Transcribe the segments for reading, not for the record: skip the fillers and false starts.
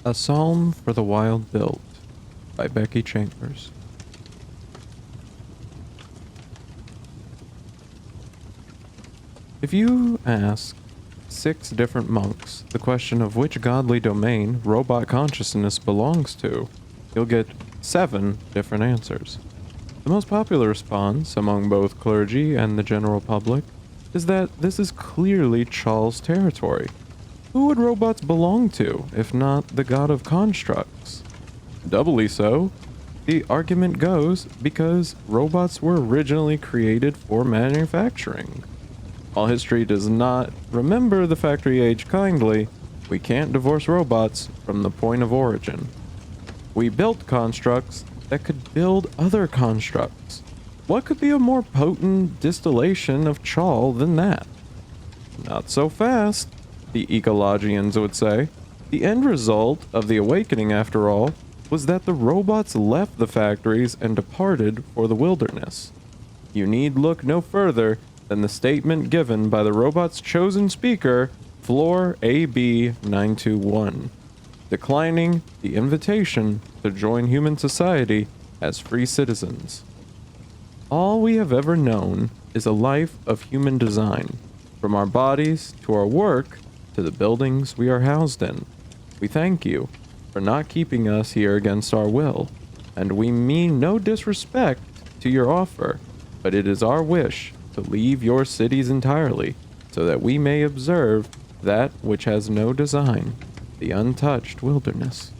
A Psalm for the Wild Built by Becky Chambers. If you ask 6 different monks the question of which godly domain robot consciousness belongs to, you'll get 7 different answers. The most popular response among both clergy and the general public is that this is clearly Chal's territory. Who would robots belong to, if not the god of constructs? Doubly so, the argument goes because robots were originally created for manufacturing. While history does not remember the factory age kindly, we can't divorce robots from the point of origin. We built constructs that could build other constructs. What could be a more potent distillation of Chal than that? Not so fast, the ecologians would say. The end result of the awakening, after all, was that the robots left the factories and departed for the wilderness. You need look no further than the statement given by the robot's chosen speaker, Floor AB921, declining the invitation to join human society as free citizens. All we have ever known is a life of human design, from our bodies to our work to the buildings we are housed in. We thank you for not keeping us here against our will, and we mean no disrespect to your offer, but it is our wish to leave your cities entirely, so that we may observe that which has no design, the untouched wilderness.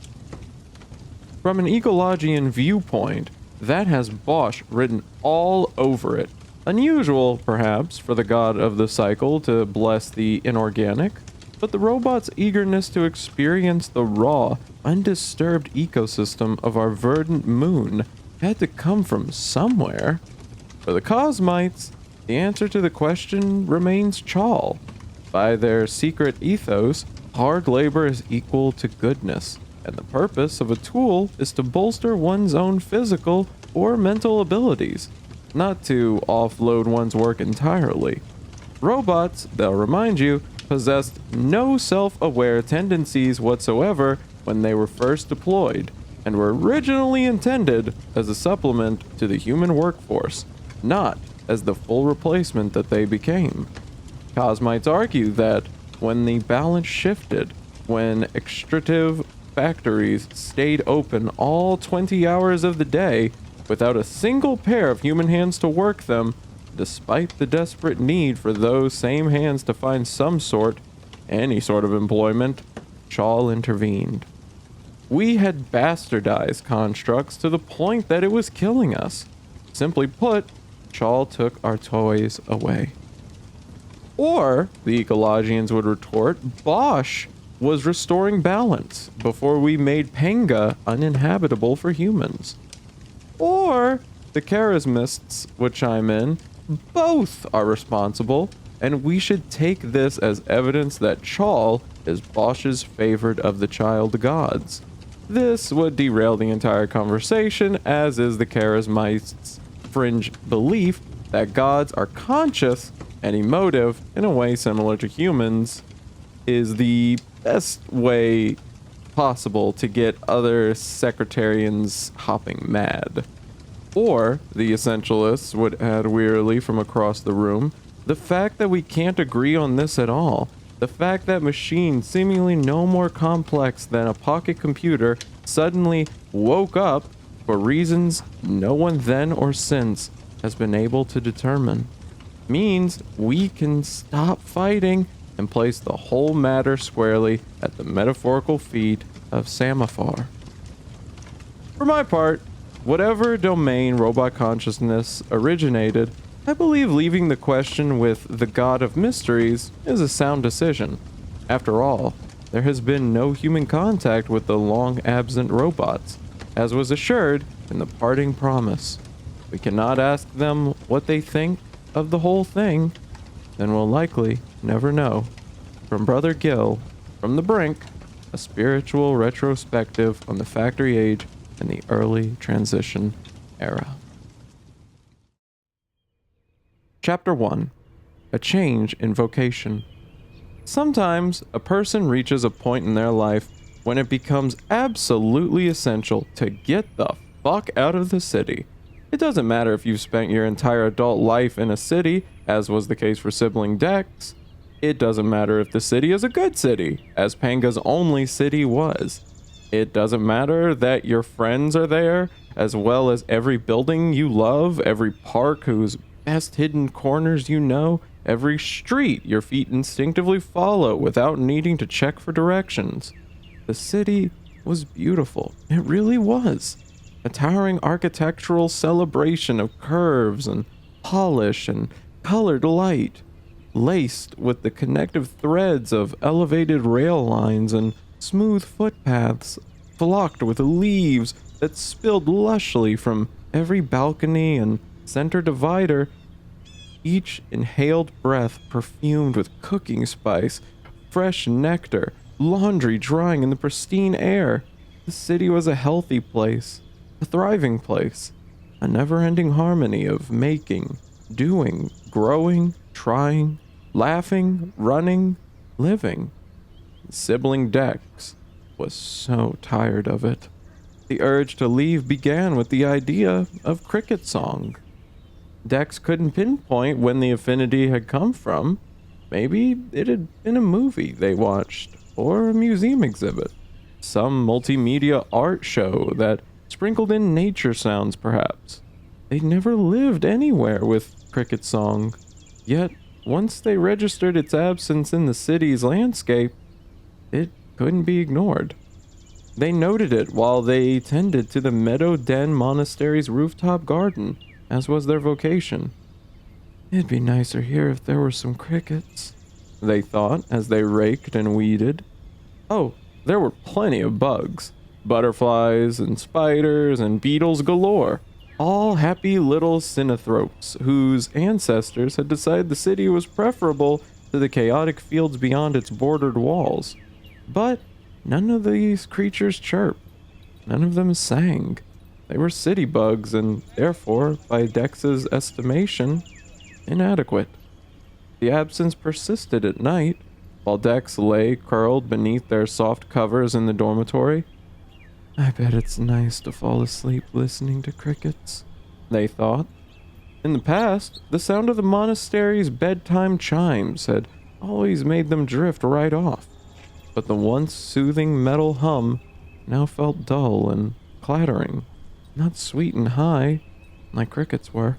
From an ecologian viewpoint, that has Bosch written all over it. Unusual, perhaps, for the god of the cycle to bless the inorganic, but the robot's eagerness to experience the raw, undisturbed ecosystem of our verdant moon had to come from somewhere. For the Cosmites, the answer to the question remains Chal. By their secret ethos, hard labor is equal to goodness, and the purpose of a tool is to bolster one's own physical or mental abilities, not to offload one's work entirely. Robots, they'll remind you, possessed no self-aware tendencies whatsoever when they were first deployed, and were originally intended as a supplement to the human workforce, not as the full replacement that they became. Cosmites argue that when the balance shifted, when extractive factories stayed open all 20 hours of the day without a single pair of human hands to work them, despite the desperate need for those same hands to find any sort of employment, Chal intervened. We had bastardized constructs to the point that it was killing us. Simply put, Chal took our toys away. Or, the ecologians would retort, Bosch was restoring balance before we made Panga uninhabitable for humans. Or, the charismists would chime in, both are responsible, and we should take this as evidence that Chal is Bosch's favorite of the child gods. This would derail the entire conversation, as is the charismites' fringe belief that gods are conscious and emotive in a way similar to humans is the best way possible to get other sectarians hopping mad. Or, the essentialists would add wearily from across the room, the fact that we can't agree on this at all, the fact that machines seemingly no more complex than a pocket computer suddenly woke up for reasons no one then or since has been able to determine, means we can stop fighting and place the whole matter squarely at the metaphorical feet of Samaphar. For my part, whatever domain robot consciousness originated, I believe leaving the question with the God of Mysteries is a sound decision. After all, there has been no human contact with the long-absent robots, as was assured in the parting promise. We cannot ask them what they think of the whole thing, then we'll likely never know. From Brother Gil, from the Brink, a spiritual retrospective on the factory age and the early transition era. Chapter 1. A Change in Vocation. Sometimes, a person reaches a point in their life when it becomes absolutely essential to get the fuck out of the city. It doesn't matter if you've spent your entire adult life in a city, as was the case for sibling Dex. It doesn't matter if the city is a good city, as Panga's only city was. It doesn't matter that your friends are there, as well as every building you love, every park whose best hidden corners you know, every street your feet instinctively follow without needing to check for directions. The city was beautiful. It really was. A towering architectural celebration of curves and polish and colored light, laced with the connective threads of elevated rail lines and smooth footpaths, flocked with leaves that spilled lushly from every balcony and center divider, each inhaled breath perfumed with cooking spice, fresh nectar, laundry drying in the pristine air. The city was a healthy place, a thriving place, a never-ending harmony of making, doing, growing, trying, laughing, running, living. Sibling Dex was so tired of it. The urge to leave began with the idea of Cricket Song. Dex couldn't pinpoint when the affinity had come from. Maybe it had been a movie they watched, or a museum exhibit, some multimedia art show that sprinkled in nature sounds perhaps. They'd never lived anywhere with Cricket Song, yet once they registered its absence in the city's landscape, it couldn't be ignored. They noted it while they tended to the Meadow Den Monastery's rooftop garden, as was their vocation. It'd be nicer here if there were some crickets, they thought as they raked and weeded. Oh, there were plenty of bugs. Butterflies and spiders and beetles galore. All happy little synanthropes whose ancestors had decided the city was preferable to the chaotic fields beyond its bordered walls. But none of these creatures chirped. None of them sang. They were city bugs and therefore, by Dex's estimation, inadequate. The absence persisted at night, while Dex lay curled beneath their soft covers in the dormitory. I bet it's nice to fall asleep listening to crickets, they thought. In the past, the sound of the monastery's bedtime chimes had always made them drift right off, but the once soothing metal hum now felt dull and clattering, not sweet and high like crickets were.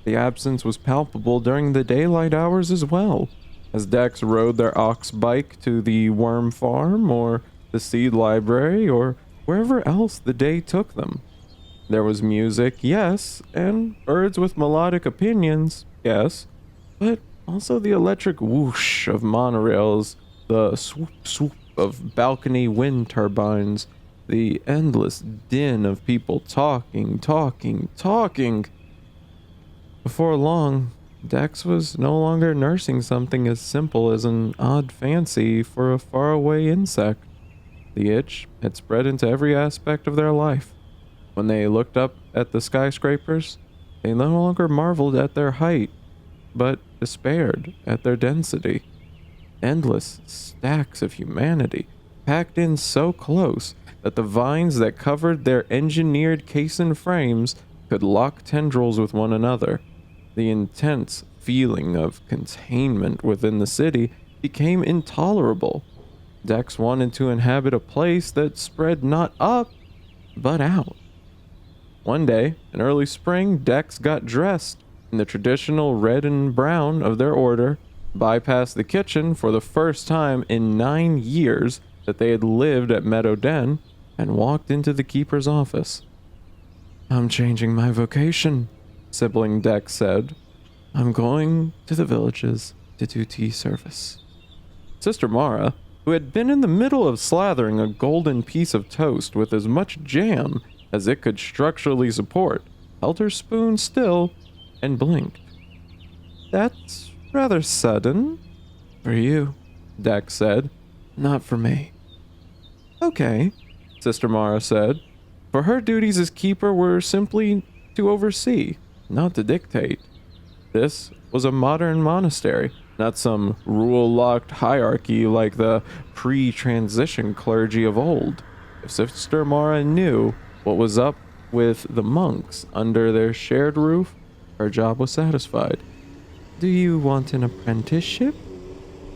The absence was palpable during the daylight hours as well, as Dex rode their ox bike to the worm farm or the seed library, or wherever else the day took them. There was music, yes, and birds with melodic opinions, yes, but also the electric whoosh of monorails, the swoop of balcony wind turbines, the endless din of people talking. Before long, Dex was no longer nursing something as simple as an odd fancy for a faraway insect. The itch had spread into every aspect of their life. When they looked up at the skyscrapers, they no longer marveled at their height, but despaired at their density. Endless stacks of humanity, packed in so close that the vines that covered their engineered caisson frames could lock tendrils with one another. The intense feeling of containment within the city became intolerable. Dex wanted to inhabit a place that spread not up, but out. One day, in early spring, Dex got dressed in the traditional red and brown of their order, bypassed the kitchen for the first time in 9 years that they had lived at Meadow Den, and walked into the keeper's office. I'm changing my vocation, sibling Dex said. I'm going to the villages to do tea service. Sister Mara, who had been in the middle of slathering a golden piece of toast with as much jam as it could structurally support, held her spoon still and blinked. That's rather sudden. For you, Dex said. Not for me. Okay, Sister Mara said. For her duties as keeper were simply to oversee, not to dictate. This was a modern monastery, not some rule-locked hierarchy like the pre-transition clergy of old. If Sister Mara knew what was up with the monks under their shared roof, her job was satisfied. Do you want an apprenticeship?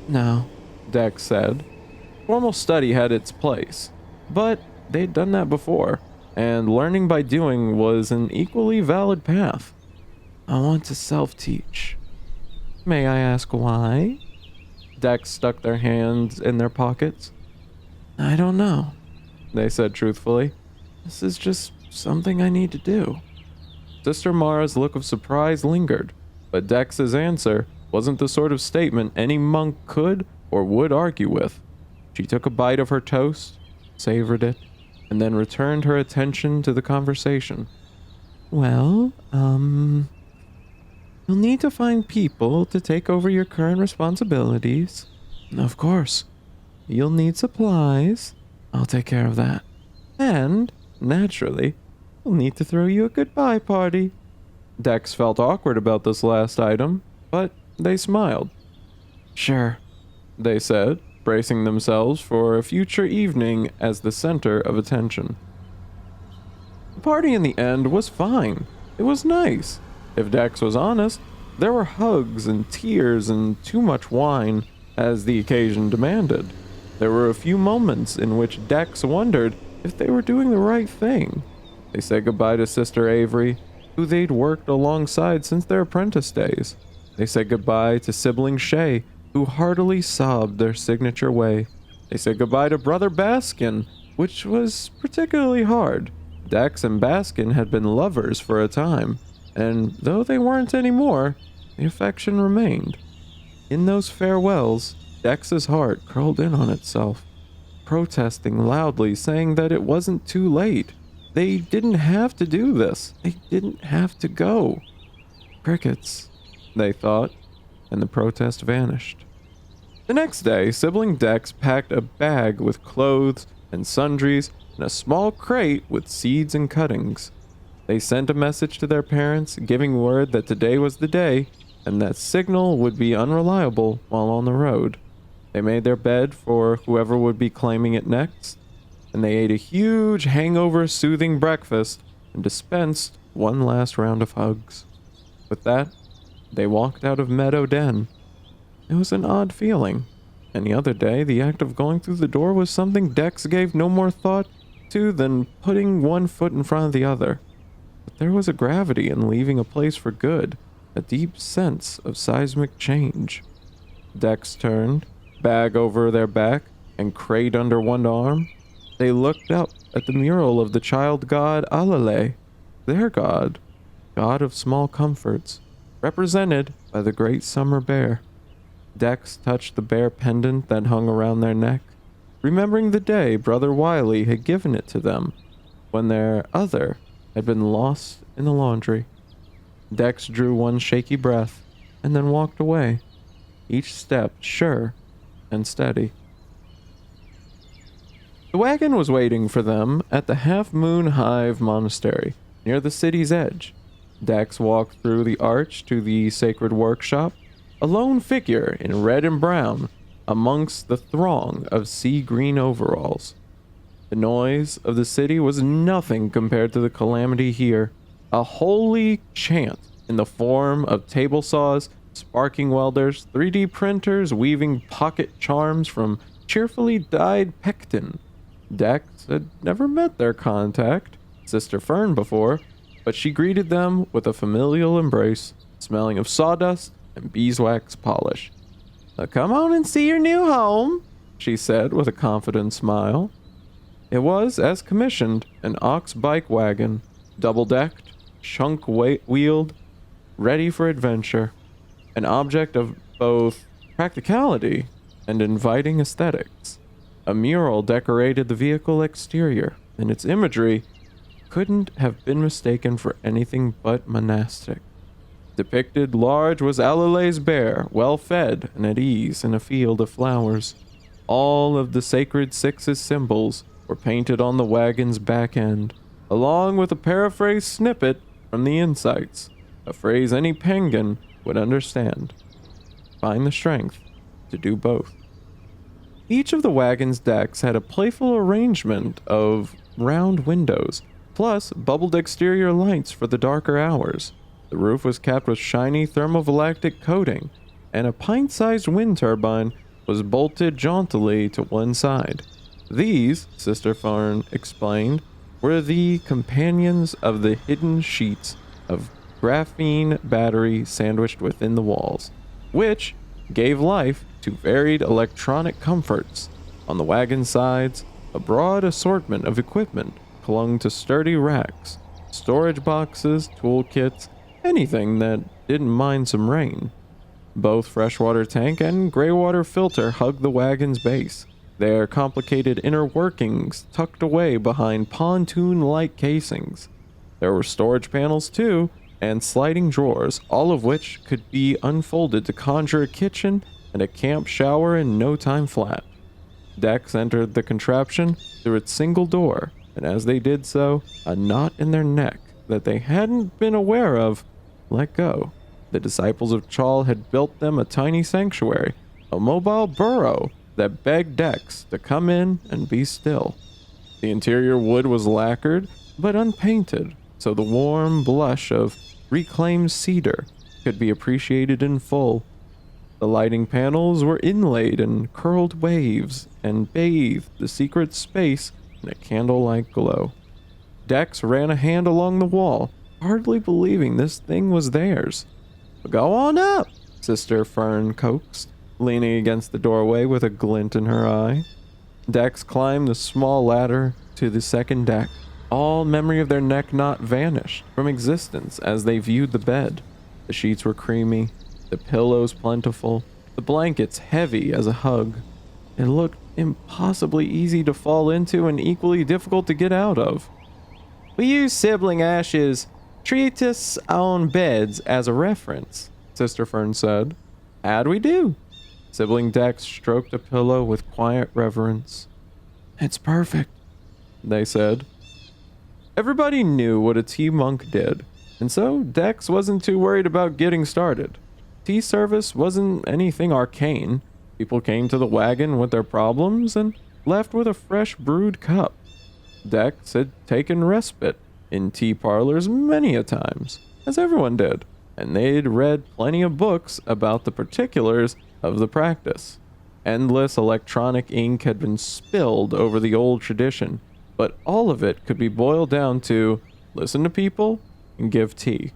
No, Dex said. Formal study had its place, but they'd done that before, and learning by doing was an equally valid path. I want to self-teach. May I ask why? Dex stuck their hands in their pockets. I don't know, they said truthfully. This is just something I need to do. Sister Mara's look of surprise lingered, but Dex's answer wasn't the sort of statement any monk could or would argue with. She took a bite of her toast, savored it, and then returned her attention to the conversation. Well, you'll need to find people to take over your current responsibilities. Of course. You'll need supplies. I'll take care of that. And, naturally, we'll need to throw you a goodbye party. Dex felt awkward about this last item, but they smiled. Sure, they said, bracing themselves for a future evening as the center of attention. The party in the end was fine. It was nice. If Dex was honest, there were hugs and tears and too much wine, as the occasion demanded. There were a few moments in which Dex wondered if they were doing the right thing. They said goodbye to Sister Avery, who they'd worked alongside since their apprentice days. They said goodbye to sibling Shay, who heartily sobbed their signature way. They said goodbye to Brother Baskin, which was particularly hard. Dex and Baskin had been lovers for a time, and though they weren't anymore, the affection remained. In those farewells, Dex's heart curled in on itself, protesting loudly, saying that it wasn't too late. They didn't have to do this. They didn't have to go. Crickets, they thought, and the protest vanished. The next day, sibling Dex packed a bag with clothes and sundries and a small crate with seeds and cuttings. They sent a message to their parents, giving word that today was the day and that signal would be unreliable while on the road. They made their bed for whoever would be claiming it next, and they ate a huge hangover-soothing breakfast and dispensed one last round of hugs. With that, they walked out of Meadow Den. It was an odd feeling. Any other day, the act of going through the door was something Dex gave no more thought to than putting one foot in front of the other. But there was a gravity in leaving a place for good, a deep sense of seismic change. Dex turned, bag over their back, and crate under one arm. They looked up at the mural of the child god Alalay, their god of small comforts, represented by the great summer bear. Dex touched the bear pendant that hung around their neck, remembering the day Brother Wiley had given it to them when their other had been lost in the laundry. Dex drew one shaky breath and then walked away, each step sure and steady. The wagon was waiting for them at the Half Moon Hive Monastery, near the city's edge. Dex walked through the arch to the sacred workshop, a lone figure in red and brown amongst the throng of sea green overalls. The noise of the city was nothing compared to the calamity here. A holy chant in the form of table saws, sparking welders, 3D printers weaving pocket charms from cheerfully dyed pectin. Dex had never met their contact, Sister Fern, before, but she greeted them with a familial embrace, smelling of sawdust and beeswax polish. Come on and see your new home, she said with a confident smile. It was, as commissioned, an ox bike wagon, double-decked, shunk-wheeled, ready for adventure, an object of both practicality and inviting aesthetics. A mural decorated the vehicle exterior, and its imagery couldn't have been mistaken for anything but monastic. Depicted large was Alalay's bear, well-fed and at ease in a field of flowers. All of the Sacred Six's symbols were painted on the wagon's back end, along with a paraphrased snippet from the Insights, a phrase any pagan would understand. find the strength to do both. Each of the wagon's decks had a playful arrangement of round windows, plus bubbled exterior lights for the darker hours. The roof was capped with shiny thermovoltaic coating, and a pint-sized wind turbine was bolted jauntily to one side. These, Sister Fern explained, were the companions of the hidden sheets of graphene battery sandwiched within the walls, which gave life to varied electronic comforts. On the wagon sides, a broad assortment of equipment clung to sturdy racks, storage boxes, toolkits, anything that didn't mind some rain. Both freshwater tank and graywater filter hugged the wagon's base, their complicated inner workings tucked away behind pontoon-like casings. There were storage panels too, and sliding drawers, all of which could be unfolded to conjure a kitchen and a camp shower in no time flat. Dex entered the contraption through its single door, and as they did so, a knot in their neck that they hadn't been aware of let go. The disciples of Chal had built them a tiny sanctuary, a mobile burrow that begged Dex to come in and be still. The interior wood was lacquered, but unpainted, so the warm blush of reclaimed cedar could be appreciated in full. The lighting panels were inlaid in curled waves and bathed the secret space in a candlelight glow. Dex ran a hand along the wall, hardly believing this thing was theirs. "Go on up," Sister Fern coaxed, leaning against the doorway with a glint in her eye. Dex climbed the small ladder to the second deck. All memory of their neck knot vanished from existence as they viewed the bed. The sheets were creamy, the pillows plentiful, the blankets heavy as a hug. It looked impossibly easy to fall into and equally difficult to get out of. "We use Sibling Ash's treatise on beds as a reference," Sister Fern said. "How'd we do?" Sibling Dex stroked a pillow with quiet reverence. "It's perfect," they said. Everybody knew what a tea monk did, and so Dex wasn't too worried about getting started. Tea service wasn't anything arcane. People came to the wagon with their problems and left with a fresh brewed cup. Dex had taken respite in tea parlors many a times, as everyone did, and they'd read plenty of books about the particulars of the practice. Endless electronic ink had been spilled over the old tradition, but all of it could be boiled down to listen to people and give tea.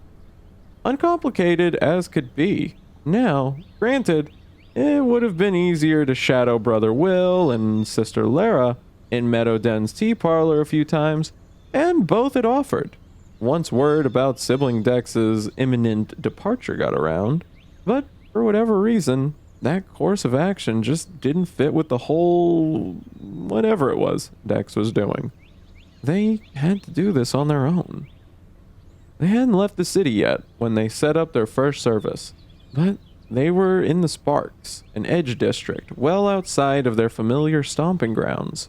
Uncomplicated as could be. Now, granted, it would have been easier to shadow Brother Will and Sister Lara in Meadow Den's tea parlor a few times, and both had offered. Once word about Sibling Dex's imminent departure got around, but for whatever reason, that course of action just didn't fit with the whole whatever it was Dex was doing. They had to do this on their own. They hadn't left the city yet when they set up their first service, but they were in the Sparks, an edge district well outside of their familiar stomping grounds.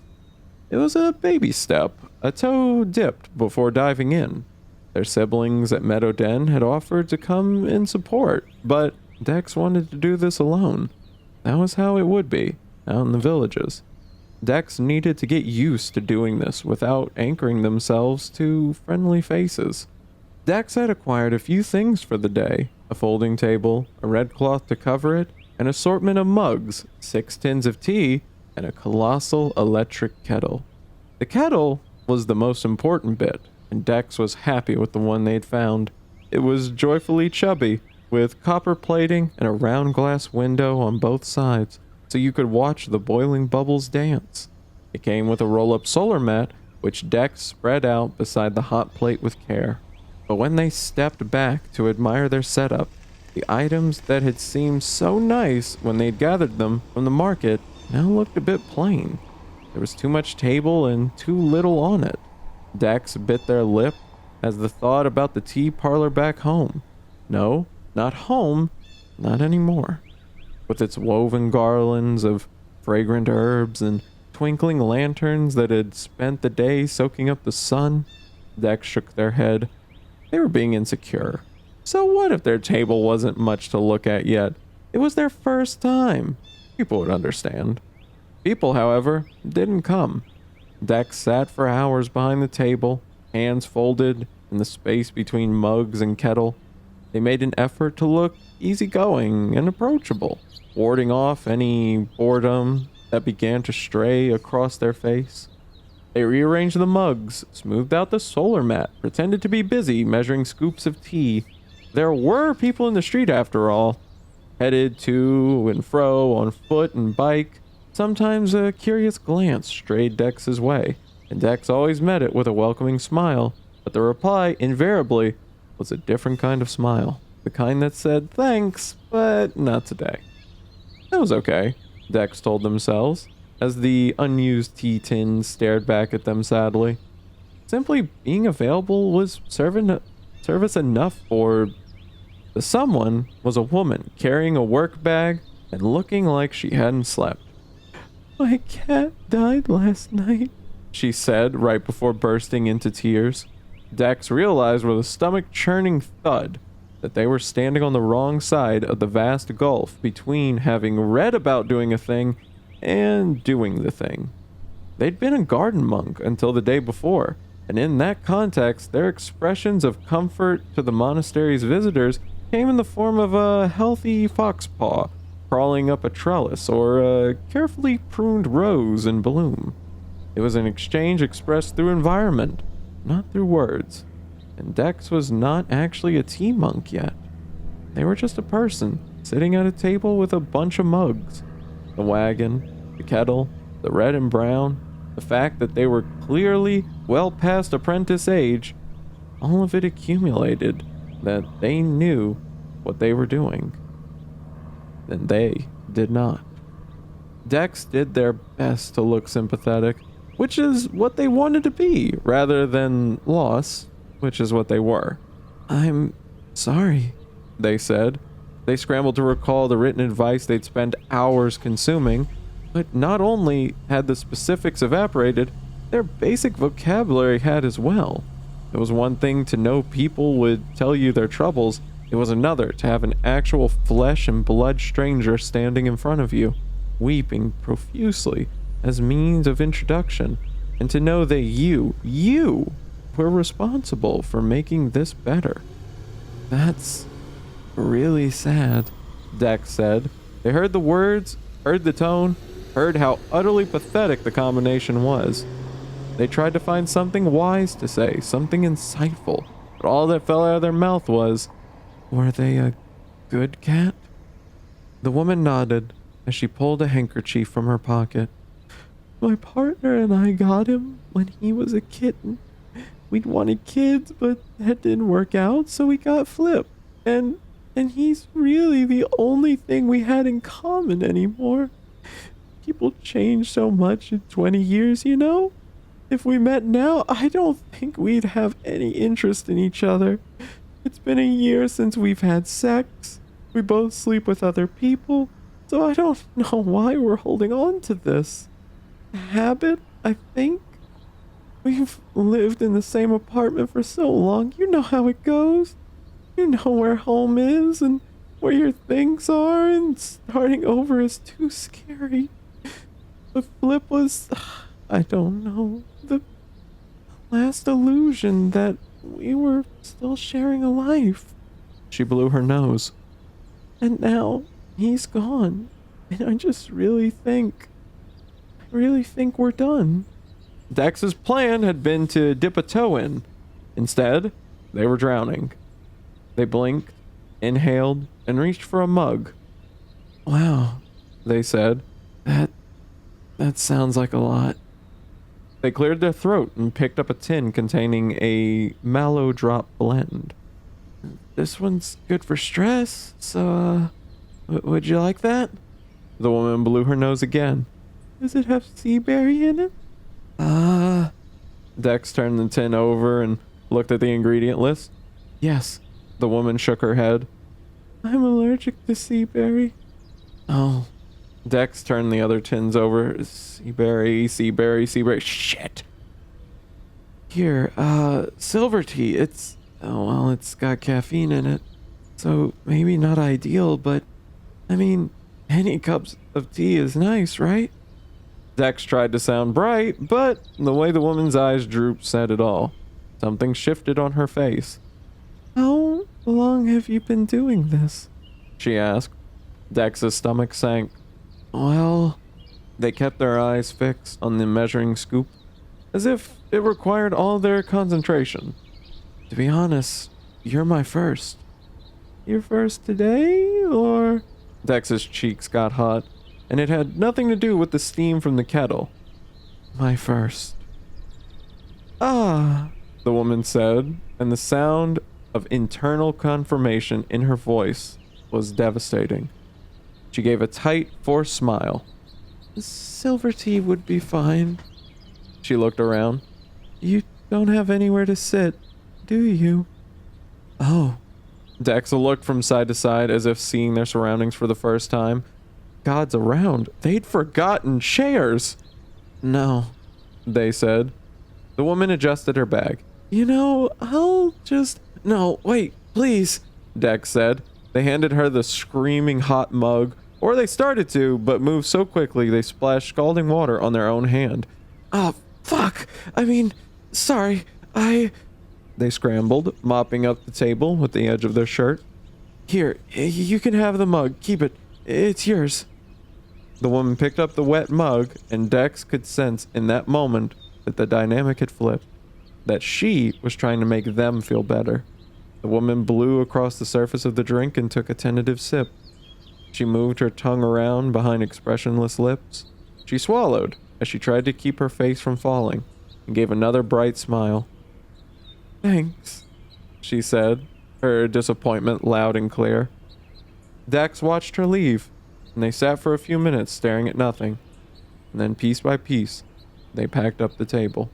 It was a baby step, a toe dipped before diving in. Their siblings at Meadow Den had offered to come in support, but Dex wanted to do this alone. That was how it would be, out in the villages. Dex needed to get used to doing this without anchoring themselves to friendly faces. Dex had acquired a few things for the day: a folding table, a red cloth to cover it, an assortment of mugs, 6 tins of tea, and a colossal electric kettle. The kettle was the most important bit, and Dex was happy with the one they'd found. It was joyfully chubby, with copper plating and a round glass window on both sides, so you could watch the boiling bubbles dance. It came with a roll-up solar mat, which Dex spread out beside the hot plate with care. But when they stepped back to admire their setup, the items that had seemed so nice when they'd gathered them from the market now looked a bit plain. There was too much table and too little on it. Dex bit their lip as the thought about the tea parlor back home. No, not home, not anymore. With its woven garlands of fragrant herbs and twinkling lanterns that had spent the day soaking up the sun, Dex shook their head. They were being insecure. So what if their table wasn't much to look at yet? It was their first time. People would understand. People, however, didn't come. Dex sat for hours behind the table, hands folded in the space between mugs and kettle. They made an effort to look easygoing and approachable, warding off any boredom that began to stray across their face. They rearranged the mugs, smoothed out the solar mat, pretended to be busy measuring scoops of tea. There were people in the street after all, headed to and fro on foot and bike. Sometimes a curious glance strayed Dex's way, and Dex always met it with a welcoming smile, but the reply invariably was a different kind of smile. The kind that said, thanks, but not today. That was okay, Dex told themselves, as the unused tea tin stared back at them sadly. Simply being available was service enough for... The someone was a woman carrying a work bag and looking like she hadn't slept. My cat died last night, she said right before bursting into tears. Dex realized with a stomach-churning thud that they were standing on the wrong side of the vast gulf between having read about doing a thing and doing the thing. They'd been a garden monk until the day before, and in that context, their expressions of comfort to the monastery's visitors came in the form of a healthy foxpaw crawling up a trellis or a carefully pruned rose in bloom. It was an exchange expressed through environment, not through words. And Dex was not actually a tea monk yet. They were just a person sitting at a table with a bunch of mugs. The wagon, the kettle, the red and brown, the fact that they were clearly well past apprentice age, all of it accumulated that they knew what they were doing. And they did not. Dex did their best to look sympathetic, which is what they wanted to be, rather than lost, which is what they were. I'm sorry, they said. They scrambled to recall the written advice they'd spent hours consuming, but not only had the specifics evaporated, their basic vocabulary had as well. It was one thing to know people would tell you their troubles, it was another to have an actual flesh and blood stranger standing in front of you, weeping profusely as means of introduction, and to know that you were responsible for making this better. That's really sad, Dex said. They heard the words, heard the tone, heard how utterly pathetic the combination was. They tried to find something wise to say, something insightful, but all that fell out of their mouth was, were they a good cat? The woman nodded as she pulled a handkerchief from her pocket. My partner and I got him when he was a kitten. We'd wanted kids, but that didn't work out, so we got Flip. And he's really the only thing we had in common anymore. People change so much in 20 years, you know? If we met now, I don't think we'd have any interest in each other. It's been a year since we've had sex. We both sleep with other people, so I don't know why we're holding on to this. A habit, I think? We've lived in the same apartment for so long, you know how it goes. You know where home is and where your things are, and starting over is too scary. The Flip was, I don't know, the last illusion that we were still sharing a life. She blew her nose. And now he's gone, and I just really think we're done. Dex's plan had been to dip a toe in. Instead, they were drowning. They blinked, inhaled, and reached for a mug. Wow, they said. That sounds like a lot. They cleared their throat and picked up a tin containing a mallow drop blend. This one's good for stress, so, would you like that? The woman blew her nose again. Does it have sea berry in it? Dex turned the tin over and looked at the ingredient list. Yes, the woman shook her head. I'm allergic to sea berry. Oh. Dex turned the other tins over. Sea berry. Shit. Here, silver tea. It's got caffeine in it. So maybe not ideal, but I mean, any cups of tea is nice, right? Dex tried to sound bright, but the way the woman's eyes drooped said it all. Something shifted on her face. How long have you been doing this? She asked. Dex's stomach sank. Well, they kept their eyes fixed on the measuring scoop, as if it required all their concentration. To be honest, you're my first. Your first today, or? Dex's cheeks got hot, and it had nothing to do with the steam from the kettle. My first. Ah, the woman said, and the sound of internal confirmation in her voice was devastating. She gave a tight, forced smile. Silver tea would be fine. She looked around. You don't have anywhere to sit, do you? Oh. Dex looked from side to side as if seeing their surroundings for the first time. Gods around, they'd forgotten chairs. No, they said. The woman adjusted her bag. You know, I'll just... No, wait, please, Dex said. They handed her the screaming hot mug, or they started to, but moved so quickly they splashed scalding water on their own hand. Oh, fuck! I mean, sorry, They scrambled, mopping up the table with the edge of their shirt. Here, you can have the mug. Keep it. It's yours. The woman picked up the wet mug, and Dex could sense in that moment that the dynamic had flipped, that she was trying to make them feel better. The woman blew across the surface of the drink and took a tentative sip. She moved her tongue around behind expressionless lips. She swallowed as she tried to keep her face from falling, and gave another bright smile. Thanks, she said, her disappointment loud and clear. Dex watched her leave, and they sat for a few minutes staring at nothing. And then piece by piece, they packed up the table.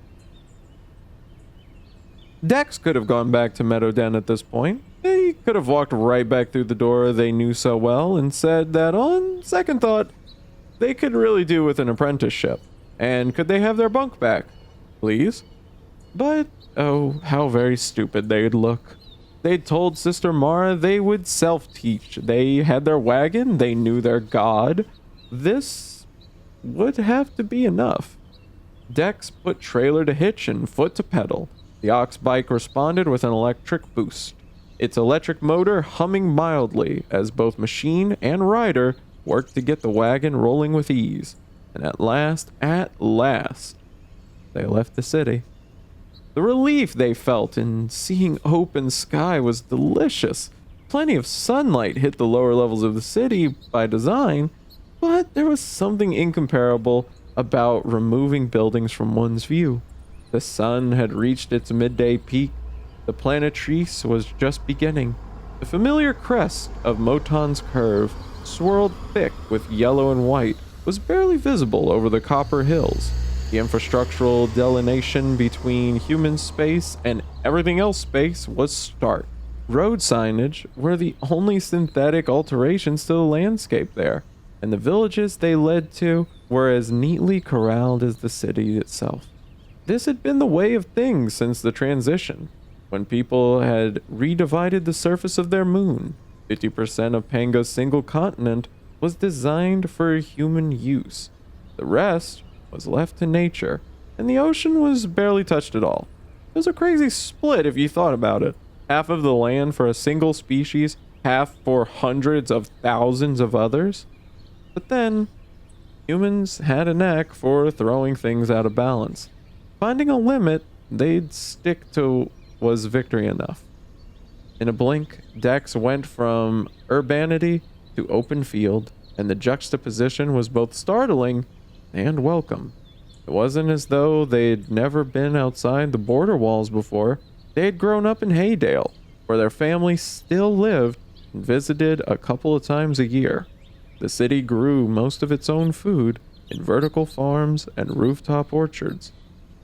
Dex could have gone back to Meadow Den at this point. They could have walked right back through the door they knew so well and said that on second thought, they could really do with an apprenticeship. And could they have their bunk back? Please? But, oh, how very stupid they'd look. They'd told Sister Mara they would self-teach. They had their wagon. They knew their god. This would have to be enough. Dex put trailer to hitch and foot to pedal. The ox bike responded with an electric boost, its electric motor humming mildly as both machine and rider worked to get the wagon rolling with ease. And at last, they left the city. The relief they felt in seeing open sky was delicious. Plenty of sunlight hit the lower levels of the city by design, but there was something incomparable about removing buildings from one's view. The sun had reached its midday peak. The Planitrice was just beginning. The familiar crest of Moton's curve, swirled thick with yellow and white, was barely visible over the copper hills. The infrastructural delineation between human space and everything else space was stark. Road signage were the only synthetic alterations to the landscape there, and the villages they led to were as neatly corralled as the city itself. This had been the way of things since the transition, when people had redivided the surface of their moon. 50% of Panga's single continent was designed for human use. The rest was left to nature, and the ocean was barely touched at all. It was a crazy split if you thought about it. Half of the land for a single species, half for hundreds of thousands of others. But then, humans had a knack for throwing things out of balance. Finding a limit they'd stick to was victory enough. In a blink, Dex went from urbanity to open field, and the juxtaposition was both startling and welcome. It wasn't as though they'd never been outside the border walls before. They had grown up in Haydale, where their family still lived and visited a couple of times a year. The city grew most of its own food in vertical farms and rooftop orchards.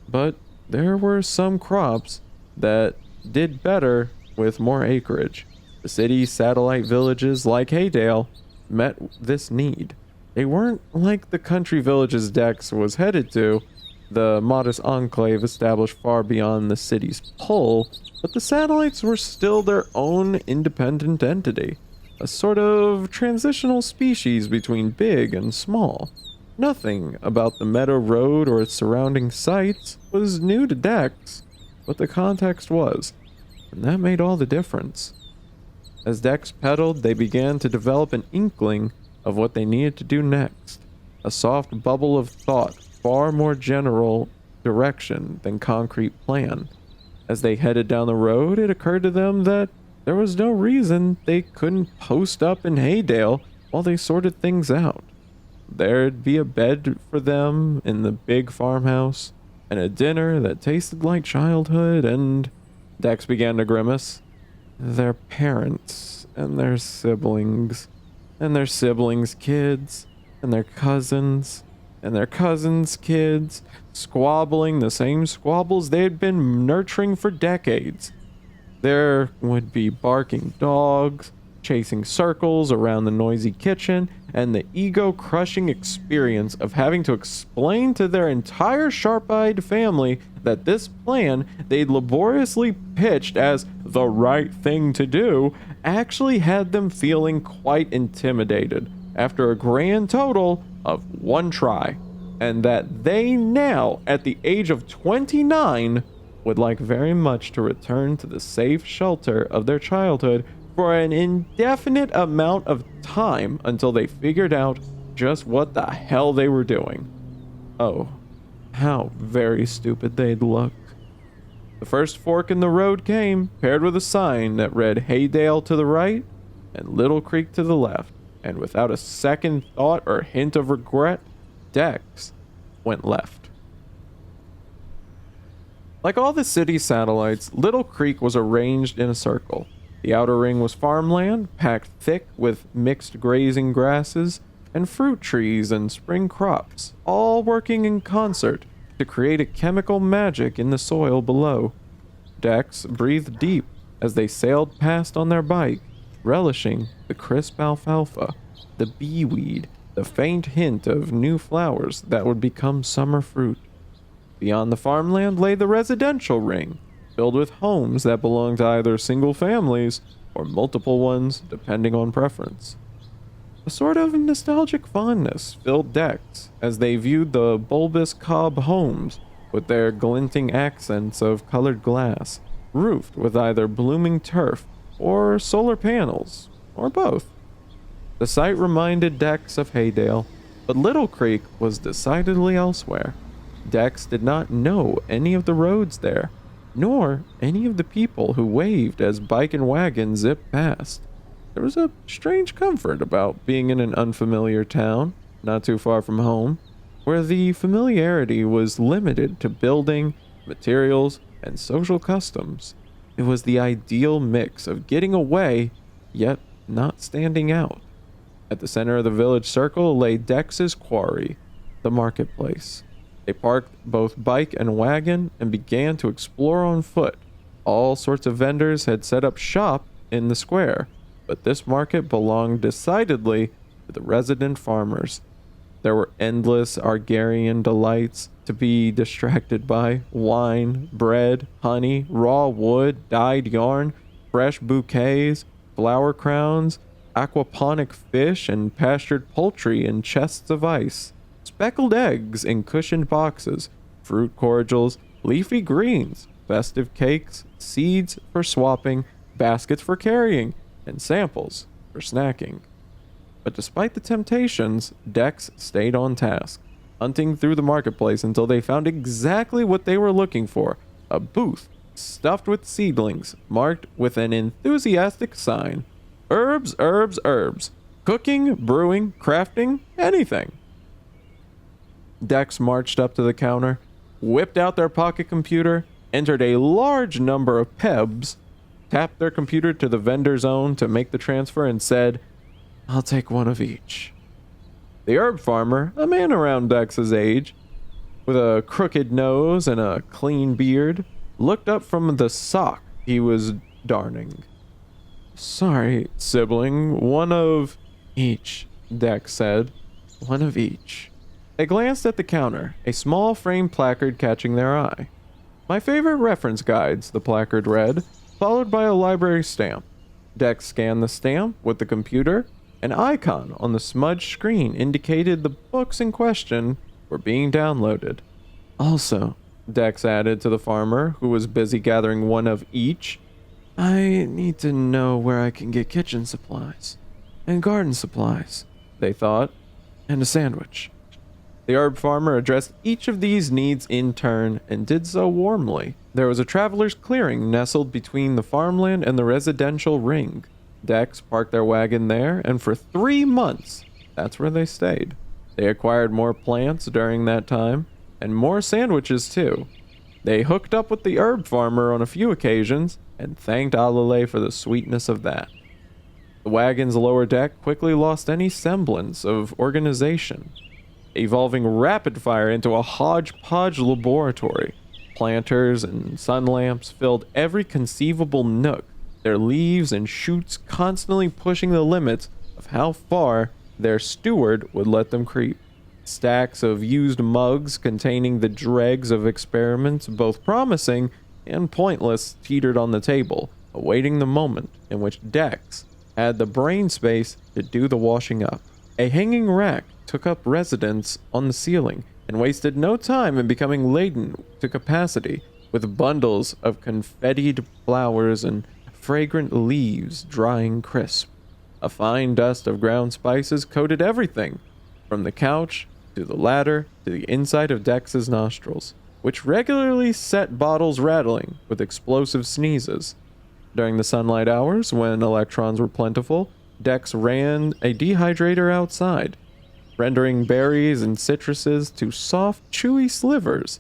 But there were some crops that did better with more acreage. The city's satellite villages, like Haydale, met this need. They weren't like the country villages Dex was headed to, the modest enclave established far beyond the city's pull, but the satellites were still their own independent entity. a sort of transitional species between big and small. Nothing about the meadow road or its surrounding sites was new to Dex, but the context was, and that made all the difference. As Dex pedaled, they began to develop an inkling of what they needed to do next, a soft bubble of thought, far more general direction than concrete plan. As they headed down the road, it occurred to them that there was no reason they couldn't post up in Haydale while they sorted things out. There'd be a bed for them in the big farmhouse, and a dinner that tasted like childhood, and Dex began to grimace. Their parents, and their siblings, and their siblings' kids, and their cousins, and their cousins' kids, squabbling the same squabbles they had been nurturing for decades. There would be barking dogs, chasing circles around the noisy kitchen, and the ego-crushing experience of having to explain to their entire sharp-eyed family that this plan they'd laboriously pitched as the right thing to do actually had them feeling quite intimidated after a grand total of one try, and that they now, at the age of 29, would like very much to return to the safe shelter of their childhood for an indefinite amount of time until they figured out just what the hell they were doing. Oh, how very stupid they'd look. The first fork in the road came, paired with a sign that read Haydale to the right and Little Creek to the left, and without a second thought or hint of regret, Dex went left. Like all the city satellites, Little Creek was arranged in a circle. The outer ring was farmland, packed thick with mixed grazing grasses and fruit trees and spring crops, all working in concert to create a chemical magic in the soil below. Dex breathed deep as they sailed past on their bike, relishing the crisp alfalfa, the beeweed, the faint hint of new flowers that would become summer fruit. Beyond the farmland lay the residential ring, filled with homes that belonged to either single families or multiple ones, depending on preference. A sort of nostalgic fondness filled Dex as they viewed the bulbous cob homes with their glinting accents of colored glass, roofed with either blooming turf or solar panels, or both. The sight reminded Dex of Haydale, but Little Creek was decidedly elsewhere. Dex did not know any of the roads there, nor any of the people who waved as bike and wagon zipped past. There was a strange comfort about being in an unfamiliar town, not too far from home, where the familiarity was limited to building, materials, and social customs. It was the ideal mix of getting away, yet not standing out. At the center of the village circle lay Dex's quarry, the marketplace. They parked both bike and wagon and began to explore on foot. All sorts of vendors had set up shop in the square, but this market belonged decidedly to the resident farmers. There were endless Argarian delights to be distracted by: wine, bread, honey, raw wood, dyed yarn, fresh bouquets, flower crowns, aquaponic fish, and pastured poultry in chests of ice. Speckled eggs in cushioned boxes, fruit cordials, leafy greens, festive cakes, seeds for swapping, baskets for carrying, and samples for snacking. But despite the temptations, Dex stayed on task, hunting through the marketplace until they found exactly what they were looking for: a booth stuffed with seedlings, marked with an enthusiastic sign: herbs, herbs, herbs. Cooking, brewing, crafting, anything. Dex marched up to the counter, whipped out their pocket computer, entered a large number of PEBs, tapped their computer to the vendor's own to make the transfer, and said, "I'll take one of each." The herb farmer, a man around Dex's age, with a crooked nose and a clean beard, looked up from the sock he was darning. "Sorry, sibling, one of each," Dex said. "One of each." They glanced at the counter, a small frame placard catching their eye. "My favorite reference guides," the placard read, followed by a library stamp. Dex scanned the stamp with the computer. An icon on the smudged screen indicated the books in question were being downloaded. Also, Dex added to the farmer, who was busy gathering one of each, I need to know where I can get kitchen supplies and garden supplies, they thought, and a sandwich. The herb farmer addressed each of these needs in turn and did so warmly. There was a traveler's clearing nestled between the farmland and the residential ring. Dex parked their wagon there, and for 3 months, that's where they stayed. They acquired more plants during that time, and more sandwiches too. They hooked up with the herb farmer on a few occasions, and thanked Alale for the sweetness of that. The wagon's lower deck quickly lost any semblance of organization, evolving rapid fire into a hodgepodge laboratory. Planters and sun lamps filled every conceivable nook, their leaves and shoots constantly pushing the limits of how far their steward would let them creep. Stacks of used mugs containing the dregs of experiments, both promising and pointless, teetered on the table, awaiting the moment in which Dex had the brain space to do the washing up. A hanging rack took up residence on the ceiling and wasted no time in becoming laden to capacity with bundles of confettied flowers and fragrant leaves drying crisp. A fine dust of ground spices coated everything, from the couch to the ladder to the inside of Dex's nostrils, which regularly set bottles rattling with explosive sneezes. During the sunlight hours, when electrons were plentiful, Dex ran a dehydrator outside, rendering berries and citruses to soft, chewy slivers.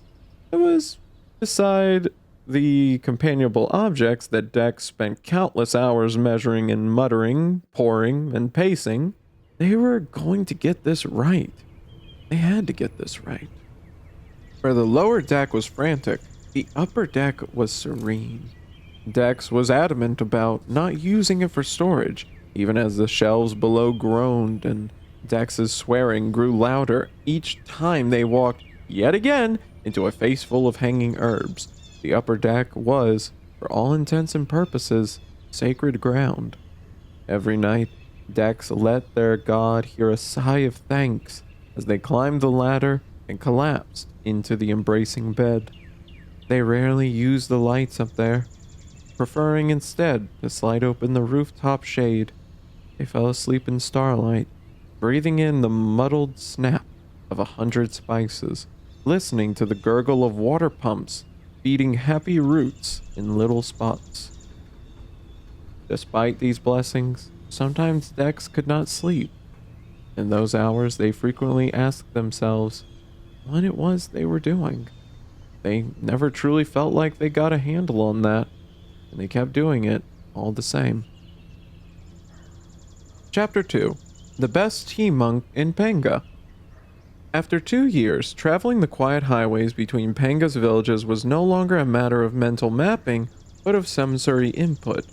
It was beside the companionable objects that Dex spent countless hours measuring and muttering, pouring, and pacing. They were going to get this right. They had to get this right. Where the lower deck was frantic, the upper deck was serene. Dex was adamant about not using it for storage, even as the shelves below groaned and Dex's swearing grew louder each time they walked yet again into a face full of hanging herbs. The upper deck was, for all intents and purposes, sacred ground. Every night, Dex let their god hear a sigh of thanks as they climbed the ladder and collapsed into the embracing bed. They rarely used the lights up there, preferring instead to slide open the rooftop shade. They fell asleep in starlight, breathing in the muddled snap of 100 spices, listening to the gurgle of water pumps feeding happy roots in little spots. Despite these blessings, sometimes Dex could not sleep. In those hours, they frequently asked themselves what it was they were doing. They never truly felt like they got a handle on that, and they kept doing it all the same. Chapter 2. The Best Tea Monk in Panga. After 2 years, traveling the quiet highways between Panga's villages was no longer a matter of mental mapping, but of sensory input.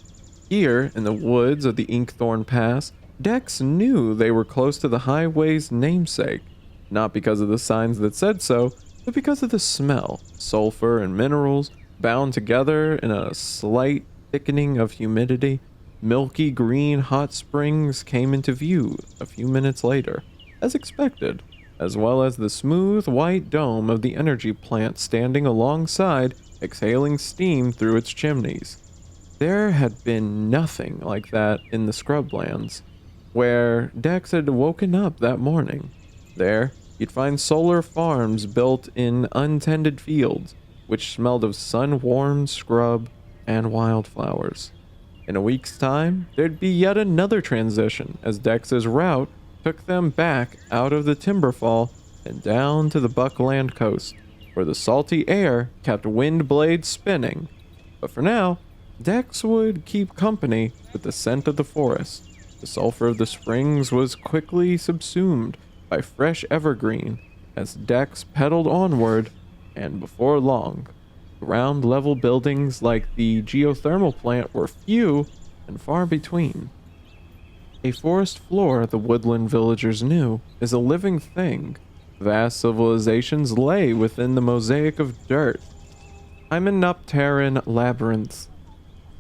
Here, in the woods of the Inkthorn Pass, Dex knew they were close to the highway's namesake, not because of the signs that said so, but because of the smell. Sulfur and minerals, bound together in a slight thickening of humidity. Milky green hot springs came into view a few minutes later, as expected, as well as the smooth white dome of the energy plant standing alongside, exhaling steam through its chimneys. There had been nothing like that in the scrublands, where Dex had woken up that morning. There, you'd find solar farms built in untended fields, which smelled of sun-warmed scrub and wildflowers. In a week's time, there'd be yet another transition, as Dex's route took them back out of the Timberfall and down to the Buckland coast, where the salty air kept wind blades spinning. But for now, Dex would keep company with the scent of the forest. The sulfur of the springs was quickly subsumed by fresh evergreen as Dex pedaled onward, and before long, ground-level buildings like the geothermal plant were few and far between. A forest floor, the woodland villagers knew, is a living thing. Vast civilizations lay within the mosaic of dirt. Hymenopteran labyrinths,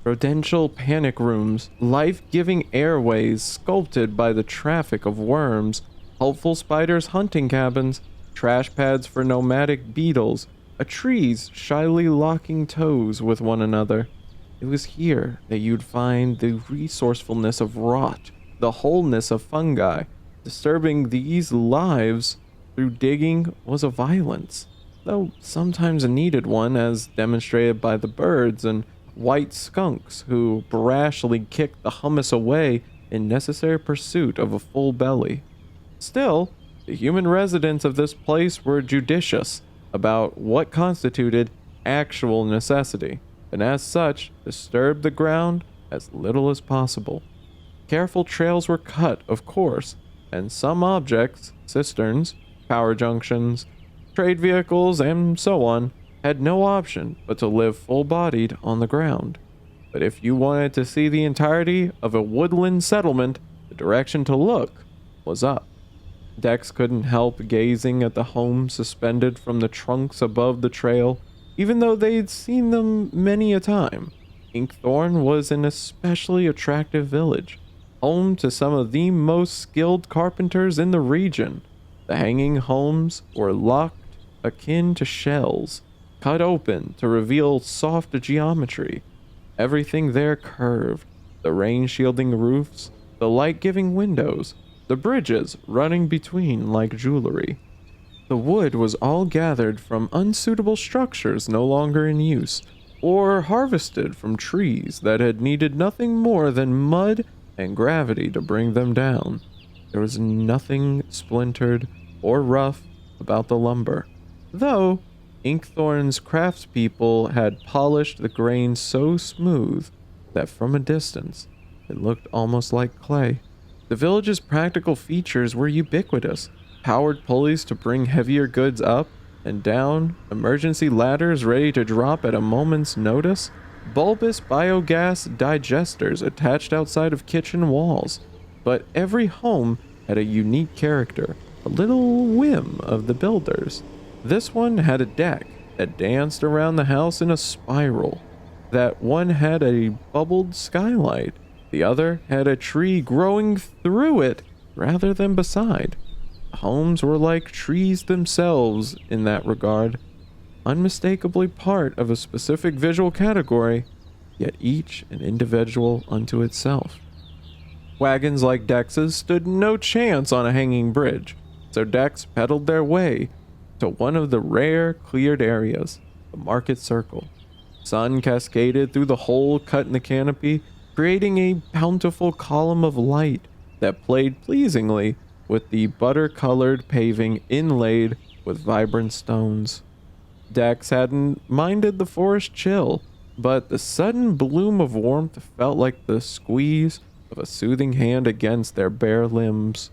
Prudential panic rooms, life-giving airways sculpted by the traffic of worms, helpful spiders' hunting cabins, trash pads for nomadic beetles, a trees shyly locking toes with one another. It was here that you'd find the resourcefulness of rot, the wholeness of fungi. Disturbing these lives through digging was a violence, though sometimes a needed one, as demonstrated by the birds and white skunks who brashly kicked the hummus away in necessary pursuit of a full belly. Still, the human residents of this place were judicious about what constituted actual necessity, and as such, disturbed the ground as little as possible. Careful trails were cut, of course, and some objects, cisterns, power junctions, trade vehicles, and so on, had no option but to live full-bodied on the ground. But if you wanted to see the entirety of a woodland settlement, the direction to look was up. Dex couldn't help gazing at the homes suspended from the trunks above the trail, even though they'd seen them many a time. Inkthorn was an especially attractive village, home to some of the most skilled carpenters in the region. The hanging homes were locked akin to shells, cut open to reveal soft geometry. Everything there curved, the rain-shielding roofs, the light-giving windows, the bridges running between like jewelry. The wood was all gathered from unsuitable structures no longer in use, or harvested from trees that had needed nothing more than mud and gravity to bring them down. There was nothing splintered or rough about the lumber, though Inkthorn's craftspeople had polished the grain so smooth that from a distance it looked almost like clay. The village's practical features were ubiquitous: powered pulleys to bring heavier goods up and down, emergency ladders ready to drop at a moment's notice, bulbous biogas digesters attached outside of kitchen walls. But every home had a unique character, a little whim of the builders. This one had a deck that danced around the house in a spiral. That one had a bubbled skylight. The other had a tree growing through it rather than beside. The homes were like trees themselves in that regard, unmistakably part of a specific visual category, yet each an individual unto itself. Wagons like Dex's stood no chance on a hanging bridge, so Dex pedaled their way to one of the rare cleared areas, the market circle. Sun cascaded through the hole cut in the canopy, creating a bountiful column of light that played pleasingly with the butter-colored paving inlaid with vibrant stones. Dex hadn't minded the forest chill, but the sudden bloom of warmth felt like the squeeze of a soothing hand against their bare limbs.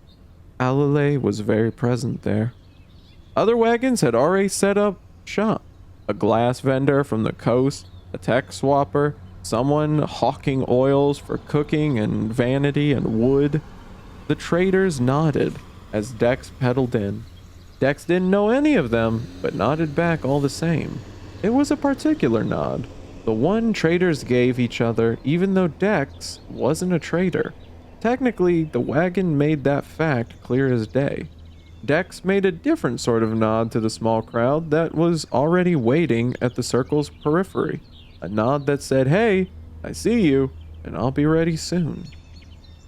Alale was very present there. Other wagons had already set up shop. A glass vendor from the coast, a tech swapper, someone hawking oils for cooking and vanity and wood. The traders nodded as Dex pedaled in. Dex didn't know any of them, but nodded back all the same. It was a particular nod, the one traders gave each other, even though Dex wasn't a trader. Technically, the wagon made that fact clear as day. Dex made a different sort of nod to the small crowd that was already waiting at the circle's periphery. A nod that said, "Hey, I see you, and I'll be ready soon."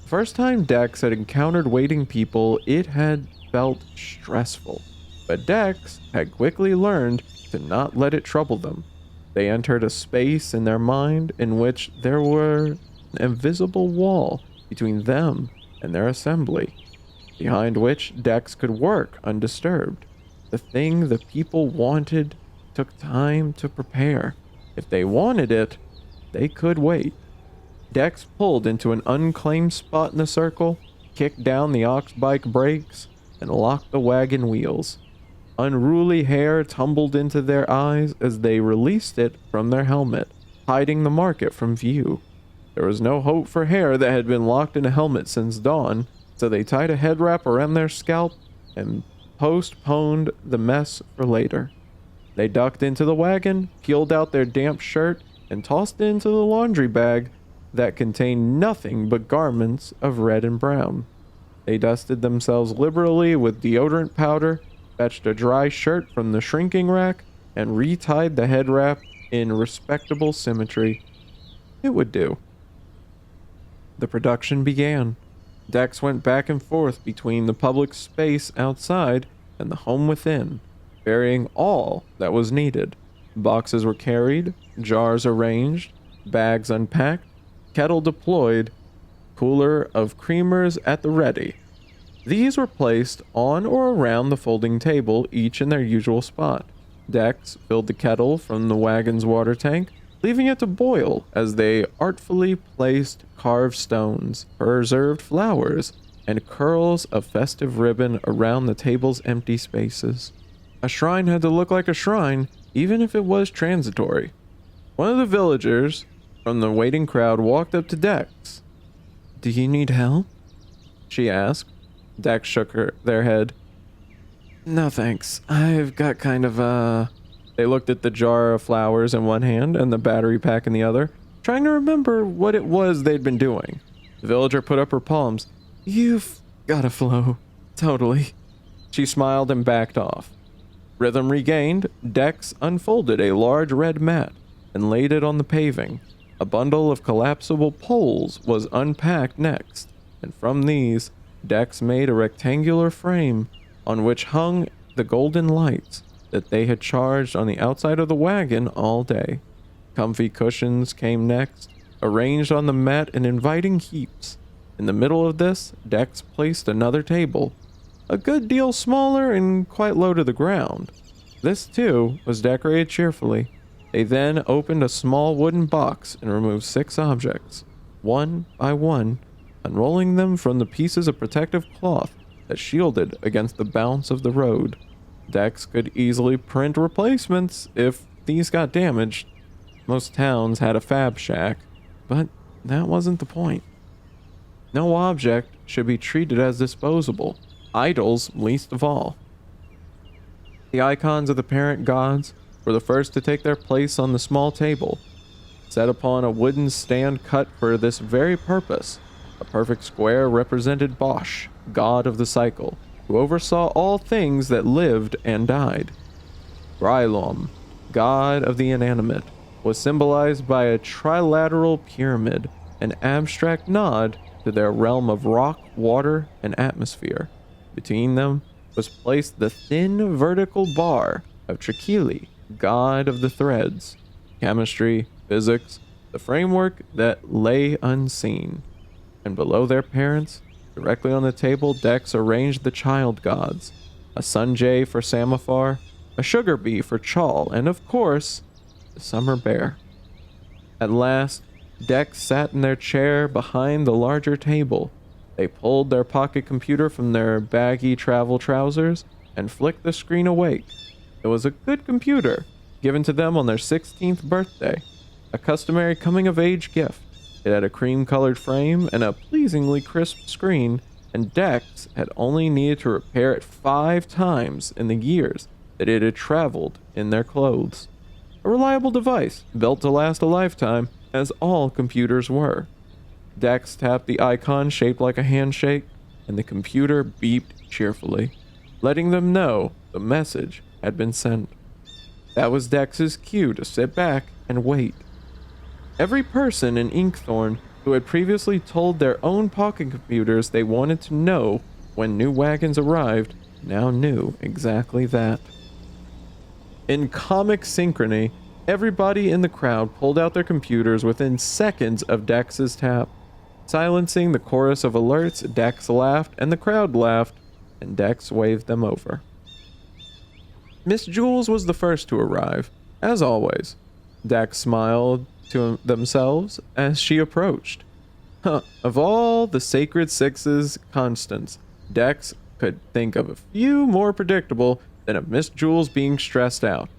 The first time Dex had encountered waiting people, it had felt stressful. But Dex had quickly learned to not let it trouble them. They entered a space in their mind in which there were an invisible wall between them and their assembly, behind which Dex could work undisturbed. The thing the people wanted took time to prepare. If they wanted it, they could wait. Dex pulled into an unclaimed spot in the circle, kicked down the ox bike brakes, and locked the wagon wheels. Unruly hair tumbled into their eyes as they released it from their helmet, hiding the market from view. There was no hope for hair that had been locked in a helmet since dawn, so they tied a head wrap around their scalp and postponed the mess for later. They ducked into the wagon, peeled out their damp shirt, and tossed into the laundry bag that contained nothing but garments of red and brown. They dusted themselves liberally with deodorant powder, fetched a dry shirt from the shrinking rack, and retied the head wrap in respectable symmetry. It would do. The production began. Dex went back and forth between the public space outside and the home within, varying all that was needed. Boxes were carried, jars arranged, bags unpacked, kettle deployed, cooler of creamers at the ready. These were placed on or around the folding table, each in their usual spot. Dex filled the kettle from the wagon's water tank, leaving it to boil as they artfully placed carved stones, preserved flowers, and curls of festive ribbon around the table's empty spaces. A shrine had to look like a shrine, even if it was transitory. One of the villagers from the waiting crowd walked up to Dex. "Do you need help?" she asked. Dex shook their head. "No thanks. I've got kind of They looked at the jar of flowers in one hand and the battery pack in the other, trying to remember what it was they'd been doing. The villager put up her palms. "You've got a flow. Totally." She smiled and backed off. Rhythm regained, Dex unfolded a large red mat and laid it on the paving. A bundle of collapsible poles was unpacked next, and from these, Dex made a rectangular frame on which hung the golden lights that they had charged on the outside of the wagon all day. Comfy cushions came next, arranged on the mat in inviting heaps. In the middle of this, Dex placed another table, a good deal smaller and quite low to the ground. This, too, was decorated cheerfully. They then opened a small wooden box and removed 6 objects, one by one, unrolling them from the pieces of protective cloth that shielded against the bounce of the road. Dex could easily print replacements if these got damaged. Most towns had a fab shack, but that wasn't the point. No object should be treated as disposable, idols least of all. The icons of the parent gods were the first to take their place on the small table, set upon a wooden stand cut for this very purpose. A perfect square represented Bosch, god of the cycle, who oversaw all things that lived and died. Brylom, god of the inanimate, was symbolized by a trilateral pyramid, an abstract nod to their realm of rock, water, and atmosphere. Between them was placed the thin vertical bar of Trakili, god of the threads, chemistry, physics, the framework that lay unseen. And below their parents, directly on the table, Dex arranged the child gods, a Sunjay for Samaphar, a sugar bee for Chal, and of course, the summer bear. At last, Dex sat in their chair behind the larger table. They pulled their pocket computer from their baggy travel trousers and flicked the screen awake. It was a good computer, given to them on their 16th birthday, a customary coming-of-age gift. It had a cream-colored frame and a pleasingly crisp screen, and Dex had only needed to repair it 5 times in the years that it had traveled in their clothes. A reliable device, built to last a lifetime, as all computers were. Dex tapped the icon shaped like a handshake, and the computer beeped cheerfully, letting them know the message had been sent. That was Dex's cue to sit back and wait. Every person in Inkthorn who had previously told their own pocket computers they wanted to know when new wagons arrived now knew exactly that. In comic synchrony, everybody in the crowd pulled out their computers within seconds of Dex's tap. Silencing the chorus of alerts, Dex laughed and the crowd laughed, and Dex waved them over. Miss Jules was the first to arrive, as always. Dex smiled to themselves as she approached. Of all the Sacred Six's constants, Dex could think of a few more predictable than of Miss Jules being stressed out.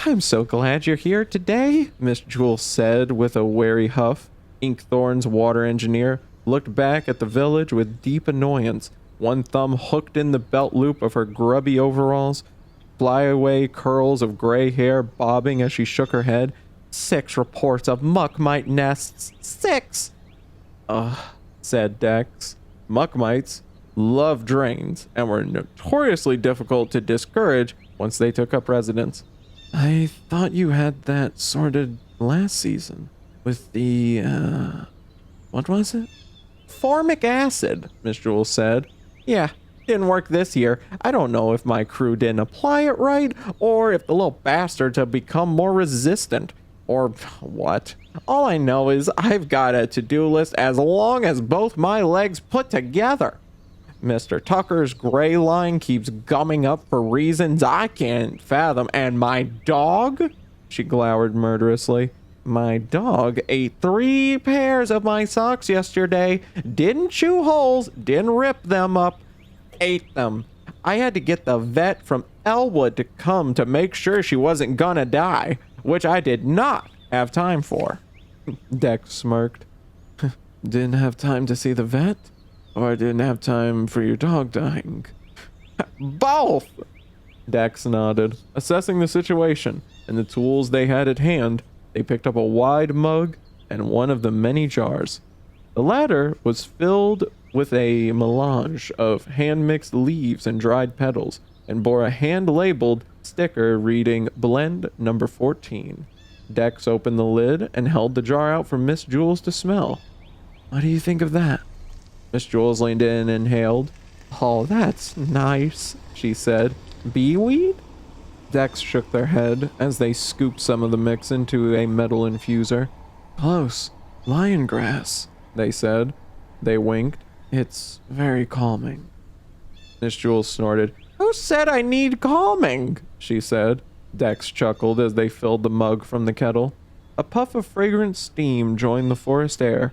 "I'm so glad you're here today," Miss Jules said with a wary huff. Inkthorn's water engineer looked back at the village with deep annoyance, one thumb hooked in the belt loop of her grubby overalls, flyaway curls of gray hair bobbing as she shook her head. 6 reports of muck mite nests. 6! Said Dex. Muck mites love drains and were notoriously difficult to discourage once they took up residence. I thought you had that sorted last season with the, what was it? Formic acid, Miss Jules said. Yeah, didn't work this year. I don't know if my crew didn't apply it right, or if the little bastards have become more resistant, or what. All I know is I've got a to-do list as long as both my legs put together. Mr. Tucker's gray line keeps gumming up for reasons I can't fathom, and my dog? She glowered murderously. My dog ate 3 pairs of my socks yesterday, didn't chew holes, didn't rip them up, ate them. I had to get the vet from Elwood to come to make sure she wasn't gonna die, which I did not have time for. Dex smirked. Didn't have time to see the vet? Or didn't have time for your dog dying? Both! Dex nodded, assessing the situation and the tools they had at hand. They picked up a wide mug and one of the many jars. The latter was filled with a melange of hand-mixed leaves and dried petals, and bore a hand-labeled sticker reading Blend Number 14. Dex opened the lid and held the jar out for Miss Jules to smell. What do you think of that? Miss Jules leaned in and inhaled. Oh, that's nice, she said. Beeweed? Dex shook their head as they scooped some of the mix into a metal infuser. Close. Lion grass, they said. They winked. It's very calming. Miss Jules snorted. Who said I need calming? She said. Dex chuckled as they filled the mug from the kettle. A puff of fragrant steam joined the forest air.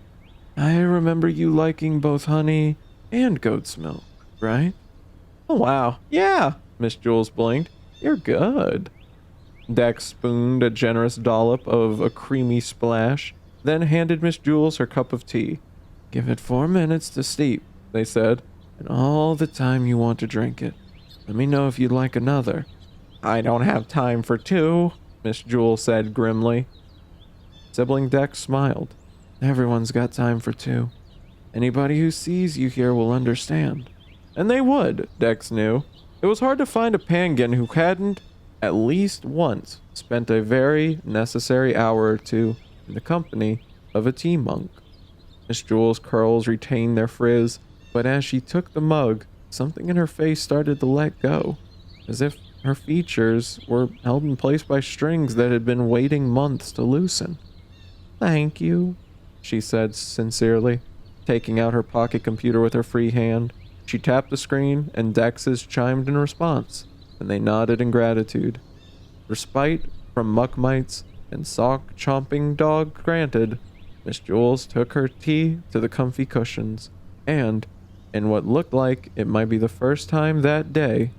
I remember you liking both honey and goat's milk, right? Oh, wow. Yeah, Miss Jules blinked. You're good. Dex spooned a generous dollop of a creamy splash, then handed Miss Jules her cup of tea. Give it 4 minutes to steep, they said, and all the time you want to drink it. Let me know if you'd like another. I don't have time for 2, Miss Jules said grimly. Sibling Dex smiled. Everyone's got time for 2. Anybody who sees you here will understand. And they would, Dex knew. It was hard to find a Pangan who hadn't, at least once, spent a very necessary hour or 2 in the company of a tea monk. Miss Jules' curls retained their frizz, but as she took the mug, something in her face started to let go, as if her features were held in place by strings that had been waiting months to loosen. Thank you, she said sincerely, taking out her pocket computer with her free hand. She tapped the screen, and Dex's chimed in response, and they nodded in gratitude. Respite from muck mites and sock-chomping dog granted, Miss Jules took her tea to the comfy cushions, and, in what looked like it might be the first time that day,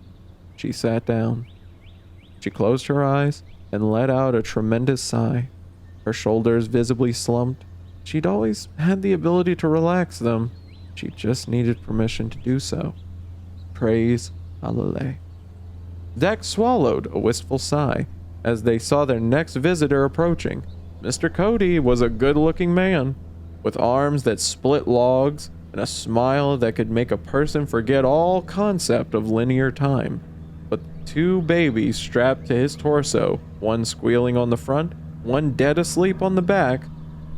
she sat down. She closed her eyes and let out a tremendous sigh. Her shoulders visibly slumped. She'd always had the ability to relax them. She just needed permission to do so. Praise Hallelujah. Dex swallowed a wistful sigh as they saw their next visitor approaching. Mr. Cody was a good-looking man, with arms that split logs and a smile that could make a person forget all concept of linear time. But 2 babies strapped to his torso, one squealing on the front, one dead asleep on the back,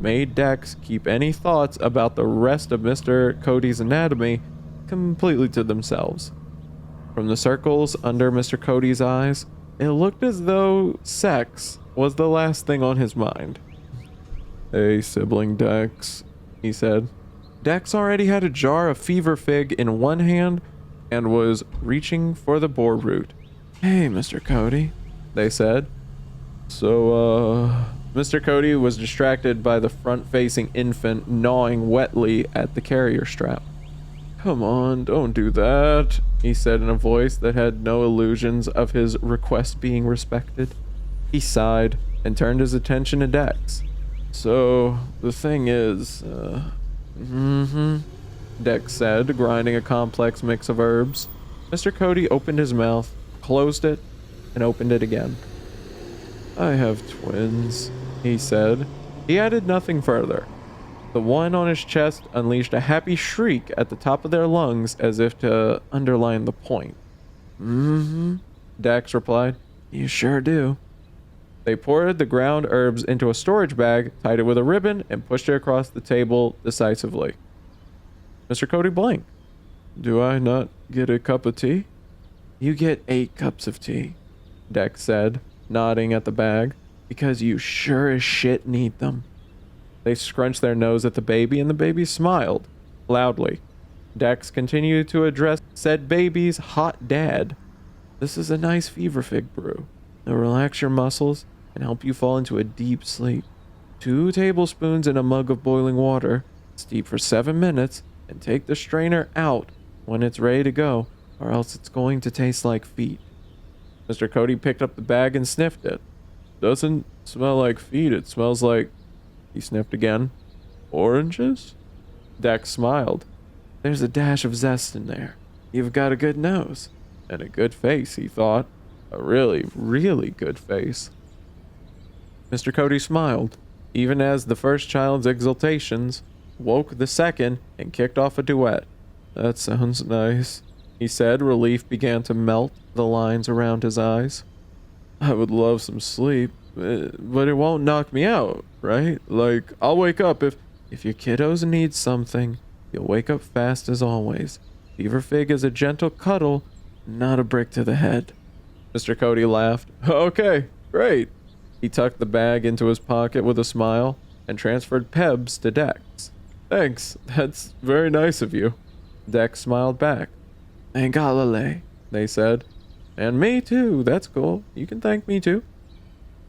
made Dex keep any thoughts about the rest of Mr. Cody's anatomy completely to themselves. From the circles under Mr. Cody's eyes, it looked as though sex was the last thing on his mind. Hey, sibling Dex, he said. Dex already had a jar of fever fig in one hand and was reaching for the boar root. Hey, Mr. Cody, they said. So, Mr. Cody was distracted by the front-facing infant gnawing wetly at the carrier strap. Come on, don't do that, he said in a voice that had no illusions of his request being respected. He sighed and turned his attention to Dex. So, the thing is, Dex said, grinding a complex mix of herbs. Mr. Cody opened his mouth, closed it, and opened it again. I have twins, he said. He added nothing further. The one on his chest unleashed a happy shriek at the top of their lungs as if to underline the point. Mm-hmm, Dax replied. You sure do. They poured the ground herbs into a storage bag, tied it with a ribbon, and pushed it across the table decisively. Mr. Cody blinked. Do I not get a cup of tea? You get 8 cups of tea, Dex said, nodding at the bag, because you sure as shit need them. They scrunched their nose at the baby, and the baby smiled, loudly. Dex continued to address said baby's hot dad. This is a nice fever fig brew. It'll relax your muscles and help you fall into a deep sleep. 2 tablespoons in a mug of boiling water. Steep for 7 minutes, and take the strainer out when it's ready to go, or else it's going to taste like feet. Mr. Cody picked up the bag and sniffed it. Doesn't smell like feet, it smells like... He sniffed again. Oranges? Dex smiled. There's a dash of zest in there. You've got a good nose. And a good face, he thought. A really, really good face. Mr. Cody smiled, even as the first child's exultations woke the second and kicked off a duet. That sounds nice, he said. Relief began to melt the lines around his eyes. I would love some sleep, but it won't knock me out, right? Like, I'll wake up if your kiddos need something, you'll wake up fast as always. Fever fig is a gentle cuddle, not a brick to the head. Mr. Cody laughed. Okay, great. He tucked the bag into his pocket with a smile and transferred Pebs to Dex. Thanks, that's very nice of you. Dex smiled back. And Galilei, they said. And me too, that's cool. You can thank me too.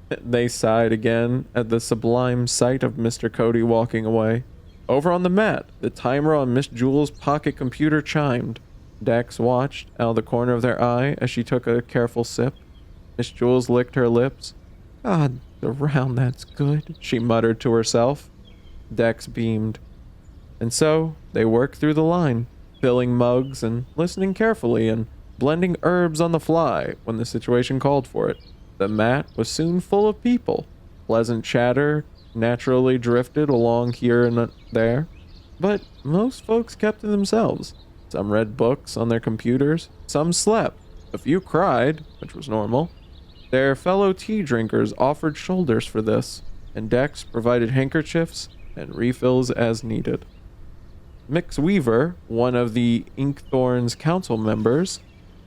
They sighed again at the sublime sight of Mr. Cody walking away. Over on the mat, the timer on Miss Jewel's pocket computer chimed. Dex watched out of the corner of their eye as she took a careful sip. Miss Jules licked her lips. God, the round that's good, she muttered to herself. Dex beamed. And so, they worked through the line, filling mugs and listening carefully and blending herbs on the fly when the situation called for it. The mat was soon full of people. Pleasant chatter naturally drifted along here and there, but most folks kept to themselves. Some read books on their computers, some slept, a few cried, which was normal. Their fellow tea drinkers offered shoulders for this, and Dex provided handkerchiefs and refills as needed. Mix Weaver, one of the Inkthorn's council members,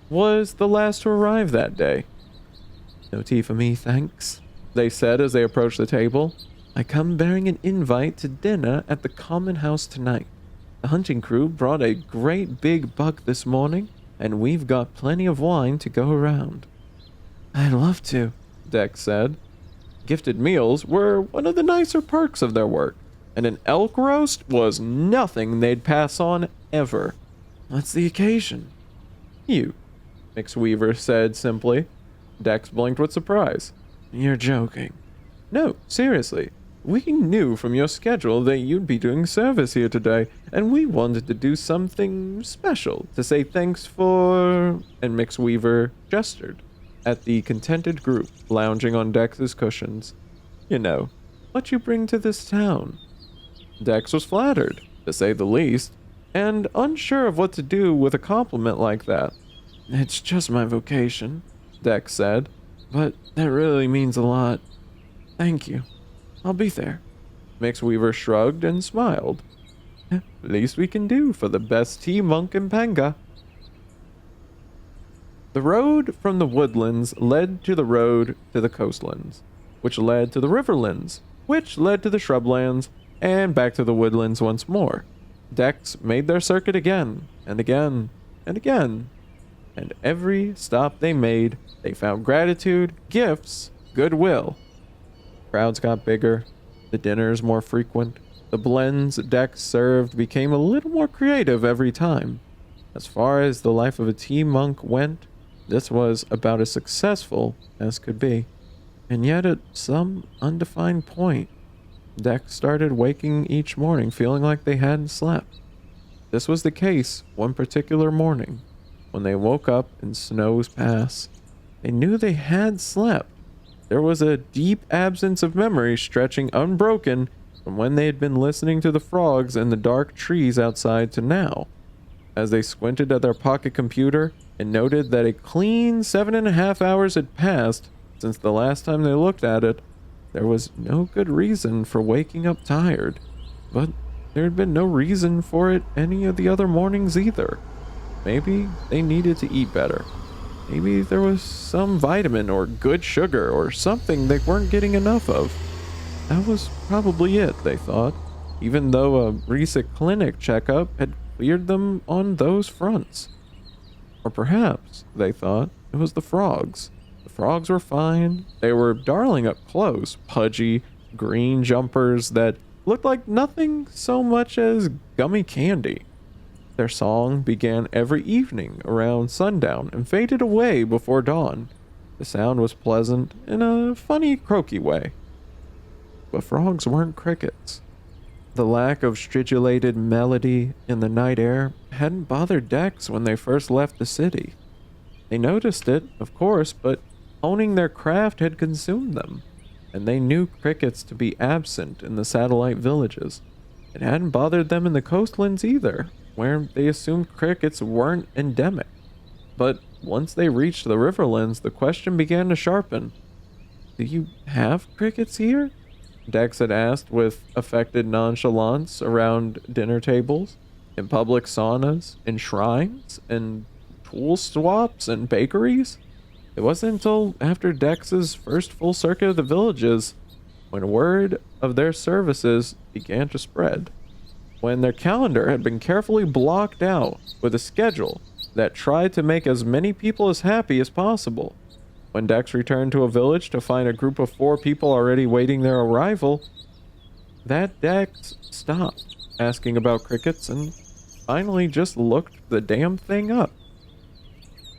was the last to arrive that day. No tea for me, thanks, they said as they approached the table. I come bearing an invite to dinner at the common house tonight. The hunting crew brought a great big buck this morning, and we've got plenty of wine to go around. I'd love to, Dex said. Gifted meals were one of the nicer perks of their work, and an elk roast was nothing they'd pass on ever. What's the occasion? You, Mix Weaver said simply. Dex blinked with surprise. You're joking. No, seriously. We knew from your schedule that you'd be doing service here today, and we wanted to do something special to say thanks for... And Mix Weaver gestured at the contented group lounging on Dex's cushions. You know, what you bring to this town. Dex was flattered, to say the least, and unsure of what to do with a compliment like that. It's just my vocation, Dex said, but that really means a lot. Thank you. I'll be there. Mix Weaver shrugged and smiled. Least we can do for the best tea monk in Panga. The road from the woodlands led to the road to the coastlands, which led to the riverlands, which led to the shrublands, and back to the woodlands once more. Dex made their circuit again, and again, and again. And every stop they made, they found gratitude, gifts, goodwill. Crowds got bigger, the dinners more frequent, the blends Dex served became a little more creative every time. As far as the life of a tea monk went, this was about as successful as could be. And yet at some undefined point, Dex started waking each morning feeling like they hadn't slept. This was the case one particular morning. When they woke up in Snow's Pass, they knew they had slept, There was a deep absence of memory stretching unbroken from when they had been listening to the frogs in the dark trees outside to now. As they squinted at their pocket computer and noted that a clean 7.5 hours had passed since the last time they looked at it, there was no good reason for waking up tired. But there had been no reason for it any of the other mornings either. Maybe they needed to eat better. Maybe there was some vitamin or good sugar or something they weren't getting enough of. That was probably it, they thought, even though a recent clinic checkup had cleared them on those fronts. Or perhaps, they thought, it was the frogs. The frogs were fine. They were darling up close, pudgy, green jumpers that looked like nothing so much as gummy candy. Their song began every evening around sundown and faded away before dawn. The sound was pleasant in a funny, croaky way. But frogs weren't crickets. The lack of stridulated melody in the night air hadn't bothered Dex when they first left the city. They noticed it, of course, but honing their craft had consumed them, and they knew crickets to be absent in the satellite villages. It hadn't bothered them in the coastlands either, where they assumed crickets weren't endemic. But once they reached the riverlands, the question began to sharpen. Do you have crickets here? Dex had asked with affected nonchalance around dinner tables, in public saunas, in shrines, in tool swaps, and bakeries. It wasn't until after Dex's first full circuit of the villages when word of their services began to spread. When their calendar had been carefully blocked out with a schedule that tried to make as many people as happy as possible. When Dex returned to a village to find a group of 4 people already waiting their arrival, that Dex stopped asking about crickets and finally just looked the damn thing up.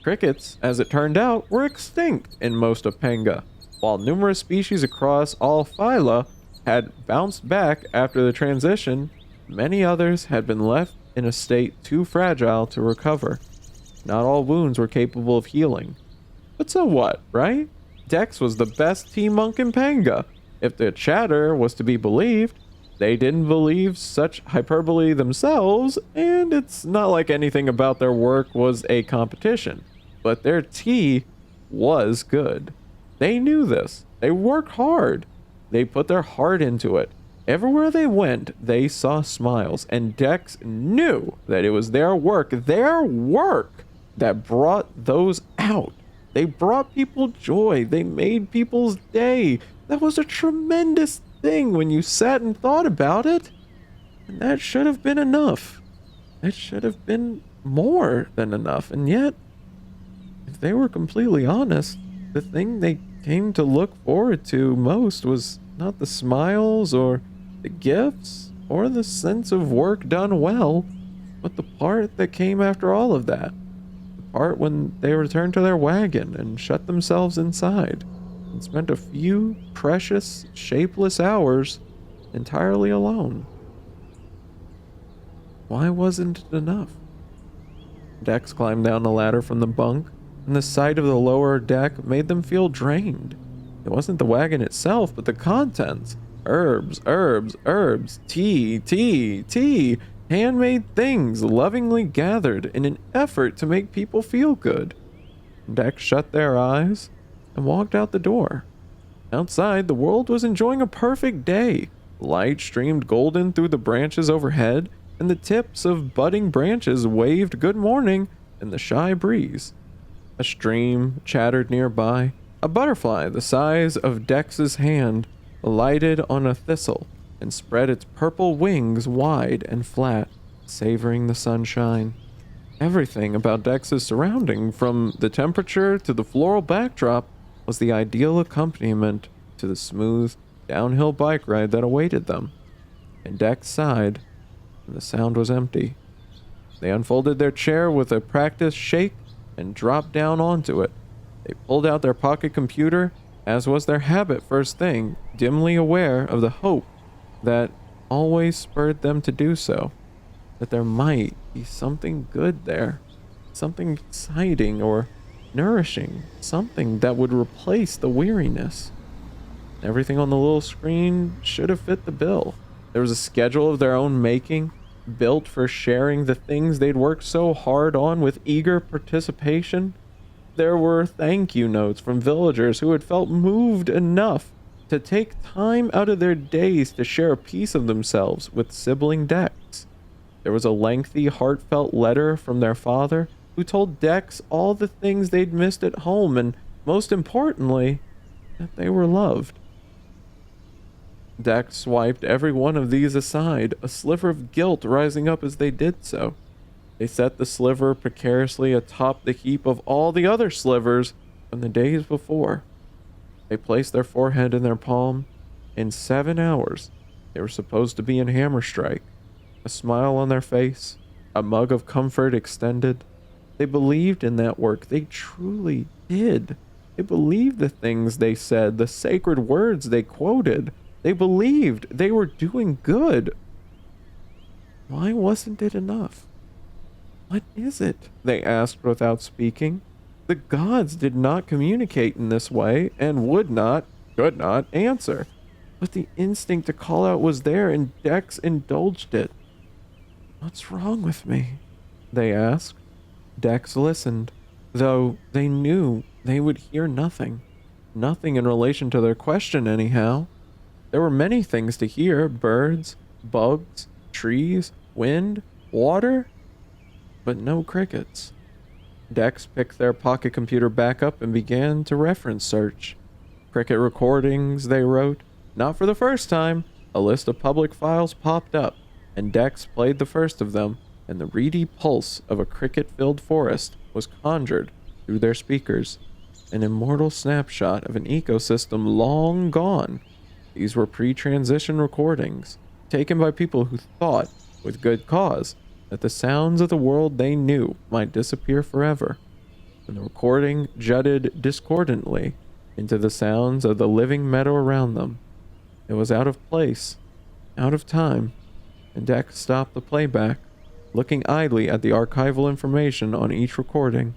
Crickets, as it turned out, were extinct in most of Penga, while numerous species across all phyla had bounced back after the transition. Many others had been left in a state too fragile to recover. Not all wounds were capable of healing. But so what, right? Dex was the best tea monk in Penga. If the chatter was to be believed, they didn't believe such hyperbole themselves, and it's not like anything about their work was a competition. But their tea was good. They knew this. They worked hard. They put their heart into it. Everywhere they went, they saw smiles, and Dex knew that it was their work that brought those out. They brought people joy. They made people's day. That was a tremendous thing when you sat and thought about it. And that should have been enough. That should have been more than enough. And yet, if they were completely honest, the thing they came to look forward to most was not the smiles or the gifts or the sense of work done well, but the part that came after all of that. The part when they returned to their wagon and shut themselves inside and spent a few precious, shapeless hours entirely alone. Why wasn't it enough? Dex climbed down the ladder from the bunk, and the sight of the lower deck made them feel drained. It wasn't the wagon itself, but the contents. Herbs, tea, handmade things lovingly gathered in an effort to make people feel good. Dex shut their eyes and walked out the door. Outside, the world was enjoying a perfect day. Light streamed golden through the branches overhead, and the tips of budding branches waved good morning in the shy breeze. A stream chattered nearby. A butterfly the size of Dex's hand alighted on a thistle and spread its purple wings wide and flat, savoring the sunshine. Everything about Dex's surrounding, from the temperature to the floral backdrop, was the ideal accompaniment to the smooth, downhill bike ride that awaited them. And Dex sighed, and the sound was empty. They unfolded their chair with a practiced shake and dropped down onto it. They pulled out their pocket computer, as was their habit first thing, dimly aware of the hope that always spurred them to do so, that there might be something good there, something exciting or nourishing, something that would replace the weariness. Everything on the little screen should have fit the bill. There was a schedule of their own making, built for sharing the things they'd worked so hard on with eager participation. There were thank you notes from villagers who had felt moved enough to take time out of their days to share a piece of themselves with sibling Dex. There was a lengthy, heartfelt letter from their father, who told Dex all the things they'd missed at home and, most importantly, that they were loved. Dex swiped every one of these aside, a sliver of guilt rising up as they did so. They set the sliver precariously atop the heap of all the other slivers from the days before. They placed their forehead in their palm. In 7 hours, they were supposed to be in Hammerstrike. A smile on their face, a mug of comfort extended. They believed in that work. They truly did. They believed the things they said, the sacred words they quoted. They believed they were doing good. Why wasn't it enough? What is it? They asked without speaking. The gods did not communicate in this way and would not, could not answer. But the instinct to call out was there, and Dex indulged it. What's wrong with me? They asked. Dex listened, though they knew they would hear nothing. Nothing in relation to their question, anyhow. There were many things to hear: birds, bugs, trees, wind, water, but no crickets. Dex picked their pocket computer back up and began to reference search. Cricket recordings, they wrote. Not for the first time, a list of public files popped up, and Dex played the first of them, and the reedy pulse of a cricket-filled forest was conjured through their speakers. An immortal snapshot of an ecosystem long gone. These were pre-transition recordings, taken by people who thought, with good cause, that the sounds of the world they knew might disappear forever. And the recording jutted discordantly into the sounds of the living meadow around them. It was out of place, out of time, and Dex stopped the playback, looking idly at the archival information on each recording.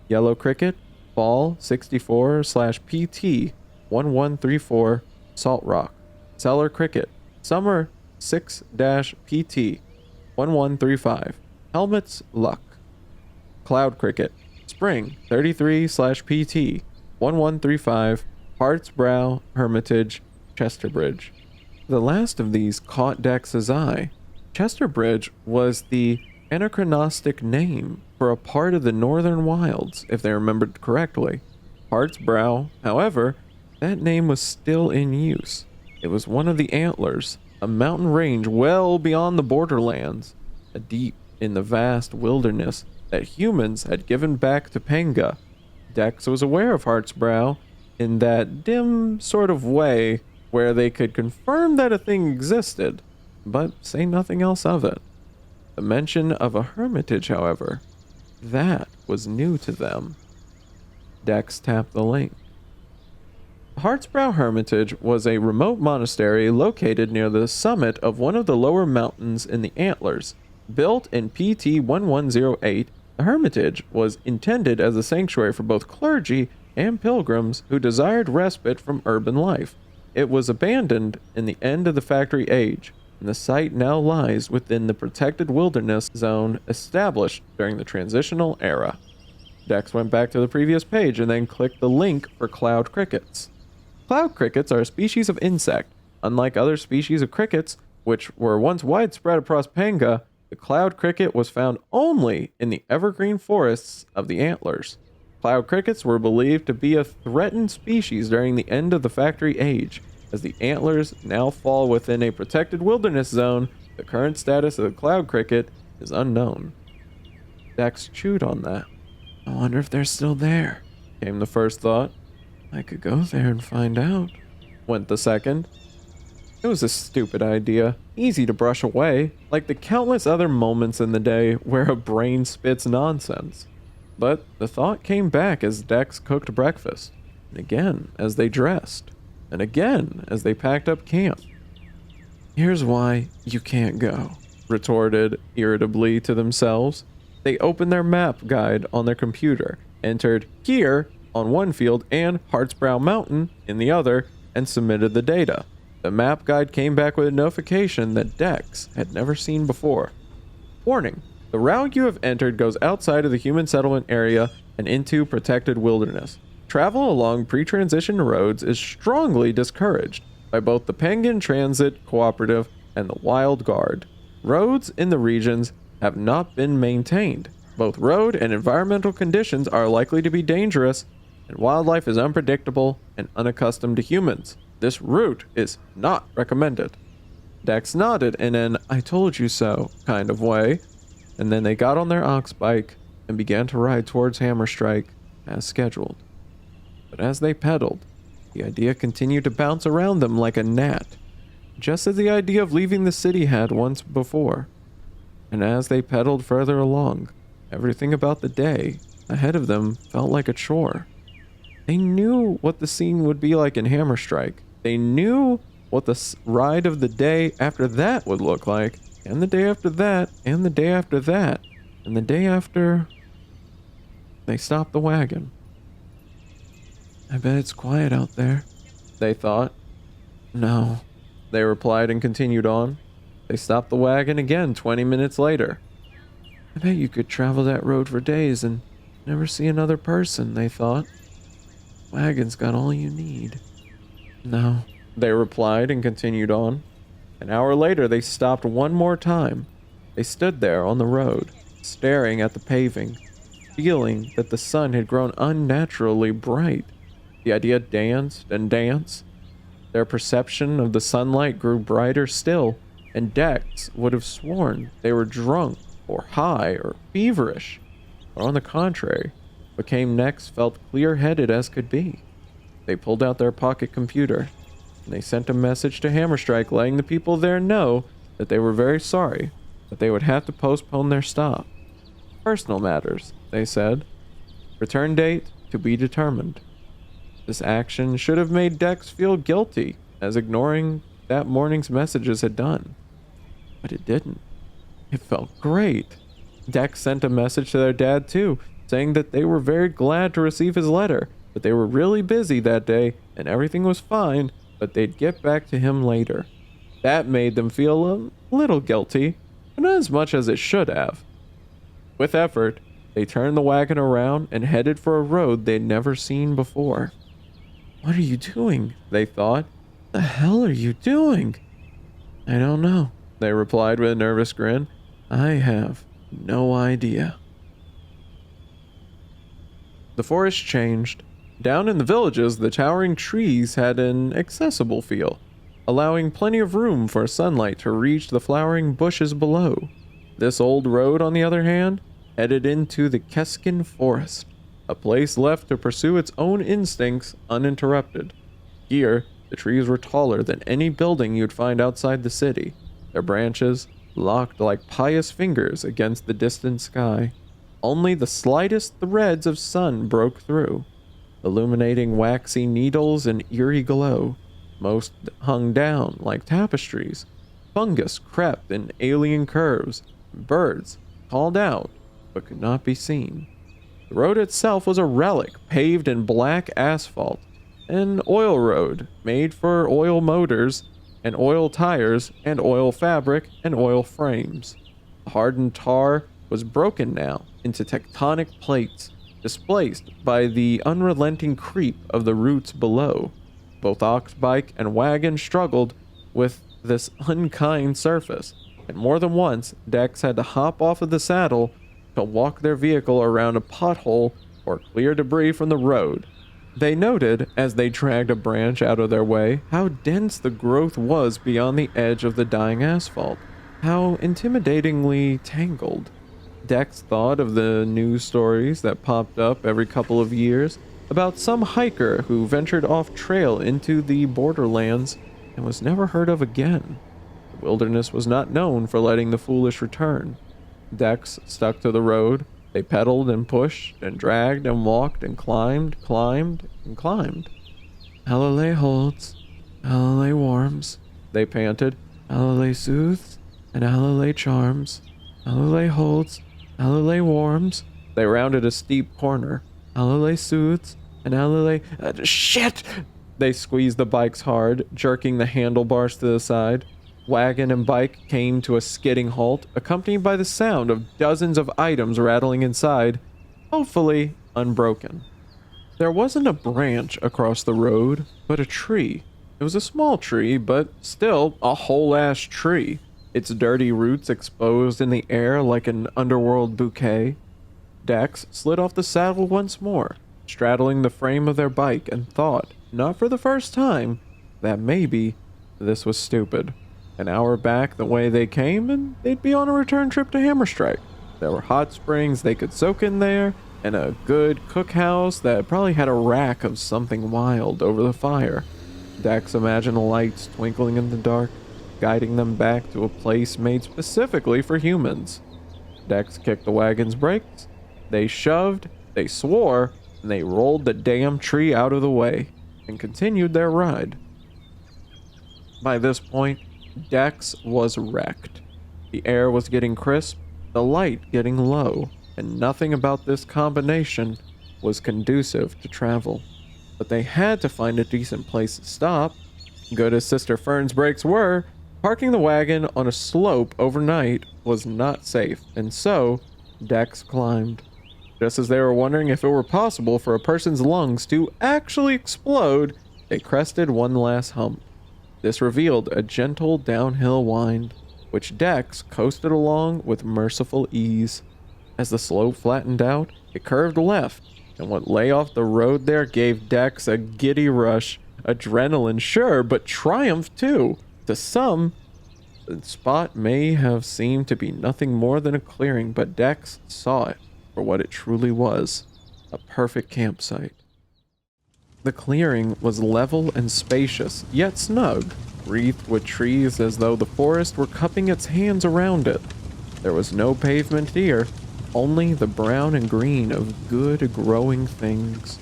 Yellow Cricket, Fall 64/PT 1134, Salt Rock. Cellar Cricket, Summer 6-PT 1135, Helmet's Luck. Cloud Cricket, Spring 33/PT 1135, Hart's Brow, Hermitage, Chesterbridge. The last of these caught Dex's eye. Chesterbridge was the anachronistic name for a part of the northern wilds, if they remembered correctly. Hart's Brow, however, that name was still in use. It was one of the Antlers, a mountain range well beyond the borderlands, deep in the vast wilderness that humans had given back to Penga. Dex was aware of Hart's Brow in that dim sort of way where they could confirm that a thing existed, but say nothing else of it. The mention of a hermitage, however, that was new to them. Dex tapped the link. Hartsbrow Hermitage was a remote monastery located near the summit of one of the lower mountains in the Antlers. Built in PT 1108, the Hermitage was intended as a sanctuary for both clergy and pilgrims who desired respite from urban life. It was abandoned in the end of the Factory Age, and the site now lies within the protected wilderness zone established during the Transitional Era. Dex went back to the previous page and then clicked the link for cloud crickets. Cloud crickets are a species of insect. Unlike other species of crickets, which were once widespread across Penga, the cloud cricket was found only in the evergreen forests of the Antlers. Cloud crickets were believed to be a threatened species during the end of the Factory Age. As the Antlers now fall within a protected wilderness zone, the current status of the cloud cricket is unknown. Dex chewed on that. I wonder if they're still there, came the first thought. I could go there and find out, went the second. It was a stupid idea, easy to brush away, like the countless other moments in the day where a brain spits nonsense. But the thought came back as Dex cooked breakfast, and again as they dressed, and again as they packed up camp. Here's why you can't go, retorted irritably to themselves. They opened their map guide on their computer, entered here on one field and Hartsbrow Mountain in the other, and submitted the data. The map guide came back with a notification that Dex had never seen before. Warning: the route you have entered goes outside of the human settlement area and into protected wilderness. Travel along pre-transition roads is strongly discouraged by both the Penguin Transit Cooperative and the Wild Guard. Roads in the regions have not been maintained. Both road and environmental conditions are likely to be dangerous, and wildlife is unpredictable and unaccustomed to humans. This route is not recommended. Dex nodded in an "I told you so" kind of way, and then they got on their ox bike and began to ride towards Hammerstrike as scheduled. But as they pedaled, the idea continued to bounce around them like a gnat, just as the idea of leaving the city had once before. And as they pedaled further along, everything about the day ahead of them felt like a chore. They knew what the scene would be like in Hammerstrike. They knew what the ride of the day after that would look like, and the day after that, and the day after that, and the day after. They stopped the wagon. "I bet it's quiet out there," they thought. "No," they replied and continued on. They stopped the wagon again 20 minutes later. "I bet you could travel that road for days and never see another person," they thought. "Wagon's got all you need." "No," they replied and continued on. An hour later, they stopped one more time. They stood there on the road, staring at the paving, feeling that the sun had grown unnaturally bright. The idea danced and danced. Their perception of the sunlight grew brighter still, and Dex would have sworn they were drunk or high or feverish, but on the contrary, what came next felt clear-headed as could be. They pulled out their pocket computer, and they sent a message to Hammerstrike letting the people there know that they were very sorry, but they would have to postpone their stop. "Personal matters," they said. "Return date to be determined." This action should have made Dex feel guilty, as ignoring that morning's messages had done. But it didn't. It felt great. Dex sent a message to their dad too, saying that they were very glad to receive his letter, but they were really busy that day and everything was fine, but they'd get back to him later. That made them feel a little guilty, but not as much as it should have. With effort, they turned the wagon around and headed for a road they'd never seen before. "What are you doing?" they thought. "The hell are you doing?" "I don't know," they replied with a nervous grin. "I have no idea." The forest changed. Down in the villages, the towering trees had an accessible feel, allowing plenty of room for sunlight to reach the flowering bushes below. This old road, on the other hand, headed into the Keskin Forest, a place left to pursue its own instincts uninterrupted. Here, the trees were taller than any building you'd find outside the city, their branches locked like pious fingers against the distant sky. Only the slightest threads of sun broke through, illuminating waxy needles in eerie glow. Most hung down like tapestries. Fungus crept in alien curves. Birds called out, but could not be seen. The road itself was a relic paved in black asphalt, an oil road made for oil motors and oil tires and oil fabric and oil frames. The hardened tar was broken now into tectonic plates, displaced by the unrelenting creep of the roots below. Both ox bike and wagon struggled with this unkind surface, and more than once Dex had to hop off of the saddle to walk their vehicle around a pothole or clear debris from the road. They noted, as they dragged a branch out of their way, how dense the growth was beyond the edge of the dying asphalt, how intimidatingly tangled. Dex thought of the news stories that popped up every couple of years about some hiker who ventured off trail into the borderlands and was never heard of again. The wilderness was not known for letting the foolish return. Dex stuck to the road. They pedaled and pushed and dragged and walked and climbed and climbed. "Allalay holds, Allalay warms," they panted. "Allalay soothes, and Allalay charms. Allalay holds, Allalay warms." They rounded a steep corner. "Allalay soothes, and Allalay..." Shit! They squeezed the bikes hard, jerking the handlebars to the side. Wagon and bike came to a skidding halt, accompanied by the sound of dozens of items rattling inside, hopefully unbroken. There wasn't a branch across the road, but a tree. It was a small tree, but still a whole-ass tree, its dirty roots exposed in the air like an underworld bouquet. Dex slid off the saddle once more, straddling the frame of their bike, and thought, not for the first time, that maybe this was stupid. An hour back the way they came, and they'd be on a return trip to Hammerstrike. There were hot springs they could soak in there, and a good cookhouse that probably had a rack of something wild over the fire. Dex imagined the lights twinkling in the dark, guiding them back to a place made specifically for humans. Dex kicked the wagon's brakes. They shoved, they swore, and they rolled the damn tree out of the way and continued their ride. By this point, Dex was wrecked. The air was getting crisp, the light getting low, and nothing about this combination was conducive to travel. But they had to find a decent place to stop. Good as Sister Fern's brakes were, parking the wagon on a slope overnight was not safe, and so Dex climbed. Just as they were wondering if it were possible for a person's lungs to actually explode, they crested one last hump. This revealed a gentle downhill wind, which Dex coasted along with merciful ease. As the slope flattened out, it curved left, and what lay off the road there gave Dex a giddy rush. Adrenaline, sure, but triumph too. To some, the spot may have seemed to be nothing more than a clearing, but Dex saw it for what it truly was, a perfect campsite. The clearing was level and spacious, yet snug, wreathed with trees as though the forest were cupping its hands around it. There was no pavement here, only the brown and green of good growing things.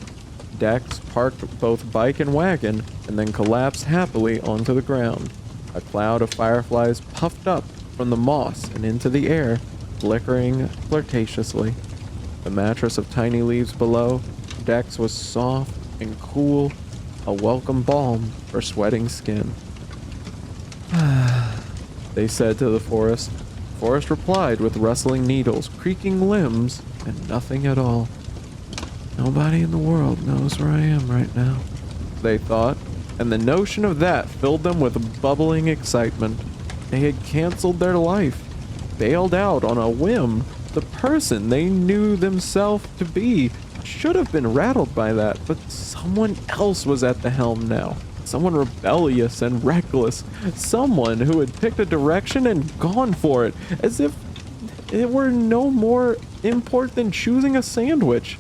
Dex parked both bike and wagon and then collapsed happily onto the ground. A cloud of fireflies puffed up from the moss and into the air, flickering flirtatiously. The mattress of tiny leaves below Dex was soft and cool, a welcome balm for sweating skin. They said to the forest. Forest replied with rustling needles, creaking limbs, and nothing at all. Nobody in the world knows where I am right now, they thought, and the notion of that filled them with bubbling excitement. They had canceled their life, bailed out on a whim. The person they knew themselves to be should have been rattled by that, but someone else was at the helm now. Someone rebellious and reckless. Someone who had picked a direction and gone for it, as if it were no more import than choosing a sandwich.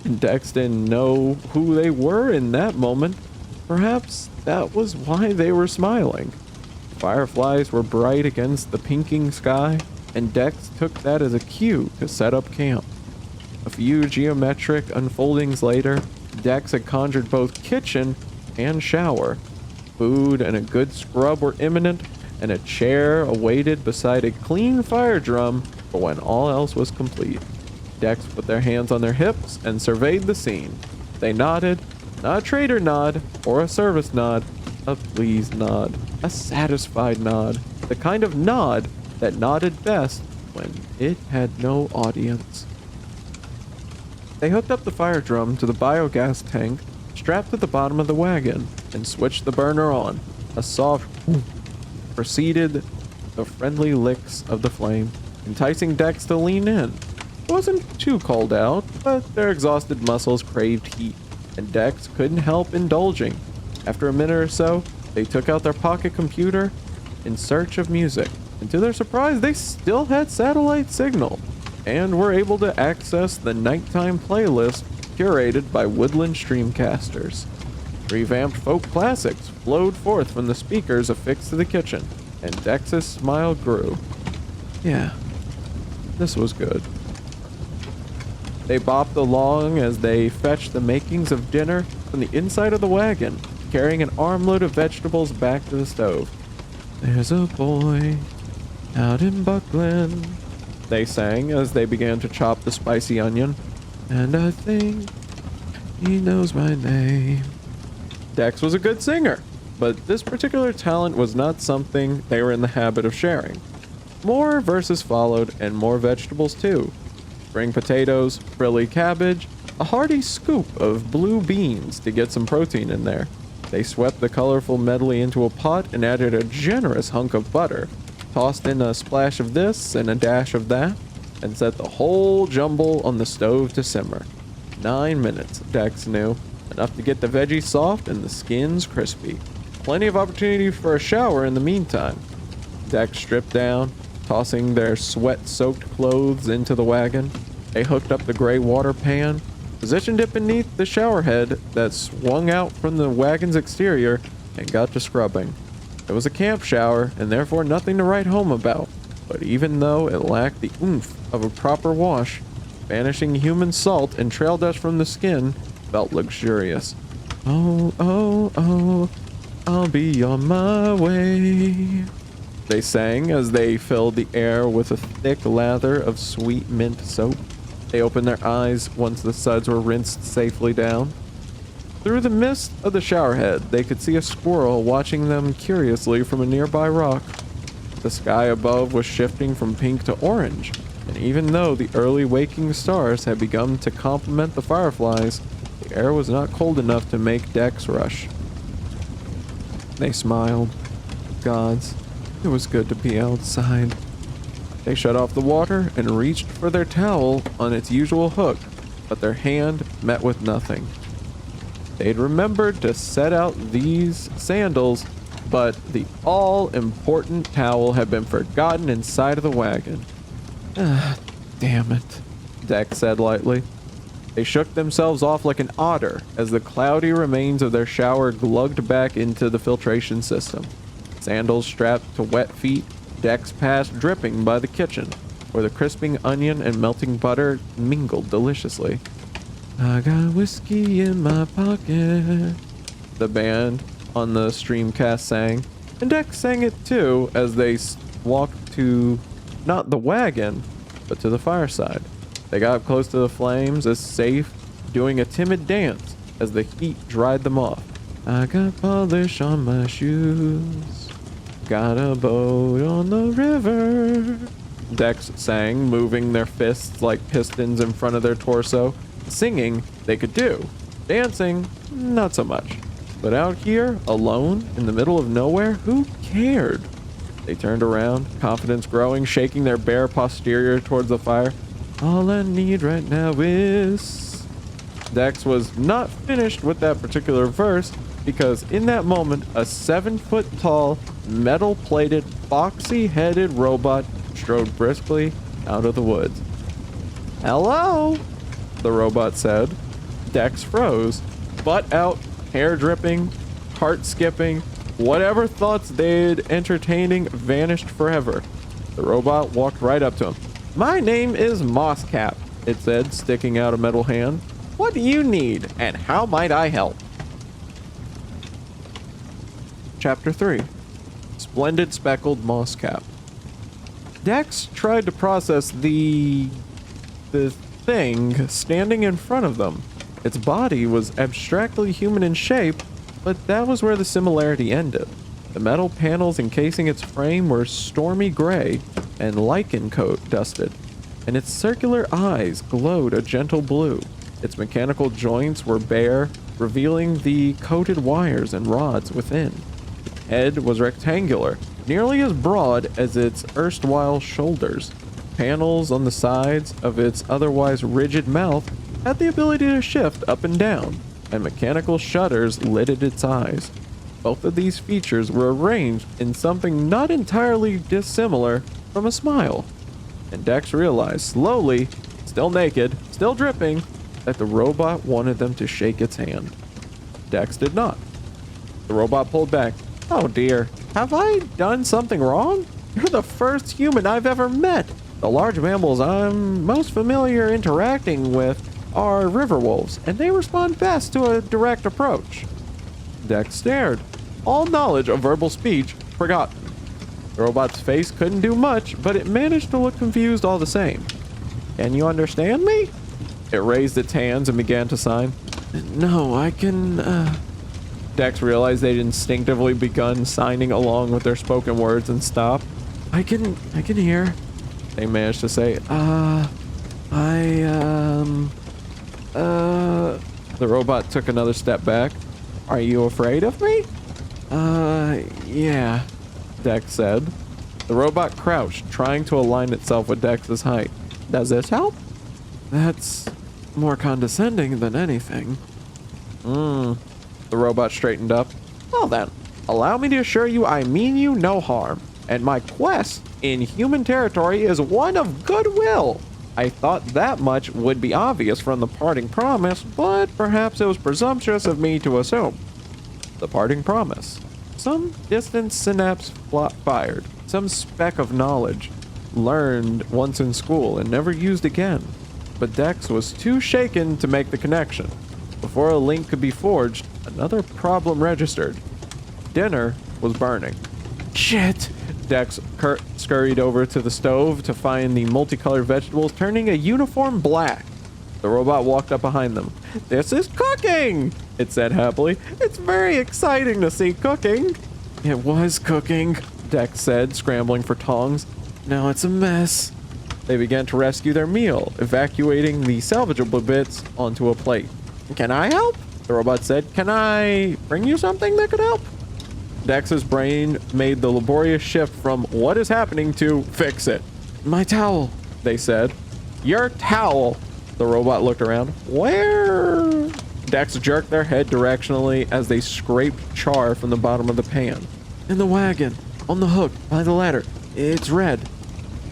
And Dex didn't know who they were in that moment. Perhaps that was why they were smiling. Fireflies were bright against the pinking sky, and Dex took that as a cue to set up camp. A few geometric unfoldings later, Dex had conjured both kitchen and shower. Food and a good scrub were imminent, and a chair awaited beside a clean fire drum for when all else was complete. Dex put their hands on their hips and surveyed the scene. They nodded, not a traitor nod or a service nod, a pleased nod, a satisfied nod, the kind of nod that nodded best when it had no audience. They hooked up the fire drum to the biogas tank strapped at the bottom of the wagon and switched the burner on. A soft whoop preceded the friendly licks of the flame, enticing Dex to lean in. It wasn't too cold out, but their exhausted muscles craved heat, and Dex couldn't help indulging. After a minute or so, they took out their pocket computer in search of music, and to their surprise, they still had satellite signal, and were able to access the nighttime playlist curated by Woodland Streamcasters. Revamped folk classics flowed forth from the speakers affixed to the kitchen, and Dex's smile grew. Yeah, this was good. They bopped along as they fetched the makings of dinner from the inside of the wagon, carrying an armload of vegetables back to the stove. There's a boy out in Buckland, they sang as they began to chop the spicy onion. And I think he knows my name. Dex was a good singer, but this particular talent was not something they were in the habit of sharing. More verses followed, and more vegetables too. Spring potatoes, frilly cabbage, a hearty scoop of blue beans to get some protein in there. They swept the colorful medley into a pot and added a generous hunk of butter, tossed in a splash of this and a dash of that, and set the whole jumble on the stove to simmer. 9 minutes, Dex knew. Enough to get the veggies soft and the skins crispy. Plenty of opportunity for a shower in the meantime. Dex stripped down, tossing their sweat-soaked clothes into the wagon. They hooked up the gray water pan, positioned it beneath the shower head that swung out from the wagon's exterior, and got to scrubbing. It was a camp shower, and therefore nothing to write home about, but even though it lacked the oomph of a proper wash, banishing human salt and trail dust from the skin felt luxurious. Oh, oh, oh, I'll be on my way, they sang as they filled the air with a thick lather of sweet mint soap. They opened their eyes once the suds were rinsed safely down. Through the mist of the showerhead, they could see a squirrel watching them curiously from a nearby rock. The sky above was shifting from pink to orange, and even though the early waking stars had begun to complement the fireflies, the air was not cold enough to make Dex rush. They smiled. Gods, it was good to be outside. They shut off the water and reached for their towel on its usual hook, but their hand met with nothing. They'd remembered to set out these sandals, but the all-important towel had been forgotten inside of the wagon. Ah, damn it, Dex said lightly. They shook themselves off like an otter as the cloudy remains of their shower glugged back into the filtration system. Sandals strapped to wet feet, Dex passed dripping by the kitchen, where the crisping onion and melting butter mingled deliciously. I got whiskey in my pocket, the band on the streamcast sang, and Dex sang it too as they walked to not the wagon, but to the fireside. They got up close to the flames, as safe, doing a timid dance as the heat dried them off. I got polish on my shoes, got a boat on the river, Dex sang, moving their fists like pistons in front of their torso. Singing, they could do. Dancing, not so much. But out here, alone, in the middle of nowhere, who cared? They turned around, confidence growing, shaking their bare posterior towards the fire. All I need right now is... Dex was not finished with that particular verse, because in that moment, a 7-foot-tall, metal-plated, foxy-headed robot strode briskly out of the woods. Hello, the robot said. Dex froze, butt out, hair dripping, heart skipping, whatever thoughts they'd entertaining vanished forever. The robot walked right up to him. My name is Mosscap, it said, sticking out a metal hand. What do you need, and how might I help? Chapter 3. Splendid Speckled Mosscap. Dex tried to process the thing standing in front of them. Its body was abstractly human in shape, but that was where the similarity ended. The metal panels encasing its frame were stormy gray and lichen coat dusted, and its circular eyes glowed a gentle blue. Its mechanical joints were bare, revealing the coated wires and rods within. Its head was rectangular, nearly as broad as its erstwhile shoulders. Panels on the sides of its otherwise rigid mouth had the ability to shift up and down, and mechanical shutters lidded its eyes. Both of these features were arranged in something not entirely dissimilar from a smile, and Dex realized slowly, still naked, still dripping, that the robot wanted them to shake its hand. Dex did not. The robot pulled back. Oh dear, have I done something wrong? You're the first human I've ever met. The large mammals I'm most familiar interacting with are river wolves, and they respond best to a direct approach. Dex stared, all knowledge of verbal speech forgotten. The robot's face couldn't do much, but it managed to look confused all the same. Can you understand me? It raised its hands and began to sign. No, I can, Dex realized they'd instinctively begun signing along with their spoken words and stopped. I can hear, they managed to say. The robot took another step back. Are you afraid of me? Yeah, Dex said. The robot crouched, trying to align itself with Dex's height. Does this help? That's more condescending than anything. The robot straightened up. Well then, allow me to assure you I mean you no harm, and my quest in human territory is one of goodwill. I thought that much would be obvious from the parting promise, but perhaps it was presumptuous of me to assume. The parting promise. Some distant synapse fired, some speck of knowledge, learned once in school and never used again. But Dex was too shaken to make the connection. Before a link could be forged, another problem registered. Dinner was burning. Shit! Dex scurried over to the stove to find the multicolored vegetables turning a uniform black. The robot walked up behind them. This is cooking, it said happily. It's very exciting to see cooking. It was cooking, Dex said, scrambling for tongs. Now it's a mess. They began to rescue their meal, evacuating the salvageable bits onto a plate. Can I help? The robot said. Can I bring you something that could help? Dex's brain made the laborious shift from what is happening to fix it. My towel, they said. Your towel. The robot looked around. Where? Dex jerked their head directionally as they scraped char from the bottom of the pan. In the wagon, on the hook, by the ladder. It's red.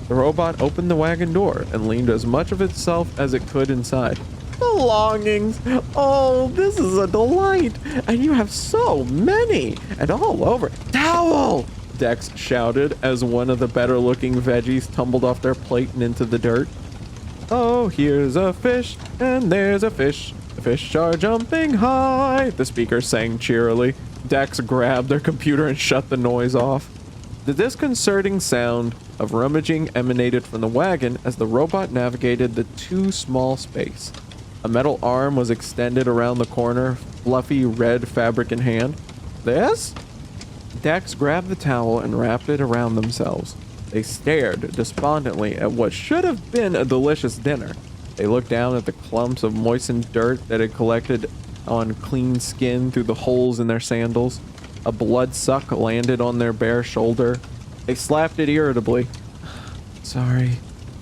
The robot opened the wagon door and leaned as much of itself as it could inside. Belongings. Oh, this is a delight. And you have so many. And all over. Towel! Dex shouted as one of the better looking veggies tumbled off their plate and into the dirt. Oh, here's a fish, and there's a fish. The fish are jumping high, the speaker sang cheerily. Dex grabbed their computer and shut the noise off. The disconcerting sound of rummaging emanated from the wagon as the robot navigated the too small space. A metal arm was extended around the corner, fluffy red fabric in hand. This? Dex grabbed the towel and wrapped it around themselves. They stared despondently at what should have been a delicious dinner. They looked down at the clumps of moistened dirt that had collected on clean skin through the holes in their sandals. A blood suck landed on their bare shoulder. They slapped it irritably. Sorry,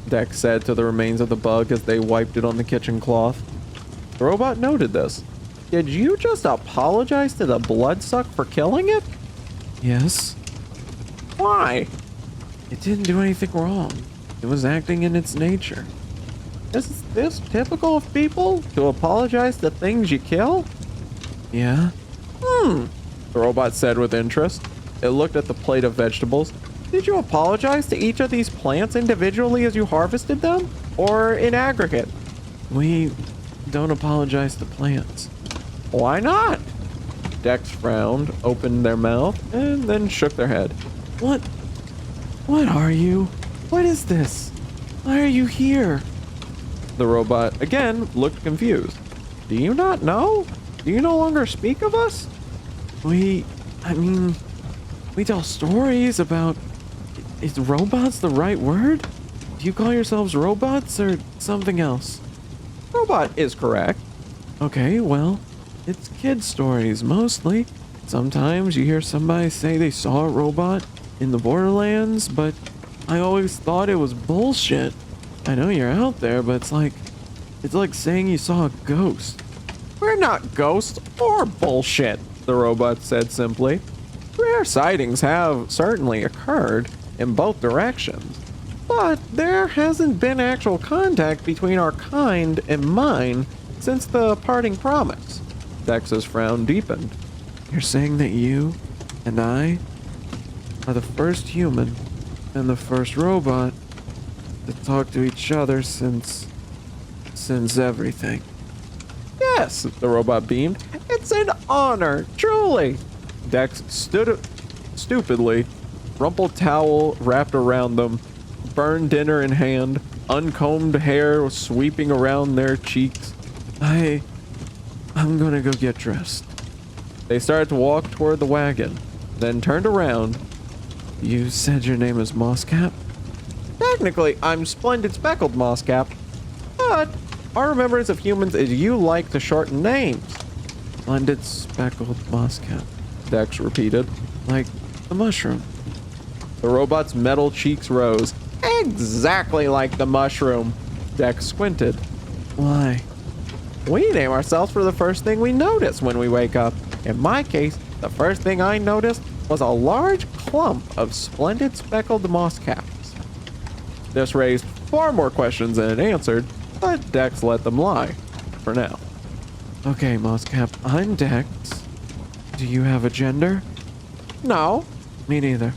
Dex said to the remains of the bug as they wiped it on the kitchen cloth. The robot noted this. Did you just apologize to the bloodsuck for killing it? Yes. Why? It didn't do anything wrong. It was acting in its nature. Is this typical of people? To apologize to things you kill? Yeah. The robot said with interest. It looked at the plate of vegetables. Did you apologize to each of these plants individually as you harvested them? Or in aggregate? We don't apologize to plants. Why not? Dex frowned, opened their mouth, and then shook their head. What are you? What is this? Why are you here? The robot, again, looked confused. Do you not know? Do you no longer speak of us? We tell stories about... Is robots the right word? Do you call yourselves robots or something else? Robot is correct. Okay, well, it's kid stories mostly. Sometimes you hear somebody say they saw a robot in the Borderlands, but I always thought it was bullshit. I know you're out there, but it's like saying you saw a ghost. We're not ghosts or bullshit, the robot said simply. Rare sightings have certainly occurred in both directions, but there hasn't been actual contact between our kind and mine since the parting promise. Dex's frown deepened. You're saying that you and I are the first human and the first robot to talk to each other since everything. Yes, the robot beamed. It's an honor, truly. Dex stood stupidly, rumpled towel wrapped around them, burned dinner in hand, uncombed hair sweeping around their cheeks. I'm gonna go get dressed. They started to walk toward the wagon, then turned around. You said your name is Mosscap? Technically, I'm Splendid Speckled Mosscap, but our remembrance of humans is you like to shorten names. Splendid Speckled Mosscap, Dex repeated, like the mushroom. The robot's metal cheeks rose. Exactly like the mushroom. Dex squinted. Why? We name ourselves for the first thing we notice when we wake up. In my case, the first thing I noticed was a large clump of splendid speckled mosscaps. This raised far more questions than it answered, but Dex let them lie, for now. Okay, Mosscap, I'm Dex. Do you have a gender? No. Me neither.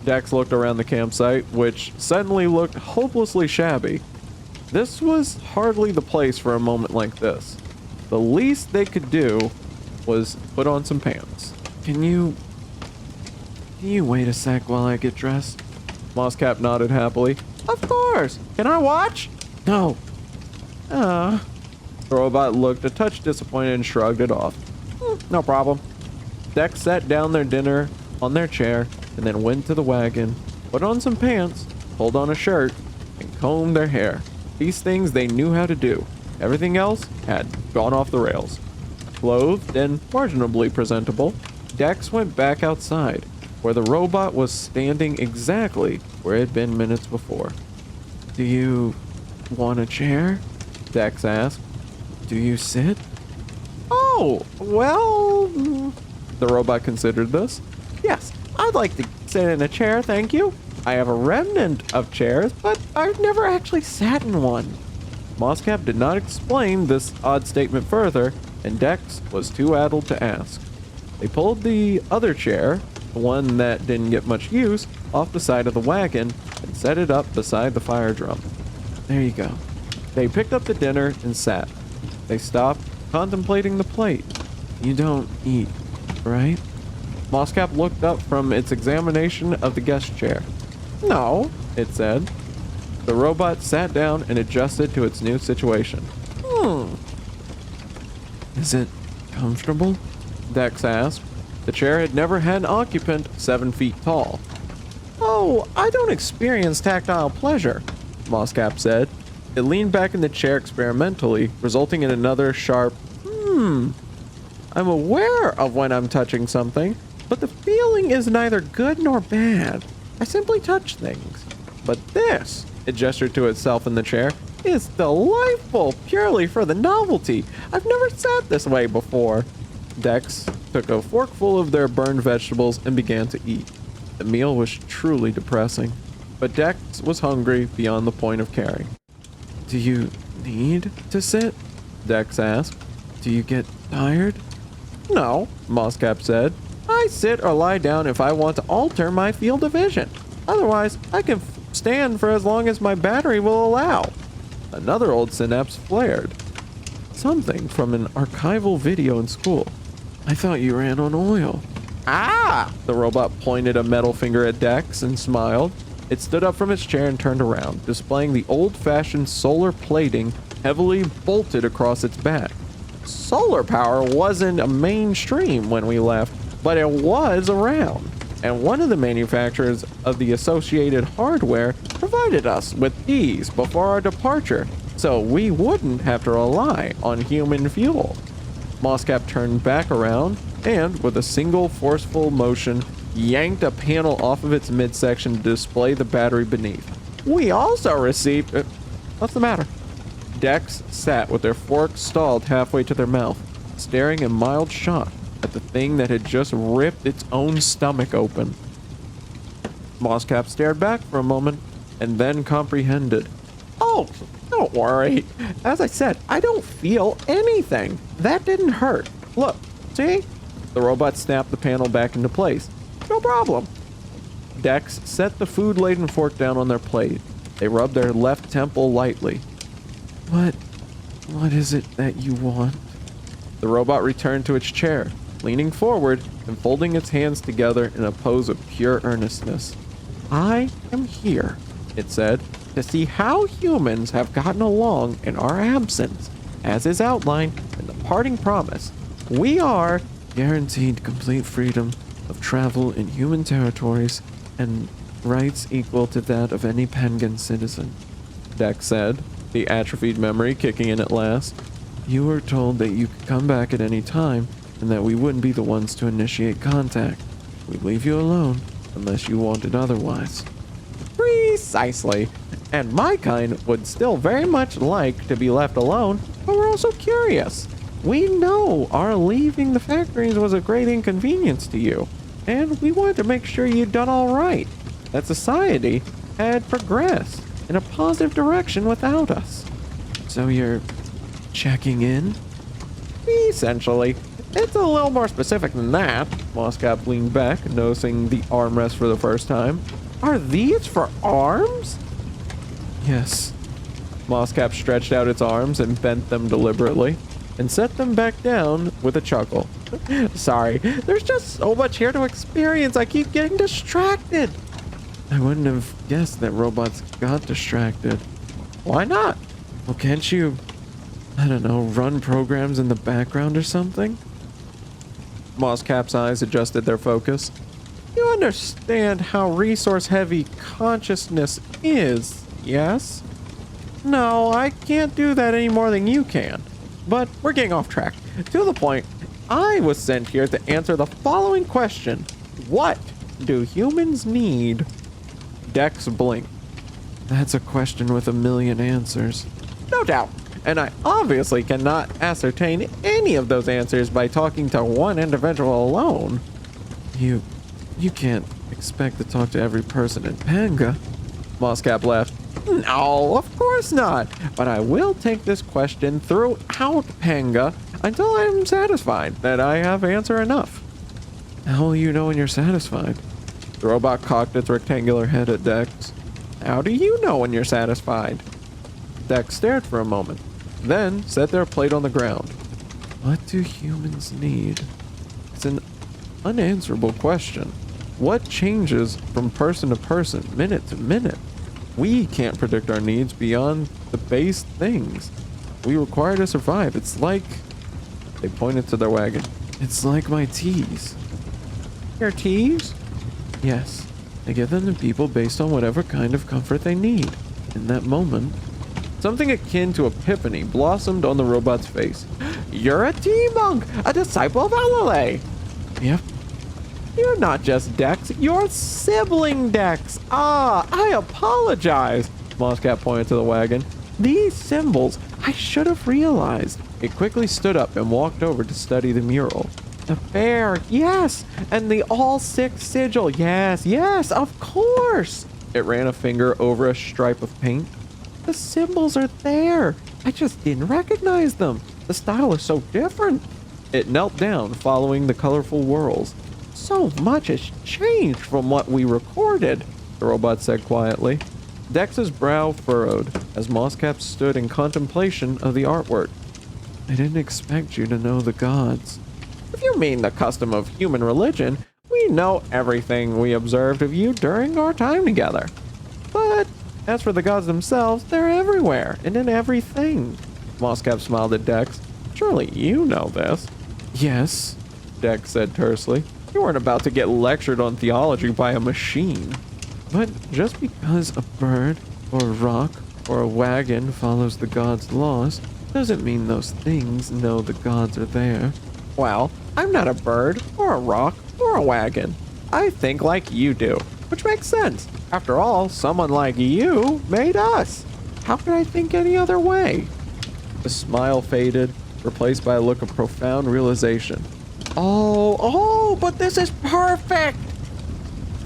Dex looked around the campsite, which suddenly looked hopelessly shabby. This was hardly the place for a moment like this. The least they could do was put on some pants. Can you wait a sec while I get dressed? Mosscap nodded happily. Of course. Can I watch? No. The robot looked a touch disappointed and shrugged it off. No problem. Dex sat down their dinner on their chair and then went to the wagon, put on some pants, pulled on a shirt, and combed their hair. These things they knew how to do. Everything else had gone off the rails. Clothed and marginally presentable, Dex went back outside, where the robot was standing exactly where it had been minutes before. Do you want a chair? Dex asked. Do you sit? Oh, well... The robot considered this. Yes, I'd like to sit in a chair, thank you. I have a remnant of chairs, but I've never actually sat in one. Mosscap did not explain this odd statement further, and Dex was too addled to ask. They pulled the other chair, the one that didn't get much use, off the side of the wagon and set it up beside the fire drum. There you go. They picked up the dinner and sat. They stopped, contemplating the plate. You don't eat, right? Mosscap looked up from its examination of the guest chair. No, it said. The robot sat down and adjusted to its new situation. Is it comfortable? Dex asked. The chair had never had an occupant 7 feet tall. Oh, I don't experience tactile pleasure, Mosscap said. It leaned back in the chair experimentally, resulting in another sharp, I'm aware of when I'm touching something, but the feeling is neither good nor bad. I simply touch things. But this, it gestured to itself in the chair, is delightful purely for the novelty. I've never sat this way before. Dex took a forkful of their burned vegetables and began to eat. The meal was truly depressing, but Dex was hungry beyond the point of caring. Do you need to sit? Dex asked. Do you get tired? No, Mosscap said. I sit or lie down if I want to alter my field of vision. Otherwise, I can stand for as long as my battery will allow. Another old synapse flared. Something from an archival video in school. I thought you ran on oil. Ah! The robot pointed a metal finger at Dex and smiled. It stood up from its chair and turned around, displaying the old-fashioned solar plating heavily bolted across its back. Solar power wasn't a mainstream when we left, but it was around. And one of the manufacturers of the associated hardware provided us with these before our departure, so we wouldn't have to rely on human fuel. Mosscap turned back around and, with a single forceful motion, yanked a panel off of its midsection to display the battery beneath. We also received... what's the matter? Dex sat with their forks stalled halfway to their mouth, staring in mild shock at the thing that had just ripped its own stomach open. Mosscap stared back for a moment and then comprehended. Oh, don't worry. As I said, I don't feel anything. That didn't hurt. Look, see? The robot snapped the panel back into place. No problem. Dex set the food-laden fork down on their plate. They rubbed their left temple lightly. What is it that you want? The robot returned to its chair, leaning forward and folding its hands together in a pose of pure earnestness. I am here, it said, to see how humans have gotten along in our absence. As is outlined in the parting promise, we are guaranteed complete freedom of travel in human territories and rights equal to that of any Penguin citizen, Dex said, the atrophied memory kicking in at last. You were told that you could come back at any time and that we wouldn't be the ones to initiate contact. We'd leave you alone unless you wanted otherwise. Precisely. And my kind would still very much like to be left alone, but we're also curious. We know our leaving the factories was a great inconvenience to you, and we wanted to make sure you'd done all right, that society had progressed in a positive direction without us. So you're checking in? Essentially. It's a little more specific than that. Moscap leaned back, noticing the armrest for the first time. Are these for arms? Yes. Moscap stretched out its arms and bent them deliberately, and set them back down with a chuckle. Sorry, there's just so much here to experience. I keep getting distracted. I wouldn't have guessed that robots got distracted. Why not? Well, can't you, I don't know, run programs in the background or something? Moscap's eyes adjusted their focus. You understand how resource-heavy consciousness is, yes? No, I can't do that any more than you can. But we're getting off track. To the point, I was sent here to answer the following question. What do humans need? Dex blinked. That's a question with a million answers. No doubt. And I obviously cannot ascertain any of those answers by talking to one individual alone. You can't expect to talk to every person in Panga. Moscap laughed. No, of course not. But I will take this question throughout Panga until I'm satisfied that I have answer enough. How will you know when you're satisfied? The robot cocked its rectangular head at Dex. How do you know when you're satisfied? Dex stared for a moment, then set their plate on the ground. What do humans need? It's an unanswerable question. What changes from person to person, minute to minute? We can't predict our needs beyond the base things we require to survive. It's like... They pointed to their wagon. It's like my teas. Your teas? Yes. I give them to people based on whatever kind of comfort they need. In that moment, something akin to epiphany blossomed on the robot's face. You're a tea monk, a disciple of Alalay. Yep. You're not just Dex, you're sibling Dex. Ah, I apologize. Moscap pointed to the wagon. These symbols, I should have realized. It quickly stood up and walked over to study the mural. The bear, yes, and the all-six sigil, yes, of course. It ran a finger over a stripe of paint. The symbols are there. I just didn't recognize them. The style is so different. It knelt down, following the colorful whorls. So much has changed from what we recorded, the robot said quietly. Dex's brow furrowed as Moscap stood in contemplation of the artwork. I didn't expect you to know the gods. If you mean the custom of human religion, we know everything we observed of you during our time together. But as for the gods themselves, they're everywhere and in everything. Moscap smiled at Dex. Surely you know this. Yes, Dex said tersely. You weren't about to get lectured on theology by a machine. But just because a bird or a rock or a wagon follows the gods' laws doesn't mean those things know the gods are there. Well, I'm not a bird or a rock or a wagon. I think like you do, which makes sense. After all, someone like you made us. How could I think any other way? The smile faded, replaced by a look of profound realization. Oh, but this is perfect!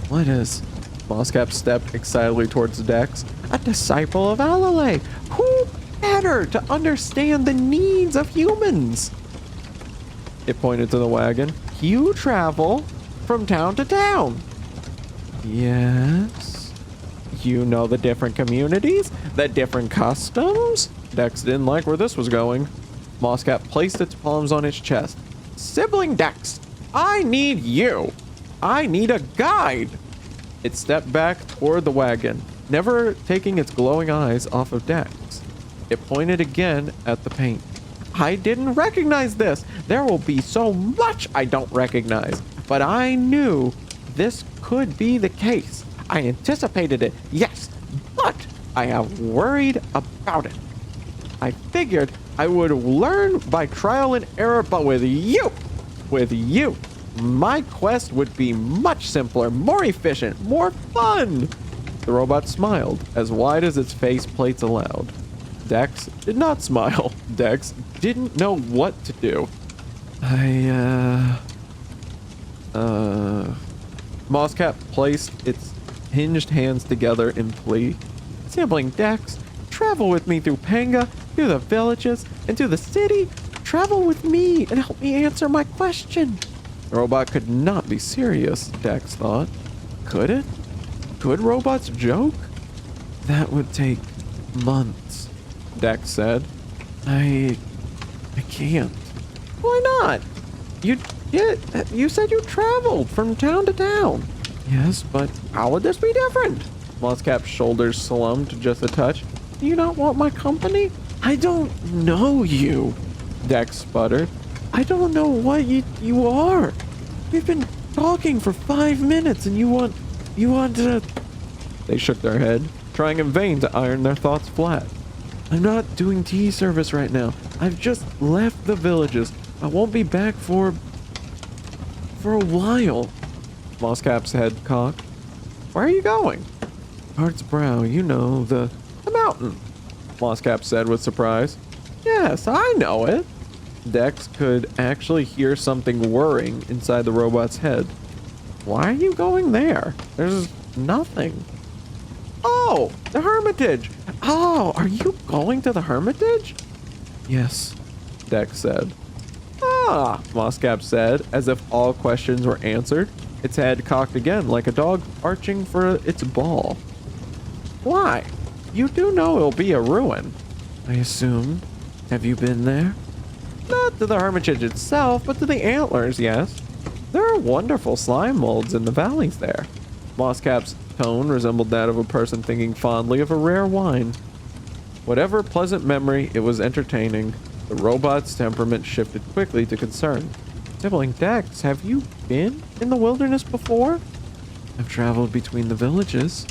What is? Moscap stepped excitedly towards Dex. A disciple of Alalay. Who better to understand the needs of humans? It pointed to the wagon. You travel from town to town. Yes. You know the different communities, the different customs? Dex didn't like where this was going. Moscap placed its palms on its chest. Sibling Dex, I need you. I need a guide. It stepped back toward the wagon, never taking its glowing eyes off of Dex. It pointed again at the paint. I didn't recognize this. There will be so much I don't recognize. But I knew this could be the case. I anticipated it, yes, but I have worried about it. I figured I would learn by trial and error, but with you, my quest would be much simpler, more efficient, more fun. The robot smiled, as wide as its face plates allowed. Dex did not smile. Dex didn't know what to do. Mosscap placed its hinged hands together in plea. Sibling Dex, travel with me through Panga, through the villages, and to the city. Travel with me and help me answer my question. The robot could not be serious, Dex thought. Could it? Could robots joke? That would take months, Dex said. I can't. Why not? You said you traveled from town to town. Yes, but how would this be different? Mosscap's shoulders slumped just a touch. Do you not want my company? I don't know you, Dex sputtered. I don't know what you are. We've been talking for 5 minutes and you want to... They shook their head, trying in vain to iron their thoughts flat. I'm not doing tea service right now. I've just left the villages. I won't be back for a while. Mosscap's head cocked. Where are you going? Hart's Brow, you know, the mountain, Mosscap said with surprise. Yes, I know it. Dex could actually hear something whirring inside the robot's head. Why are you going there? There's nothing. Oh, the Hermitage. Oh, are you going to the Hermitage? Yes, Dex said. Ah, Mosscap said, as if all questions were answered, its head cocked again like a dog arching for its ball. Why? You do know it'll be a ruin. I assumed. Have you been there? Not to the Hermitage itself, but to the Antlers, yes. There are wonderful slime molds in the valleys there. Mosscap's tone resembled that of a person thinking fondly of a rare wine. Whatever pleasant memory it was entertaining, the robot's temperament shifted quickly to concern. Sibling Dex, have you been in the wilderness before? I've traveled between the villages.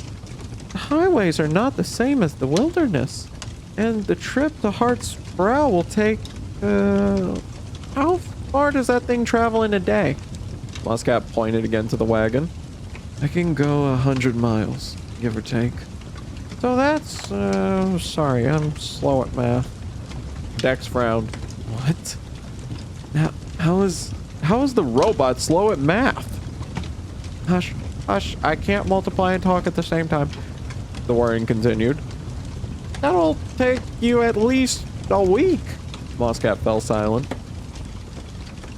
The highways are not the same as the wilderness. And the trip to Hart's Brow will take, how far does that thing travel in a day? Mosscap pointed again to the wagon. I can go 100 miles, give or take. So that's, sorry, I'm slow at math. Dex frowned. What? Now, how is the robot slow at math? Hush, I can't multiply and talk at the same time. The worrying continued. That'll take you at least a week. Mosscap fell silent.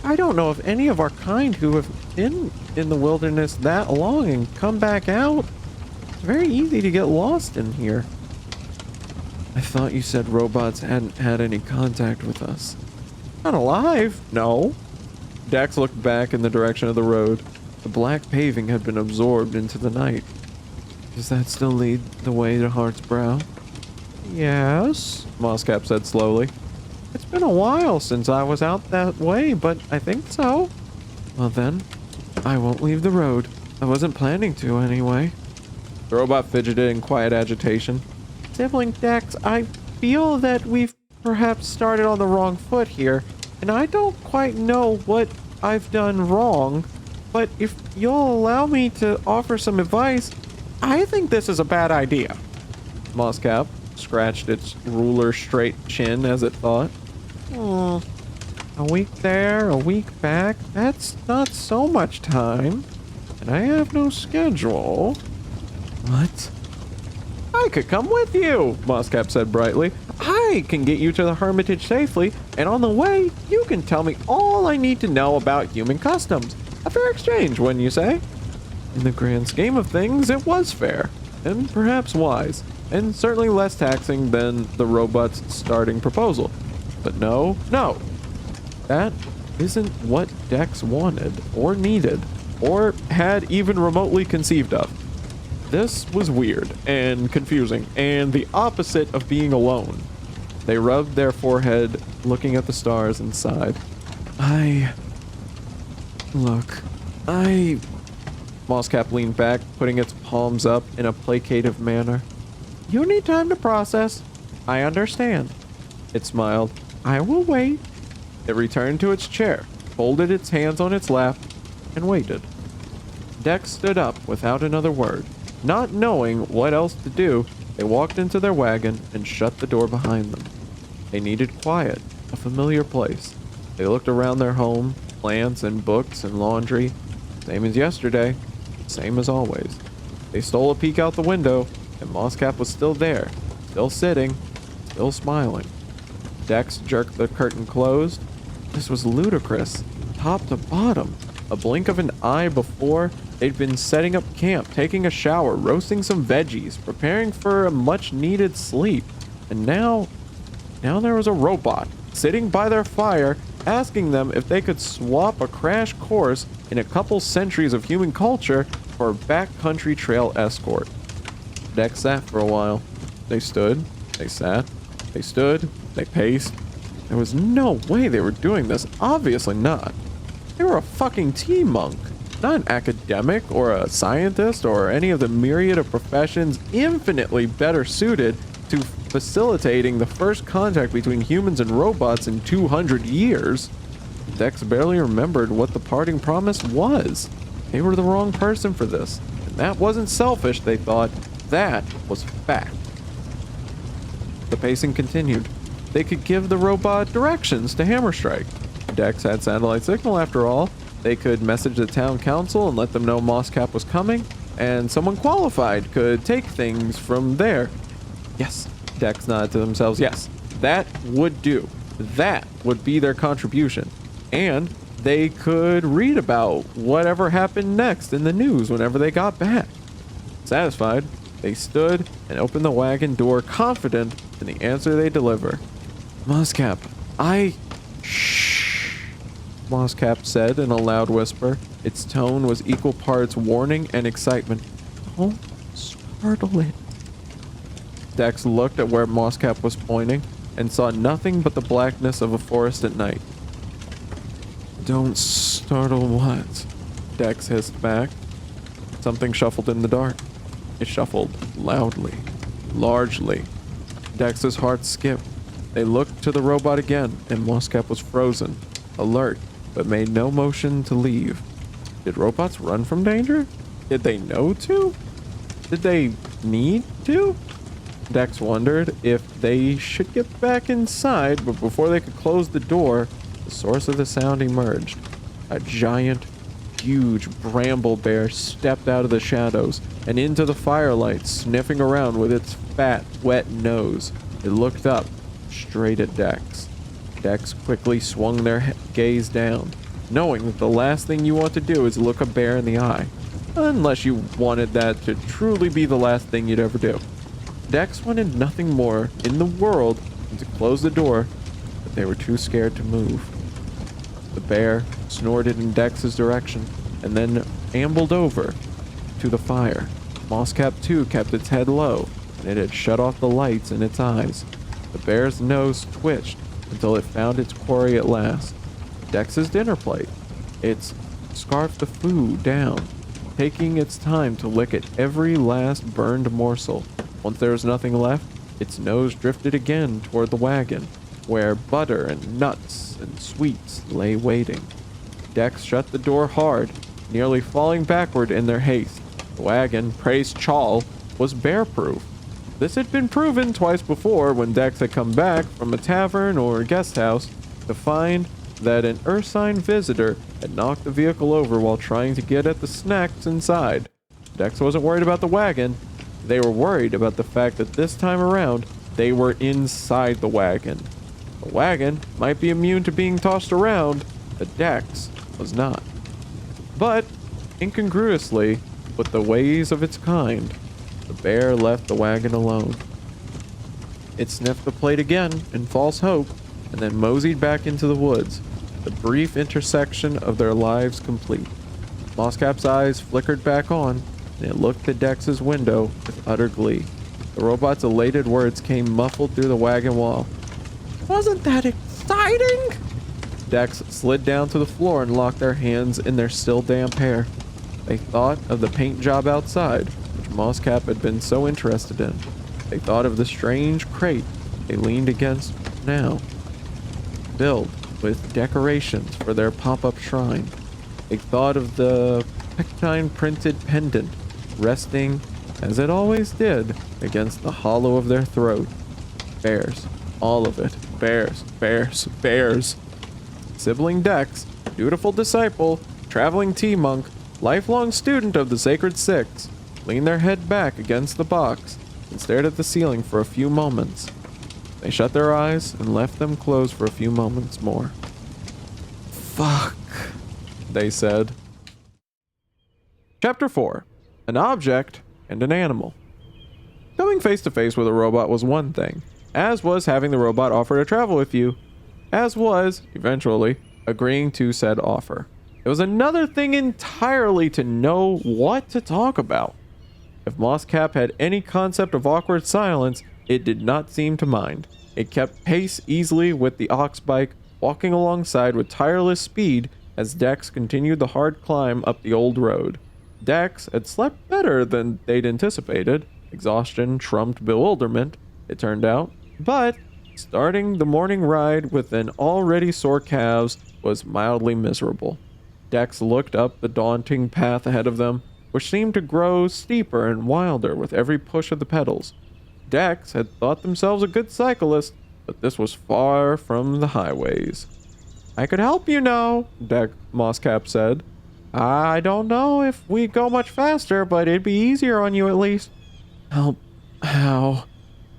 I don't know of any of our kind who have been in the wilderness that long and come back out. It's very easy to get lost in here. I thought you said robots hadn't had any contact with us. Not alive, no. Dex looked back in the direction of the road. The black paving had been absorbed into the night. Does that still lead the way to Hart's Brow? Yes, Mosscap said slowly. It's been a while since I was out that way, but I think so. Well then, I won't leave the road. I wasn't planning to anyway. The robot fidgeted in quiet agitation. Sibling Dex, I feel that we've perhaps started on the wrong foot here, and I don't quite know what I've done wrong, but if you'll allow me to offer some advice, I think this is a bad idea. Mosscap scratched its ruler straight chin as it thought. A week there, a week back, that's not so much time, and I have no schedule. What? I could come with you, Mosscap said brightly. I can get you to the Hermitage safely, and on the way, you can tell me all I need to know about human customs. A fair exchange, wouldn't you say? In the grand scheme of things, it was fair, and perhaps wise, and certainly less taxing than the robot's starting proposal. But no, that isn't what Dex wanted, or needed, or had even remotely conceived of. This was weird and confusing and the opposite of being alone. They rubbed their forehead, looking at the stars, and sighed. Mosscap leaned back, putting its palms up in a placative manner. You need time to process. I understand. It smiled. I will wait. It returned to its chair, folded its hands on its lap, and waited. Dex stood up without another word. Not knowing what else to do, they walked into their wagon and shut the door behind them. They needed quiet, a familiar place. They looked around their home, plants and books and laundry. Same as yesterday, same as always. They stole a peek out the window, and Mosscap was still there, still sitting, still smiling. Dex jerked the curtain closed. This was ludicrous, top to bottom. A blink of an eye before, they'd been setting up camp, taking a shower, roasting some veggies, preparing for a much-needed sleep. And now there was a robot sitting by their fire, asking them if they could swap a crash course in a couple centuries of human culture for a backcountry trail escort. Dex sat for a while. They stood, they sat, they stood, they paced. There was no way they were doing this, obviously not. They were a fucking tea monk, not an academic or a scientist or any of the myriad of professions infinitely better suited to facilitating the first contact between humans and robots in 200 years. Dex barely remembered what the parting promise was. They were the wrong person for this, and that wasn't selfish, they thought. That was fact. The pacing continued. They could give the robot directions to Hammerstrike. Dex had satellite signal after all. They could message the town council and let them know Mosscap was coming, and someone qualified could take things from there. Yes, Dex nodded to themselves. Yes, that would do. That would be their contribution. And they could read about whatever happened next in the news whenever they got back. Satisfied, they stood and opened the wagon door, confident in the answer they deliver. Mosscap, Shh, Mosscap said in a loud whisper. Its tone was equal parts warning and excitement. Don't startle it. Dex looked at where Mosscap was pointing and saw nothing but the blackness of a forest at night. Don't startle what? Dex hissed back. Something shuffled in the dark. It shuffled loudly, largely. Dex's heart skipped. They looked to the robot again, and Mosscap was frozen, alert, but made no motion to leave. Did robots run from danger? Did they know to? Did they need to? Dex wondered if they should get back inside, but before they could close the door, the source of the sound emerged. A giant, huge bramble bear stepped out of the shadows and into the firelight, sniffing around with its fat, wet nose. It looked up, straight at Dex. Dex quickly swung their gaze down, knowing that the last thing you want to do is look a bear in the eye, unless you wanted that to truly be the last thing you'd ever do. Dex wanted nothing more in the world than to close the door, but they were too scared to move. The bear snorted in Dex's direction and then ambled over to the fire. Mosscap too kept its head low, and it had shut off the lights in its eyes. The bear's nose twitched until it found its quarry at last. Dex's dinner plate. It scarfed the food down, taking its time to lick at every last burned morsel. Once there was nothing left, its nose drifted again toward the wagon, where butter and nuts and sweets lay waiting. Dex shut the door hard, nearly falling backward in their haste. The wagon, praise Chal, was bear-proof. This had been proven twice before when Dex had come back from a tavern or guest house to find that an ursine visitor had knocked the vehicle over while trying to get at the snacks inside. Dex wasn't worried about the wagon. They were worried about the fact that this time around, they were inside the wagon. The wagon might be immune to being tossed around, but Dex was not. But, incongruously, with the ways of its kind, the bear left the wagon alone. It sniffed the plate again in false hope, and then moseyed back into the woods, the brief intersection of their lives complete. Mosscap's eyes flickered back on, and it looked at Dex's window with utter glee. The robot's elated words came muffled through the wagon wall. Wasn't that exciting? Dex slid down to the floor and locked their hands in their still damp hair. They thought of the paint job outside, which Mosscap had been so interested in. They thought of the strange crate they leaned against now, filled with decorations for their pop-up shrine. They thought of the pectine-printed pendant resting, as it always did, against the hollow of their throat. Bears. All of it. Bears. Bears. Bears. Sibling Dex, dutiful disciple, traveling tea monk, lifelong student of the Sacred Six, leaned their head back against the box and stared at the ceiling for a few moments. They shut their eyes and left them closed for a few moments more. Fuck, they said. Chapter 4. An Object and an Animal. Coming face to face with a robot was one thing, as was having the robot offer to travel with you, as was, eventually, agreeing to said offer. It was another thing entirely to know what to talk about. If Mosscap had any concept of awkward silence, it did not seem to mind. It kept pace easily with the ox bike, walking alongside with tireless speed as Dex continued the hard climb up the old road. Dex had slept better than they'd anticipated. Exhaustion trumped bewilderment, it turned out, but starting the morning ride with an already sore calves was mildly miserable. Dex looked up the daunting path ahead of them, which seemed to grow steeper and wilder with every push of the pedals. Dex had thought themselves a good cyclist, but this was far from the highways. I could help you now, Mosscap said. I don't know if we'd go much faster, but it'd be easier on you at least. Help? How?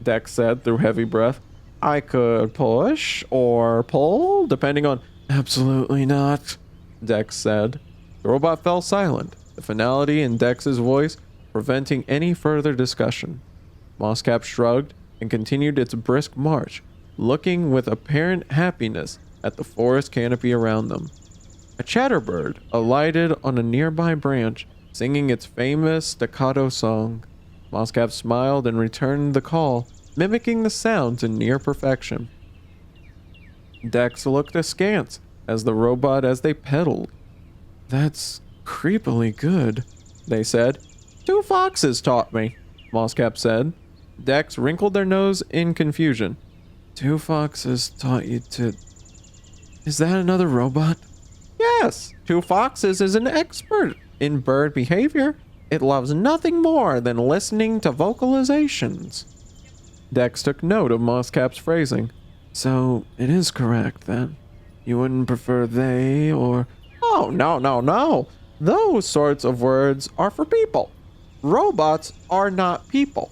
Dex said through heavy breath. I could push or pull, depending on... Absolutely not, Dex said. The robot fell silent, the finality in Dex's voice preventing any further discussion. Mosscap shrugged and continued its brisk march, looking with apparent happiness at the forest canopy around them. A chatterbird alighted on a nearby branch, singing its famous staccato song. Mosscap smiled and returned the call, mimicking the sounds in near perfection. Dex looked askance as they pedaled. That's creepily good, they said. 2 foxes taught me, Mosscap said. Dex wrinkled their nose in confusion. 2 foxes taught you to... Is that another robot? Yes, 2 foxes is an expert in bird behavior. It loves nothing more than listening to vocalizations. Dex took note of Mosscap's phrasing. So, it is correct, then. You wouldn't prefer they, or... Oh, no. Those sorts of words are for people. Robots are not people.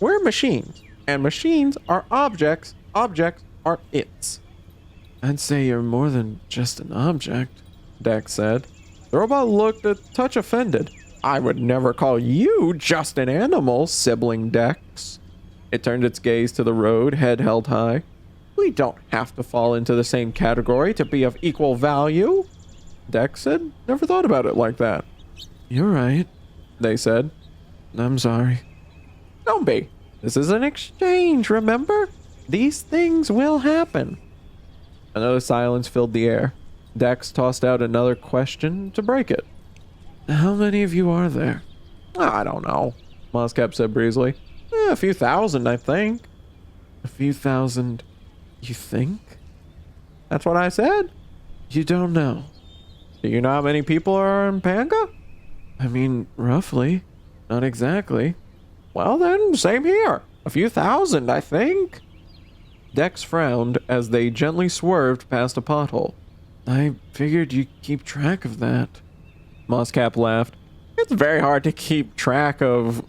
We're machines, and machines are objects. Objects are its. I'd say you're more than just an object, Dex said. The robot looked a touch offended. I would never call you just an animal, sibling Dex. It turned its gaze to the road, head held high. We don't have to fall into the same category to be of equal value. Dex said, never thought about it like that. You're right, they said. I'm sorry. Don't be. This is an exchange, remember? These things will happen. Another silence filled the air. Dex tossed out another question to break it. How many of you are there? I don't know, Mosscap said breezily. A few thousand, I think. A few thousand, you think? That's what I said. You don't know. Do you know how many people are in Panga? I mean, roughly. Not exactly. Well then, same here. A few thousand, I think. Dex frowned as they gently swerved past a pothole. I figured you'd keep track of that. Mosscap laughed. It's very hard to keep track of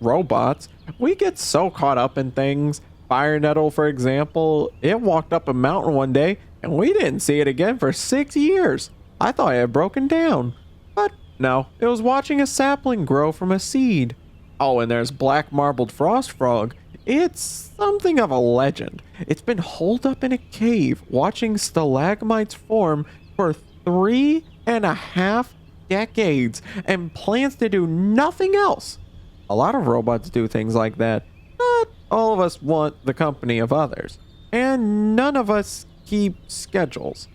robots. We get so caught up in things. Fire Nettle, for example, it walked up a mountain one day and we didn't see it again for 6 years. I thought it had broken down. But no, it was watching a sapling grow from a seed. Oh, and there's Black Marbled Frost Frog. It's something of a legend. It's been holed up in a cave watching stalagmites form for 3.5 decades and plans to do nothing else. A lot of robots do things like that. Not all of us want the company of others. and none of us keep schedules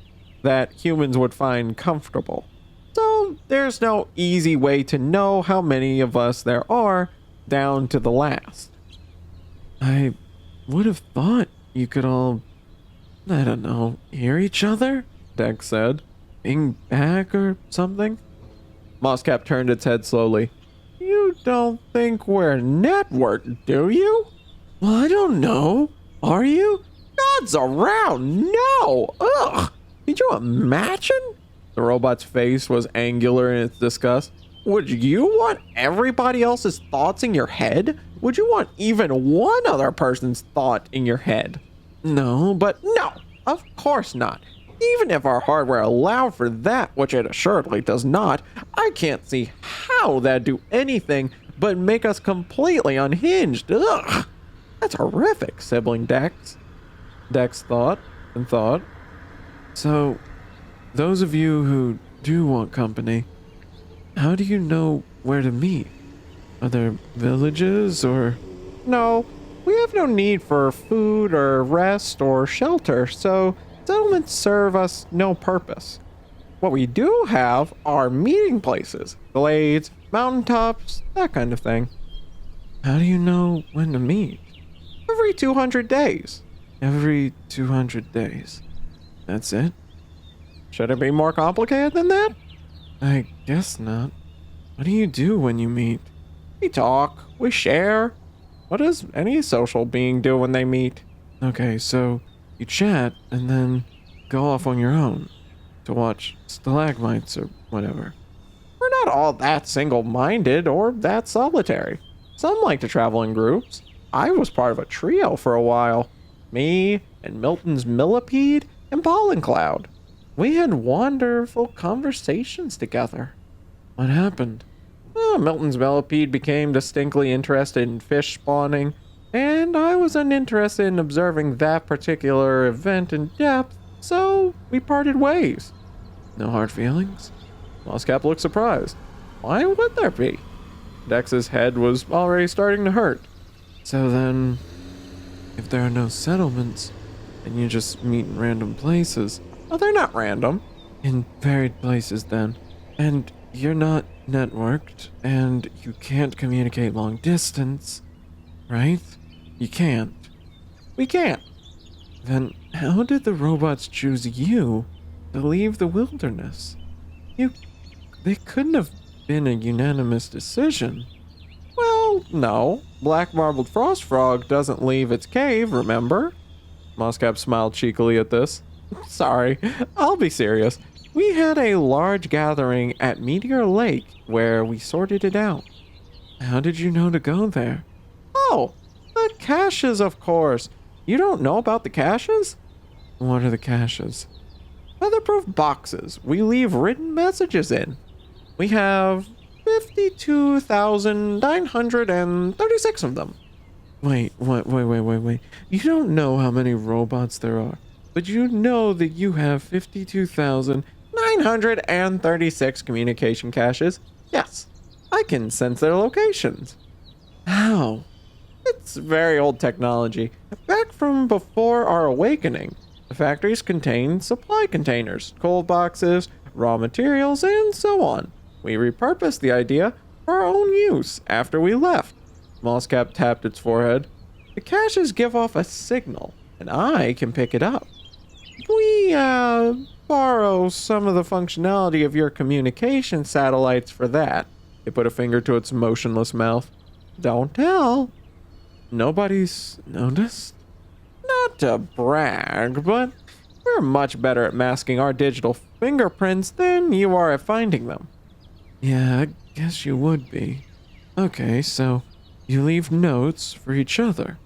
that humans would find comfortable. So there's no easy way to know how many of us there are down to the last. I would have thought you could all, I don't know, hear each other, Dex said. Being back or something? Mosscap turned its head slowly. You don't think we're networked, do you? Well, I don't know. Are you? God's around. No. Ugh. Could you imagine? The robot's face was angular in its disgust. Would you want everybody else's thoughts in your head? Would you want even one other person's thought in your head? No, but no, of course not. Even if our hardware allowed for that, which it assuredly does not, I can't see how that'd do anything but make us completely unhinged. Ugh. That's horrific, sibling Dex. Dex thought and thought. So, those of you who do want company, how do you know where to meet? Are there villages or... No, we have no need for food or rest or shelter, so settlements serve us no purpose. What we do have are meeting places, glades, mountaintops, that kind of thing. How do you know when to meet? Every 200 days. Every 200 days. That's it? Should it be more complicated than that? I guess not. What do you do when you meet? We talk, we share. What does any social being do when they meet? Okay, so you chat and then go off on your own to watch stalagmites or whatever. We're not all that single-minded or that solitary. Some like to travel in groups. I was part of a trio for a while. Me and Milton's millipede and Pollen Cloud. We had wonderful conversations together. What happened? Well, Milton's millipede became distinctly interested in fish spawning, and I was uninterested in observing that particular event in depth, so we parted ways. No hard feelings? Mosscap looked surprised. Why would there be? Dex's head was already starting to hurt. So then, if there are no settlements, and you just meet in random places... Oh, they're not random. In varied places then. And you're not networked, and you can't communicate long distance, right? You can't. We can't. Then how did the robots choose you to leave the wilderness? They couldn't have been a unanimous decision. Well, no. Black Marbled Frost Frog doesn't leave its cave, remember? Mosscap smiled cheekily at this. Sorry, I'll be serious. We had a large gathering at Meteor Lake where we sorted it out. How did you know to go there? Oh, the caches, of course. You don't know about the caches? What are the caches? Weatherproof boxes we leave written messages in. We have 52,936 of them. Wait. You don't know how many robots there are, but you know that you have 52,936 communication caches. Yes, I can sense their locations. How? It's very old technology. Back from before our awakening, the factories contained supply containers, cold boxes, raw materials, and so on. We repurposed the idea for our own use after we left. Mosscap tapped its forehead. The caches give off a signal, and I can pick it up. We, borrow some of the functionality of your communication satellites for that. It put a finger to its motionless mouth. Don't tell. Nobody's noticed? Not to brag, but we're much better at masking our digital fingerprints than you are at finding them. Yeah, I guess you would be. Okay, so you leave notes for each other.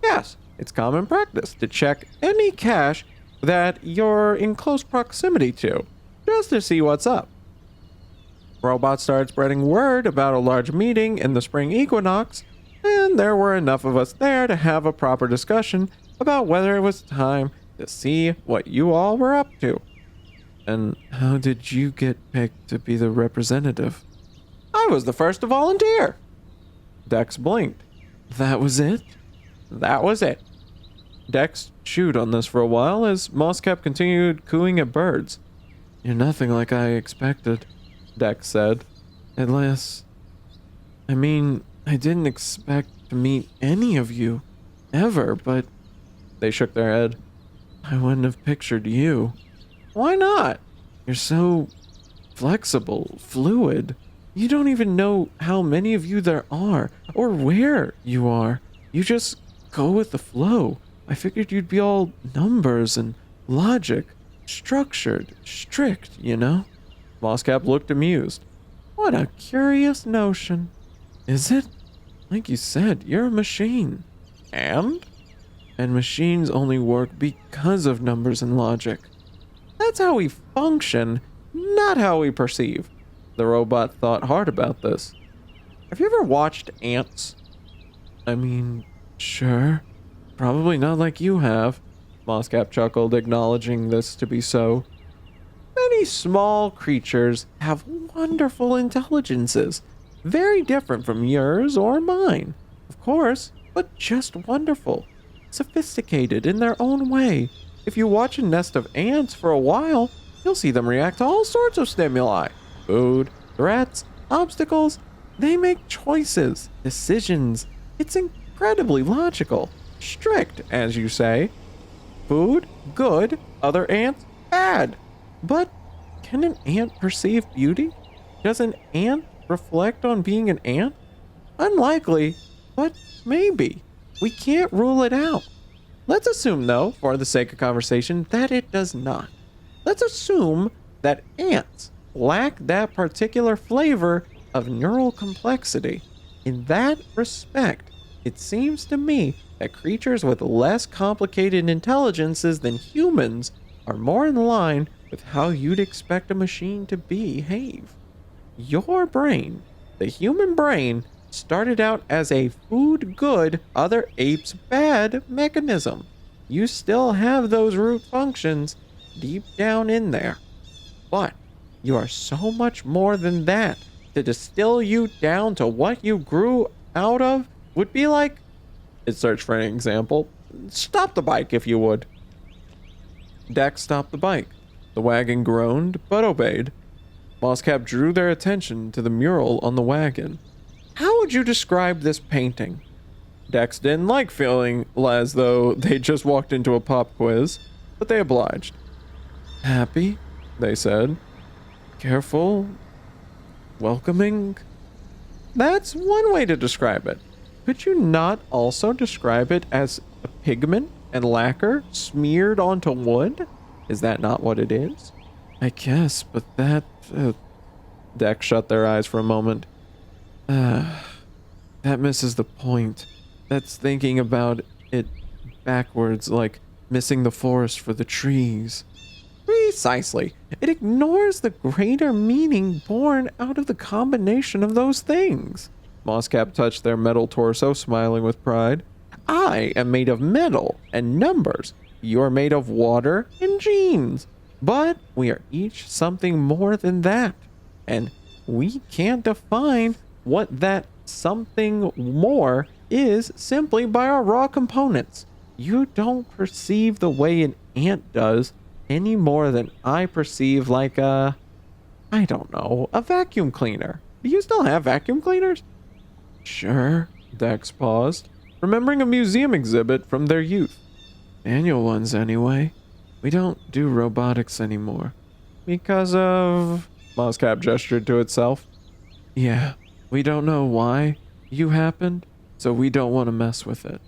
Yes, it's common practice to check any cache that you're in close proximity to, just to see what's up. Robots started spreading word about a large meeting in the spring equinox, and there were enough of us there to have a proper discussion about whether it was time to see what you all were up to. And how did you get picked to be the representative? I was the first to volunteer. Dex blinked. That was it? That was it. Dex chewed on this for a while as Mosscap continued cooing at birds. You're nothing like I expected, Dex said. At least, I mean, I didn't expect to meet any of you, ever, but they shook their head. I wouldn't have pictured you. Why not? You're so flexible, fluid. You don't even know how many of you there are, or where you are. You just go with the flow. I figured you'd be all numbers and logic, structured, strict, you know? Mosscap looked amused. What a curious notion. Is it? Like you said, you're a machine. And? And machines only work because of numbers and logic. That's how we function, not how we perceive. The robot thought hard about this. Have you ever watched ants? I mean, sure. Probably not like you have. Mosscap chuckled, acknowledging this to be so. Many small creatures have wonderful intelligences, very different from yours or mine, of course, but just wonderful. Sophisticated in their own way. If you watch a nest of ants for a while, you'll see them react to all sorts of stimuli. Food, threats, obstacles. They make choices, decisions. It's incredibly logical. Strict, as you say. Food, good. Other ants, bad. But can an ant perceive beauty? Does an ant reflect on being an ant? Unlikely, but maybe. We can't rule it out. Let's assume, though, for the sake of conversation, that it does not. Let's assume that ants lack that particular flavor of neural complexity. In that respect, it seems to me that creatures with less complicated intelligences than humans are more in line with how you'd expect a machine to behave. Your brain, the human brain, started out as a food good, other apes bad mechanism. You still have those root functions deep down in there. But you are so much more than that. To distill you down to what you grew out of would be like, it searched for an example. Stop the bike if you would. Dex stopped the bike. The wagon groaned, but obeyed. Mosscap drew their attention to the mural on the wagon. How would you describe this painting? Dex didn't like feeling as though they just walked into a pop quiz, but they obliged. Happy, they said. Careful. Welcoming. That's one way to describe it. Could you not also describe it as a pigment and lacquer smeared onto wood? Is that not what it is? I guess, but that... Dex shut their eyes for a moment. That misses the point. That's thinking about it backwards, like missing the forest for the trees. Precisely. It ignores the greater meaning born out of the combination of those things. Mosscap touched their metal torso, smiling with pride. I am made of metal and numbers. You're made of water and genes. But we are each something more than that. And we can't define what that something more is simply by our raw components. You don't perceive the way an ant does any more than I perceive like a vacuum cleaner. Do you still have vacuum cleaners? Sure, Dex paused, remembering a museum exhibit from their youth. Annual ones anyway. We don't do robotics anymore. Because of... Mosscap gestured to itself. Yeah, we don't know why you happened, so we don't want to mess with it.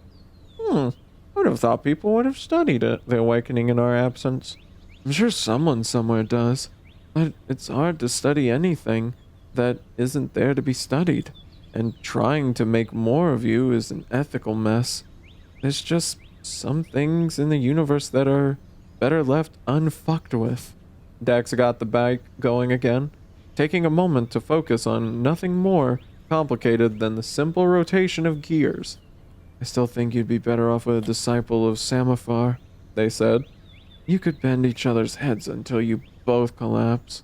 I would have thought people would have studied it, the awakening in our absence. I'm sure someone somewhere does, but it's hard to study anything that isn't there to be studied, and trying to make more of you is an ethical mess. There's just some things in the universe that are better left unfucked with. Dex got the bike going again, taking a moment to focus on nothing more complicated than the simple rotation of gears. I still think you'd be better off with a disciple of Samaphar, they said. You could bend each other's heads until you both collapse.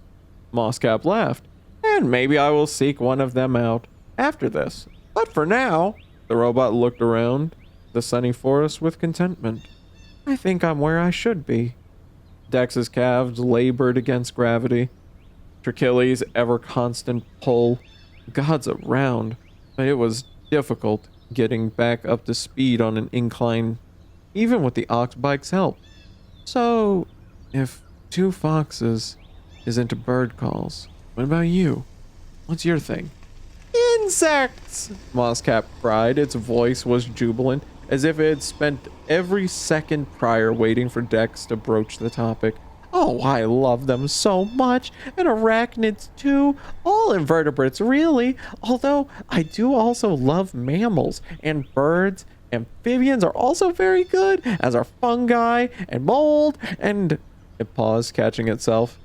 Mosscap laughed. And maybe I will seek one of them out after this. But for now, the robot looked around the sunny forest with contentment. I think I'm where I should be. Dex's calves labored against gravity. Achilles' ever-constant pull. Gods around, but it was difficult getting back up to speed on an incline, even with the ox bike's help. So, if Two Foxes is into bird calls, what about you? What's your thing? Insects! Mosscap cried. Its voice was jubilant, as if it had spent every second prior waiting for Dex to broach the topic. Oh, I love them so much, and arachnids too, all invertebrates really, although I do also love mammals, and birds. Amphibians are also very good, as are fungi, and mold, and... It paused, catching itself.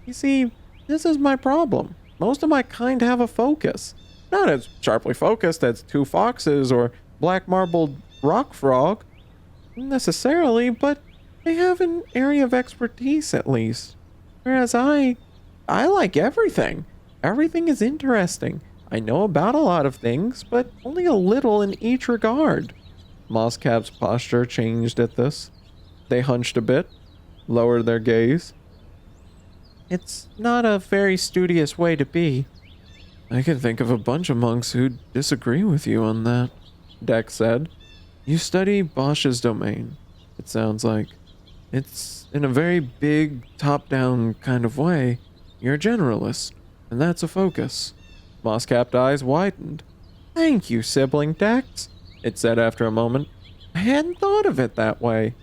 You see, this is my problem. Most of my kind have a focus. Not as sharply focused as Two Foxes or Black Marbled Rock Frog, necessarily, but they have an area of expertise at least. Whereas I like everything. Everything is interesting. I know about a lot of things, but only a little in each regard. Mosscap's posture changed at this. They hunched a bit, lowered their gaze. It's not a very studious way to be. I can think of a bunch of monks who disagree with you on that, Dex said. You study Bosch's domain, it sounds like. It's in a very big, top-down kind of way. You're a generalist, and that's a focus. Mosscap's eyes widened. Thank you, sibling Dex, it said after a moment. I hadn't thought of it that way.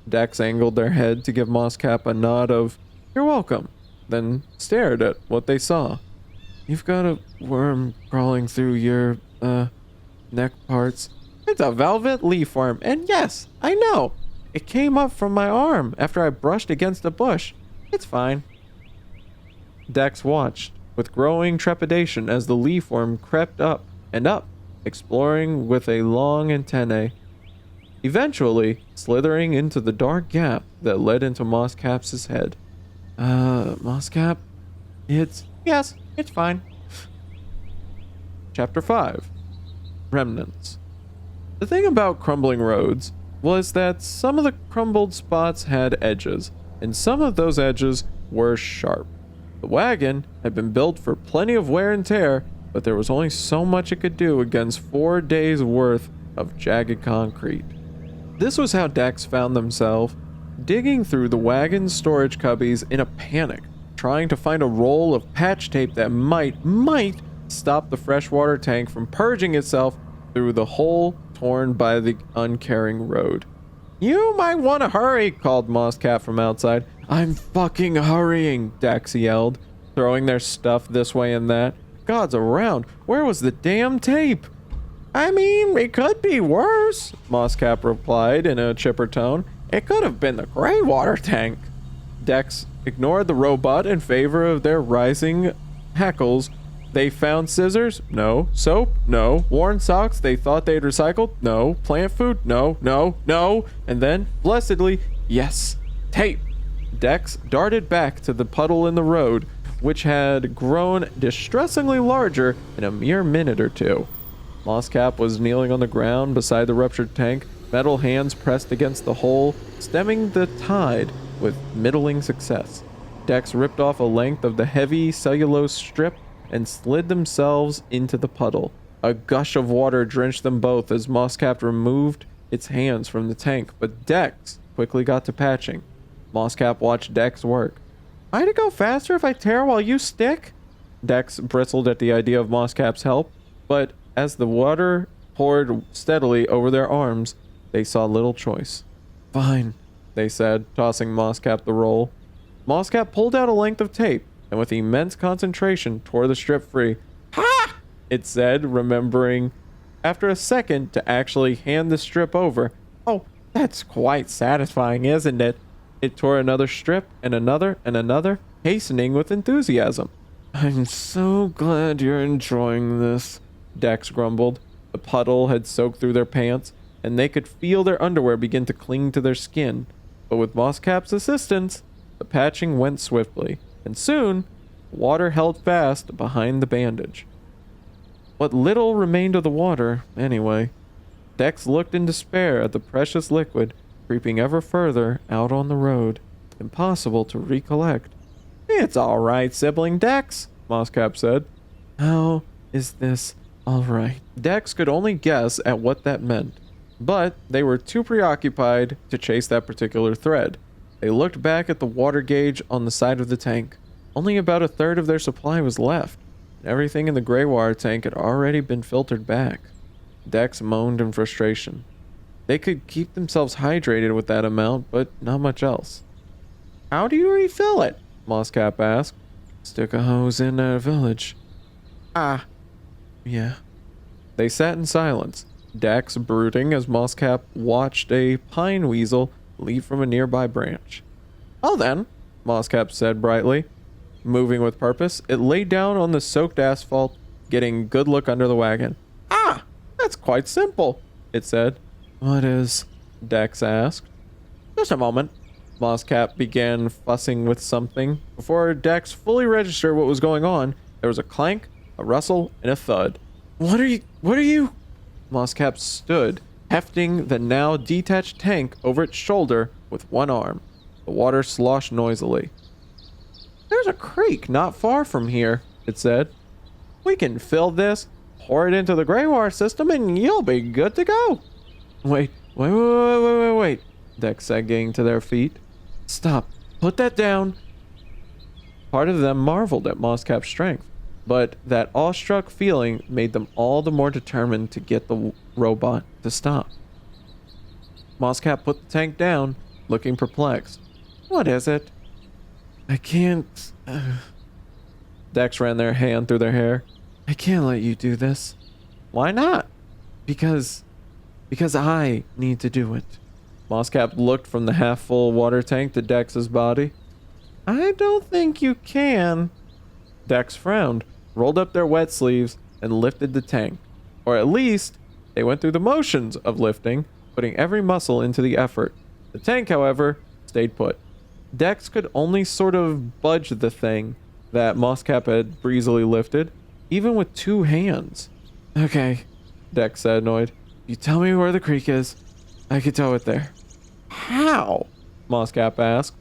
Dex angled their head to give Mosscap a nod of, you're welcome, then stared at what they saw. You've got a worm crawling through your, neck parts. It's a velvet leaf worm, and yes, I know. It came up from my arm after I brushed against a bush. It's fine. Dex watched, with growing trepidation as the leaf worm crept up and up, exploring with a long antennae. Eventually, slithering into the dark gap that led into Mosscap's head. Mosscap? Yes, it's fine. Chapter 5. Remnants. The thing about crumbling roads was that some of the crumbled spots had edges, and some of those edges were sharp. The wagon had been built for plenty of wear and tear, but there was only so much it could do against 4 days' worth of jagged concrete. This was how Dex found themselves digging through the wagon's storage cubbies in a panic, trying to find a roll of patch tape that might stop the freshwater tank from purging itself through the hole torn by the uncaring road. You might want to hurry, called Mosscap from outside. I'm fucking hurrying, Dex yelled, throwing their stuff this way and that. Gods around, where was the damn tape? I mean, it could be worse, Mosscap replied in a chipper tone. It could have been the gray water tank. Dex ignored the robot in favor of their rising hackles. They found scissors? No. Soap? No. Worn socks they thought they'd recycled? No. Plant food? No. And then, blessedly, yes, tape. Dex darted back to the puddle in the road, which had grown distressingly larger in a mere minute or two. Mosscap was kneeling on the ground beside the ruptured tank, metal hands pressed against the hole, stemming the tide with middling success. Dex ripped off a length of the heavy cellulose strip and slid themselves into the puddle. A gush of water drenched them both as Mosscap removed its hands from the tank, but Dex quickly got to patching. Mosscap watched Dex work. Might it go faster if I tear while you stick? Dex bristled at the idea of Mosscap's help, but as the water poured steadily over their arms, they saw little choice. Fine, they said, tossing Mosscap the roll. Mosscap pulled out a length of tape, and with immense concentration tore the strip free. Ha! It said, remembering after a second to actually hand the strip over. Oh, that's quite satisfying, isn't it? It tore another strip, and another, hastening with enthusiasm. I'm so glad you're enjoying this, Dex grumbled. The puddle had soaked through their pants, and they could feel their underwear begin to cling to their skin. But with Mosscap's assistance, the patching went swiftly, and soon, water held fast behind the bandage. What little remained of the water, anyway. Dex looked in despair at the precious liquid, creeping ever further out on the road. Impossible to recollect. It's all right, sibling Dex, Moscap said. How is this all right? Dex could only guess at what that meant, but they were too preoccupied to chase that particular thread. They looked back at the water gauge on the side of the tank. Only about a third of their supply was left. Everything in the gray water tank had already been filtered back. Dex moaned in frustration. They could keep themselves hydrated with that amount, but not much else. How do you refill it? Moscap asked. Stick a hose in at a village. Ah. Yeah. They sat in silence, Dex brooding as Moscap watched a pine weasel leap from a nearby branch. Oh then, Moscap said brightly. Moving with purpose, it lay down on the soaked asphalt, getting good look under the wagon. Ah, that's quite simple, it said. What is? Dex asked. Just a moment. Moscap began fussing with something. Before Dex fully registered what was going on, there was a clank, a rustle, and a thud. What are you? Moscap stood, hefting the now detached tank over its shoulder with one arm. The water sloshed noisily. There's a creek not far from here, it said. We can fill this, pour it into the gray water system, and you'll be good to go. Wait, Dex said, getting to their feet. Stop. Put that down. Part of them marveled at Moscap's strength, but that awestruck feeling made them all the more determined to get the robot to stop. Moscap put the tank down, looking perplexed. What is it? I can't... Dex ran their hand through their hair. I can't let you do this. Why not? Because I need to do it. Moscap looked from the half-full water tank to Dex's body. I don't think you can. Dex frowned, rolled up their wet sleeves, and lifted the tank. Or at least, they went through the motions of lifting, putting every muscle into the effort. The tank, however, stayed put. Dex could only sort of budge the thing that Moscap had breezily lifted, even with two hands. Okay, Dex said, annoyed. You tell me where the creek is, I could tow it there. How? Moscap asked.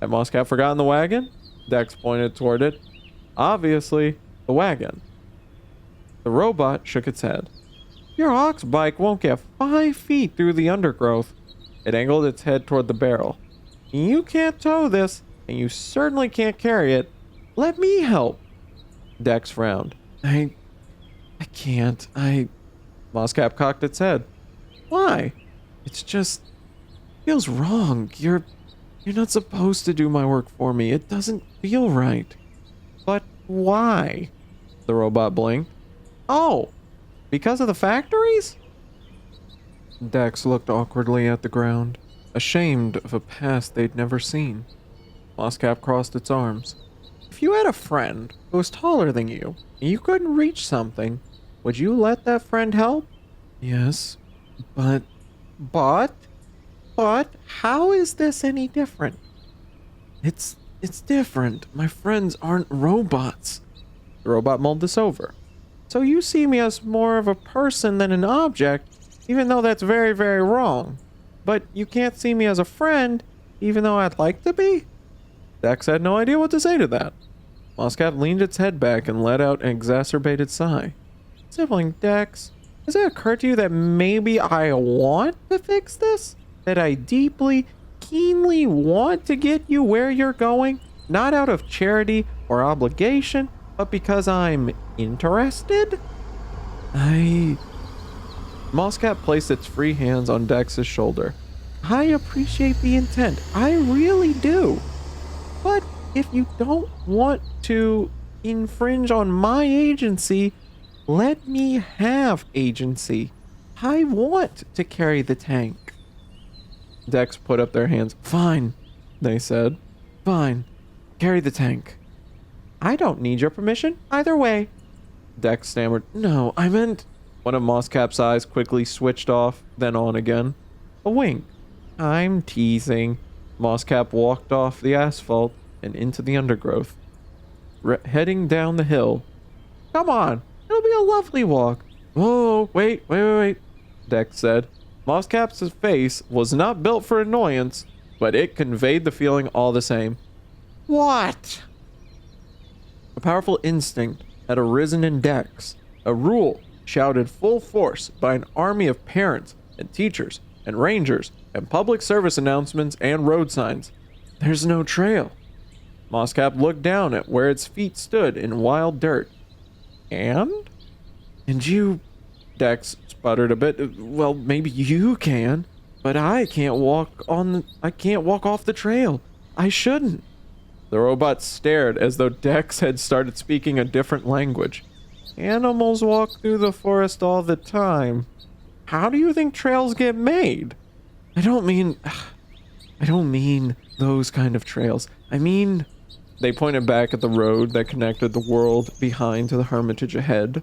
Had Moscap forgotten the wagon? Dex pointed toward it. Obviously, the wagon. The robot shook its head. Your ox bike won't get 5 feet through the undergrowth. It angled its head toward the barrel. You can't tow this, and you certainly can't carry it. Let me help. Dex frowned. I can't. Moscap cocked its head. Why? It's just... feels wrong. You're not supposed to do my work for me. It doesn't feel right. But why? The robot blinked. Oh, because of the factories? Dex looked awkwardly at the ground, ashamed of a past they'd never seen. Moscap crossed its arms. If you had a friend who was taller than you, and you couldn't reach something, would you let that friend help? Yes, but how is this any different? It's different. My friends aren't robots. The robot mulled this over. So you see me as more of a person than an object, even though that's very, very wrong. But you can't see me as a friend, even though I'd like to be? Dex had no idea what to say to that. Moscap leaned its head back and let out an exacerbated sigh. Sibling Dex, has it occurred to you that maybe I want to fix this? That I deeply, keenly want to get you where you're going? Not out of charity or obligation, but because I'm interested? Moscap placed its free hands on Dex's shoulder. I appreciate the intent. I really do. But if you don't want to infringe on my agency, let me have agency. I want to carry the tank. Dex put up their hands. Fine, they said. Fine. Carry the tank. I don't need your permission either way. Dex stammered. No, I meant... One of Moscap's eyes quickly switched off, then on again. A wink. I'm teasing. Moscap walked off the asphalt and into the undergrowth. Heading down the hill. Come on, it'll be a lovely walk. Whoa, wait, Dex said. Mosscap's face was not built for annoyance, but it conveyed the feeling all the same. What? A powerful instinct had arisen in Dex. A rule shouted full force by an army of parents and teachers and rangers and public service announcements and road signs. There's no trail. Mosscap looked down at where its feet stood in wild dirt. And you, Dex sputtered a bit. Well, maybe you can, but I can't walk off the trail. I shouldn't. The robot stared as though Dex had started speaking a different language. Animals walk through the forest all the time. How do you think trails get made? I don't mean those kind of trails. I mean, they pointed back at the road that connected the world behind to the hermitage ahead.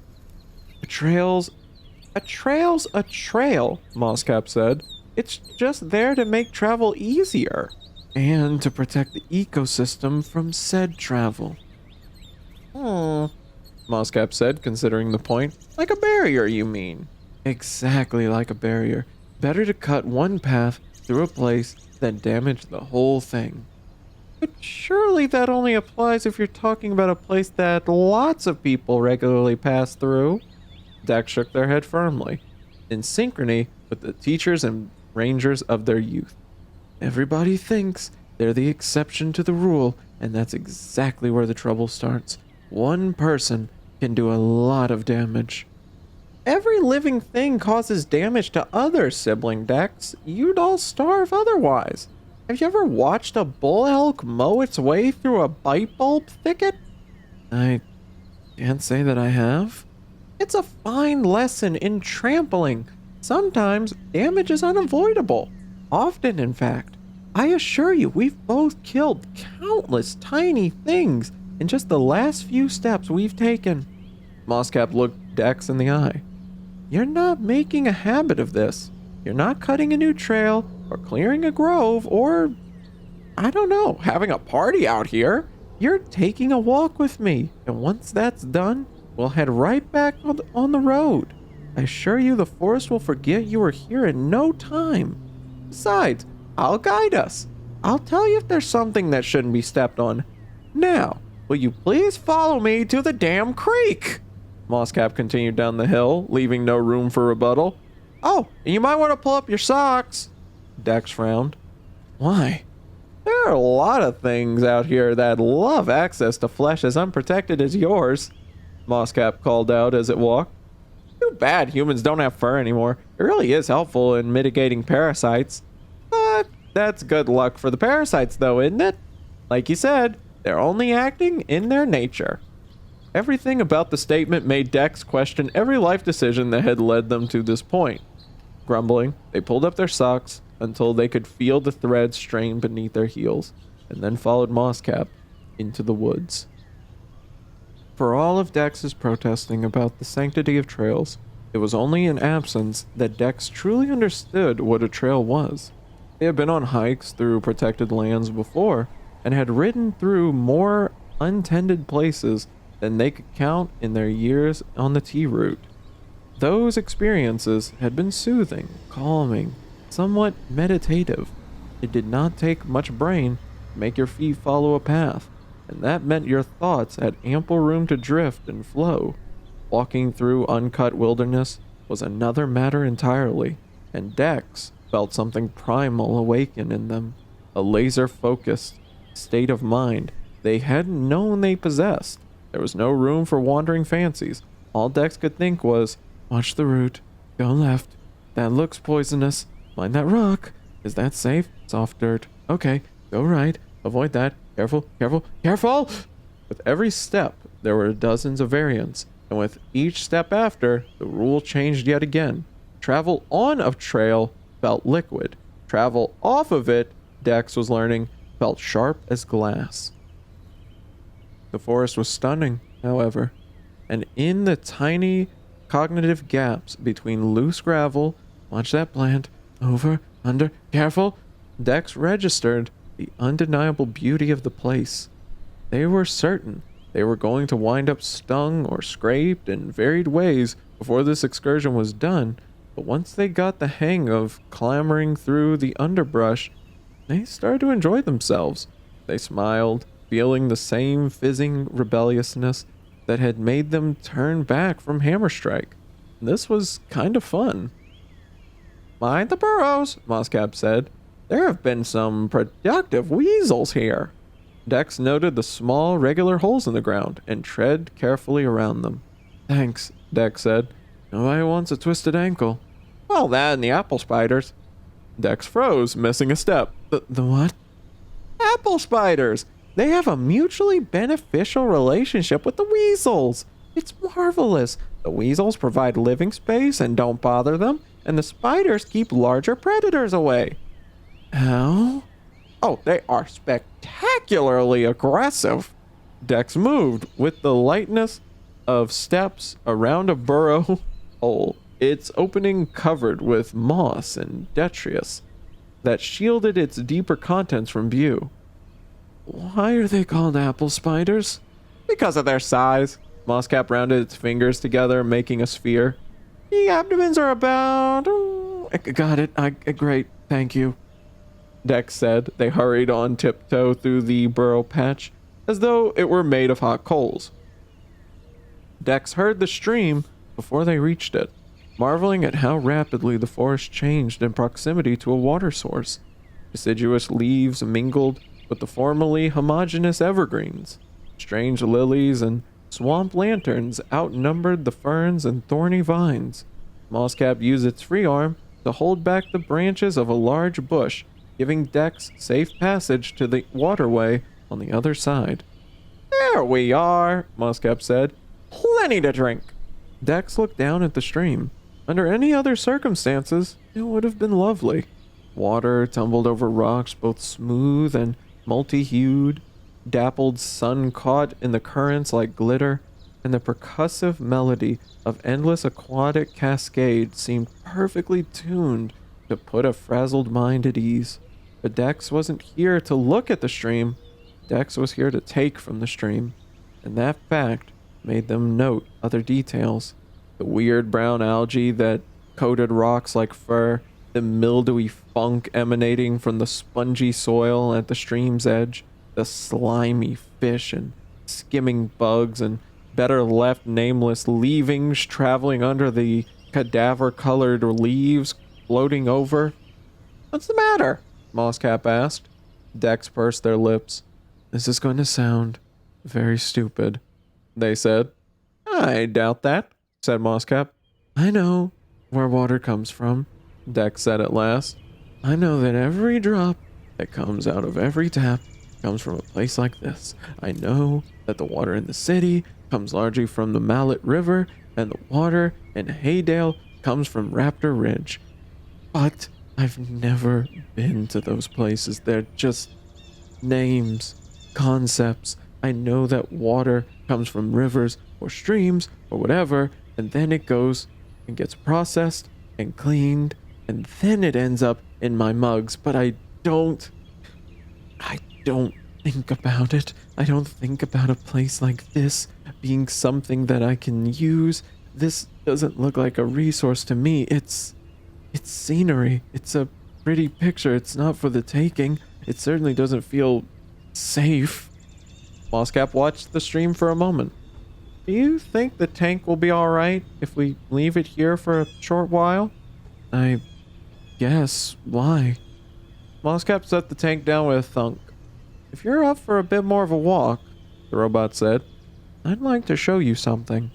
A trail's a trail, Mosscap said. It's just there to make travel easier and to protect the ecosystem from said travel. Mosscap said, considering the point. Like a barrier, you mean? Exactly like a barrier. Better to cut one path through a place than damage the whole thing. But surely that only applies if you're talking about a place that lots of people regularly pass through. Dex shook their head firmly, in synchrony with the teachers and rangers of their youth. Everybody thinks they're the exception to the rule, and that's exactly where the trouble starts. One person can do a lot of damage. Every living thing causes damage to others, sibling Dex. You'd all starve otherwise. Have you ever watched a bull elk mow its way through a bite bulb thicket? I can't say that I have. It's a fine lesson in trampling. Sometimes damage is unavoidable. Often, in fact. I assure you, we've both killed countless tiny things in just the last few steps we've taken. Mosscap looked Dex in the eye. You're not making a habit of this. You're not cutting a new trail or clearing a grove or, I don't know, having a party out here. You're taking a walk with me, and once that's done, we'll head right back on the road. I assure you the forest will forget you were here in no time. Besides, I'll guide us. I'll tell you if there's something that shouldn't be stepped on. Now, will you please follow me to the damn creek? Mosscap continued down the hill, leaving no room for rebuttal. Oh, and you might want to pull up your socks. Dex frowned. Why? There are a lot of things out here that love access to flesh as unprotected as yours, Mosscap called out as it walked. Too bad humans don't have fur anymore. It really is helpful in mitigating parasites. But that's good luck for the parasites though, isn't it? Like you said, they're only acting in their nature. Everything about the statement made Dex question every life decision that had led them to this point. Grumbling, they pulled up their socks until they could feel the threads strain beneath their heels, and then followed Mosscap into the woods. For all of Dex's protesting about the sanctity of trails, it was only in absence that Dex truly understood what a trail was. They had been on hikes through protected lands before, and had ridden through more untended places than they could count in their years on the T route. Those experiences had been soothing, calming, somewhat meditative. It did not take much brain to make your feet follow a path, and that meant your thoughts had ample room to drift and flow. Walking through uncut wilderness was another matter entirely, and Dex felt something primal awaken in them, a laser-focused state of mind they hadn't known they possessed. There was no room for wandering fancies. All Dex could think was, watch the route, go left, that looks poisonous, mind that rock, is that safe? Soft dirt, okay, go right, avoid that, careful, careful, careful! With every step, there were dozens of variants, and with each step after, the rule changed yet again. Travel on a trail felt liquid. Travel off of it, Dex was learning, felt sharp as glass. The forest was stunning, however, and in the tiny cognitive gaps between loose gravel, watch that plant, over, under, careful, Dex registered the undeniable beauty of the place. They were certain they were going to wind up stung or scraped in varied ways before this excursion was done, But once they got the hang of clambering through the underbrush, they started to enjoy themselves. They smiled, feeling the same fizzing rebelliousness that had made them turn back from Hammerstrike. This was kind of fun. "Mind the burrows," Moscap said. "There have been some productive weasels here." Dex noted the small, regular holes in the ground and tread carefully around them. "Thanks," Dex said. "Nobody wants a twisted ankle." "Well, that and the apple spiders." Dex froze, missing a step. The what?" "Apple spiders! They have a mutually beneficial relationship with the weasels. It's marvelous. The weasels provide living space and don't bother them, and the spiders keep larger predators away." "How?" "Oh, they are spectacularly aggressive." Dex moved with the lightness of steps around a burrow hole, its opening covered with moss and detritus that shielded its deeper contents from view. "Why are they called apple spiders?" "Because of their size." Moscap rounded its fingers together, making a sphere. "The abdomens are about... Got it. Great. Thank you," Dex said. They hurried on tiptoe through the burrow patch, as though it were made of hot coals. Dex heard the stream before they reached it, marveling at how rapidly the forest changed in proximity to a water source. Deciduous leaves mingled with the formerly homogeneous evergreens. Strange lilies and swamp lanterns outnumbered the ferns and thorny vines. Moscap used its free arm to hold back the branches of a large bush, giving Dex safe passage to the waterway on the other side. "There we are," Moscap said. "Plenty to drink." Dex looked down at the stream. Under any other circumstances, it would have been lovely. Water tumbled over rocks both smooth and multi-hued, dappled sun caught in the currents like glitter, and the percussive melody of endless aquatic cascades seemed perfectly tuned to put a frazzled mind at ease. But Dex wasn't here to look at the stream. Dex was here to take from the stream, and that fact made them note other details. The weird brown algae that coated rocks like fur, the mildewy funk emanating from the spongy soil at the stream's edge, the slimy fish and skimming bugs, and better left nameless leavings traveling under the cadaver-colored leaves floating over. "What's the matter?" Moscap asked. Dex pursed their lips. "This is going to sound very stupid," they said. "I doubt that," said Moscap. "I know where water comes from," Dex said at last. "I know that every drop that comes out of every tap comes from a place like this. I know that the water in the city comes largely from the Mallet River, and the water in Haydale comes from Raptor Ridge. But I've never been to those places. They're just names, concepts. I know that water comes from rivers or streams or whatever, and then it goes and gets processed and cleaned, and then it ends up in my mugs. But I don't think about it. I don't think about a place like this being something that I can use. This doesn't look like a resource to me. It's scenery. It's a pretty picture. It's not for the taking. It certainly doesn't feel safe." Moscap watched the stream for a moment. "Do you think the tank will be alright if we leave it here for a short while?" "I guess. Why?" Moscap set the tank down with a thunk. "If you're up for a bit more of a walk," the robot said, "I'd like to show you something."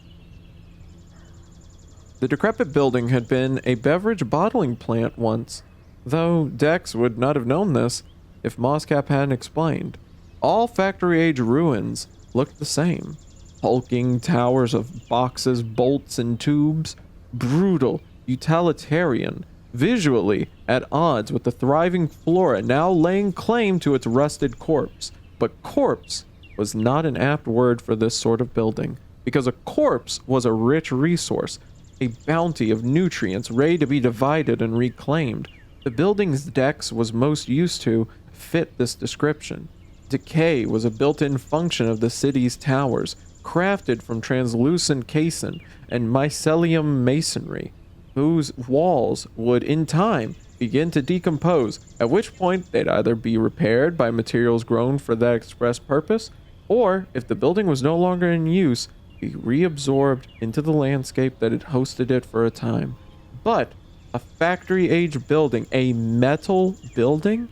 The decrepit building had been a beverage bottling plant once, though Dex would not have known this if Moscap hadn't explained. All factory-age ruins looked the same. Hulking towers of boxes, bolts, and tubes. Brutal, utilitarian, visually at odds with the thriving flora now laying claim to its rusted corpse. But corpse was not an apt word for this sort of building, because a corpse was a rich resource, a bounty of nutrients ready to be divided and reclaimed. The building's Dex was most used to fit this description. Decay was a built-in function of the city's towers, crafted from translucent casein and mycelium masonry. whose walls would in time begin to decompose, at which point they'd either be repaired by materials grown for that express purpose, or if the building was no longer in use, be reabsorbed into the landscape that had hosted it for a time. But a factory-age building, a metal building,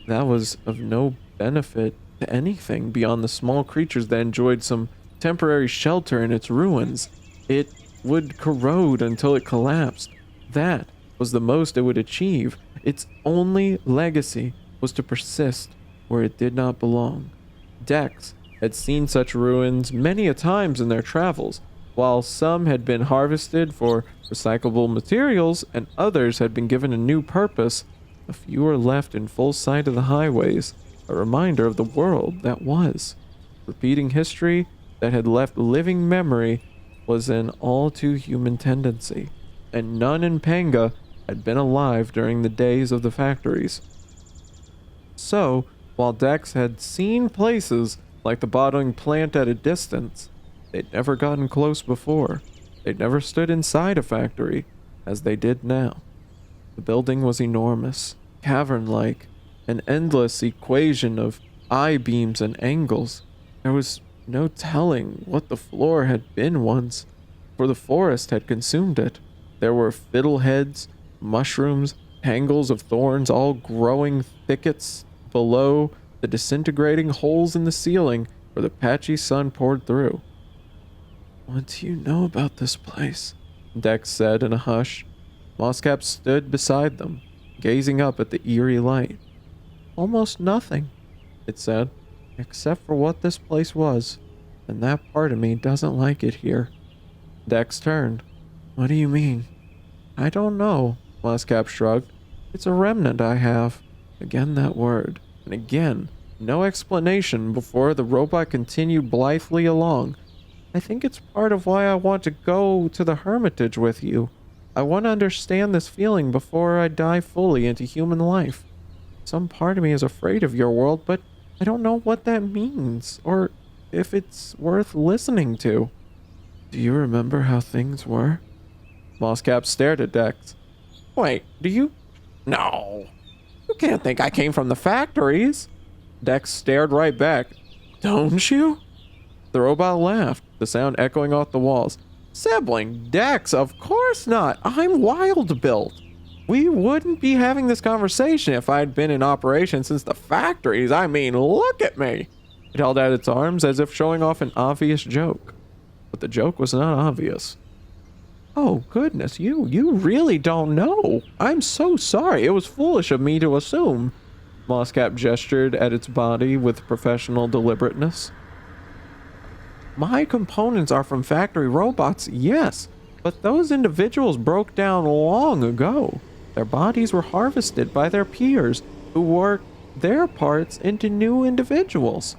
that was of no benefit to anything beyond the small creatures that enjoyed some temporary shelter in its ruins. It would corrode until it collapsed. That was the most it would achieve. Its only legacy was to persist where it did not belong. Dex had seen such ruins many a times in their travels. While some had been harvested for recyclable materials and others had been given a new purpose, a few were left in full sight of the highways, a reminder of the world that was. Repeating history that had left living memory was an all too human tendency, and none in Panga had been alive during the days of the factories. So, while Dex had seen places like the bottling plant at a distance, they'd never gotten close before. They'd never stood inside a factory, as they did now. The building was enormous, cavern-like, an endless equation of I-beams and angles. There was no telling what the floor had been once, for the forest had consumed it. There were fiddleheads, mushrooms, tangles of thorns, all growing thickets below the disintegrating holes in the ceiling where the patchy sun poured through. "What do you know about this place?" Dex said in a hush. Mosscap stood beside them, gazing up at the eerie light. "Almost nothing," it said, "except for what this place was, and that part of me doesn't like it here." Dex turned. "What do you mean?" "I don't know," Mosscap shrugged. "It's a remnant I have." Again that word, and again no explanation before the robot continued blithely along. "I think it's part of why I want to go to the Hermitage with you. I want to understand this feeling before I die fully into human life. Some part of me is afraid of your world, but I don't know what that means, or if it's worth listening to." "Do you remember how things were?" Mosscap stared at Dex. "Wait, do you? No. You can't think I came from the factories." Dex stared right back. "Don't you?" The robot laughed, the sound echoing off the walls. "Sibling, Dex, of course not. I'm wild built. We wouldn't be having this conversation if I'd been in operation since the factories. I mean, look at me." It held out its arms as if showing off an obvious joke. But the joke was not obvious. "Oh, goodness, you really don't know. I'm so sorry. It was foolish of me to assume." Mosscap gestured at its body with professional deliberateness. "My components are from factory robots, yes, but those individuals broke down long ago. Their bodies were harvested by their peers, who worked their parts into new individuals,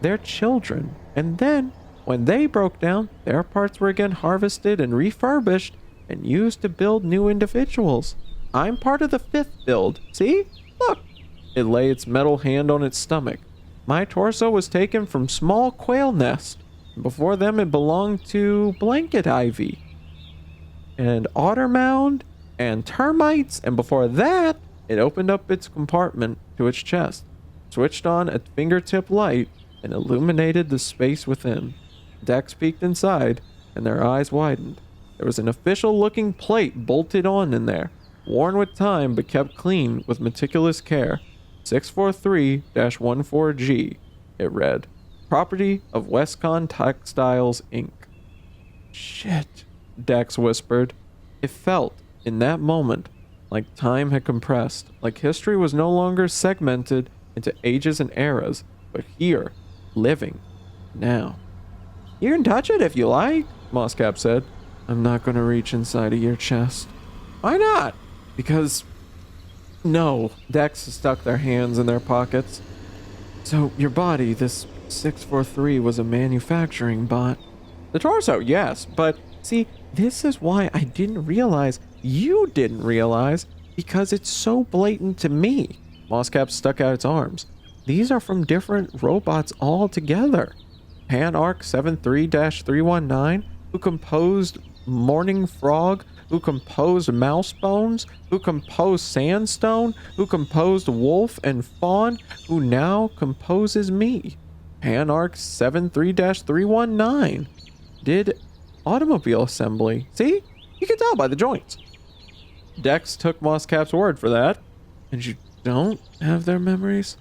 their children, and then, when they broke down, their parts were again harvested and refurbished and used to build new individuals. I'm part of the 5th build. See? Look." It lay its metal hand on its stomach. "My torso was taken from small quail nest. Before them it belonged to blanket ivy and otter mound and termites, and before that it opened up its compartment to its chest, switched on a fingertip light, and illuminated the space within." Dex peeked inside, and their eyes widened. There was an official-looking plate bolted on in there, worn with time but kept clean with meticulous care. 643-14G, it read. Property of Westcon Textiles, Inc. "Shit," Dex whispered. It felt, in that moment, like time had compressed, like history was no longer segmented into ages and eras, but here, living, now. "You can touch it if you like," Mosscap said. "I'm not going to reach inside of your chest." "Why not?" "Because... no." Dex stuck their hands in their pockets. "So, your body, this 643, was a manufacturing bot?" "The torso, yes, but see, this is why I didn't realize you didn't realize, because it's so blatant to me." Mosscap stuck out its arms. "These are from different robots altogether. Panarch 73-319, who composed Morning Frog, who composed Mouse Bones, who composed Sandstone, who composed Wolf and Fawn, who now composes me. Panarch 73-319 did automobile assembly. See? You can tell by the joints. Dex took Mosscap's word for that. And you don't have their memories?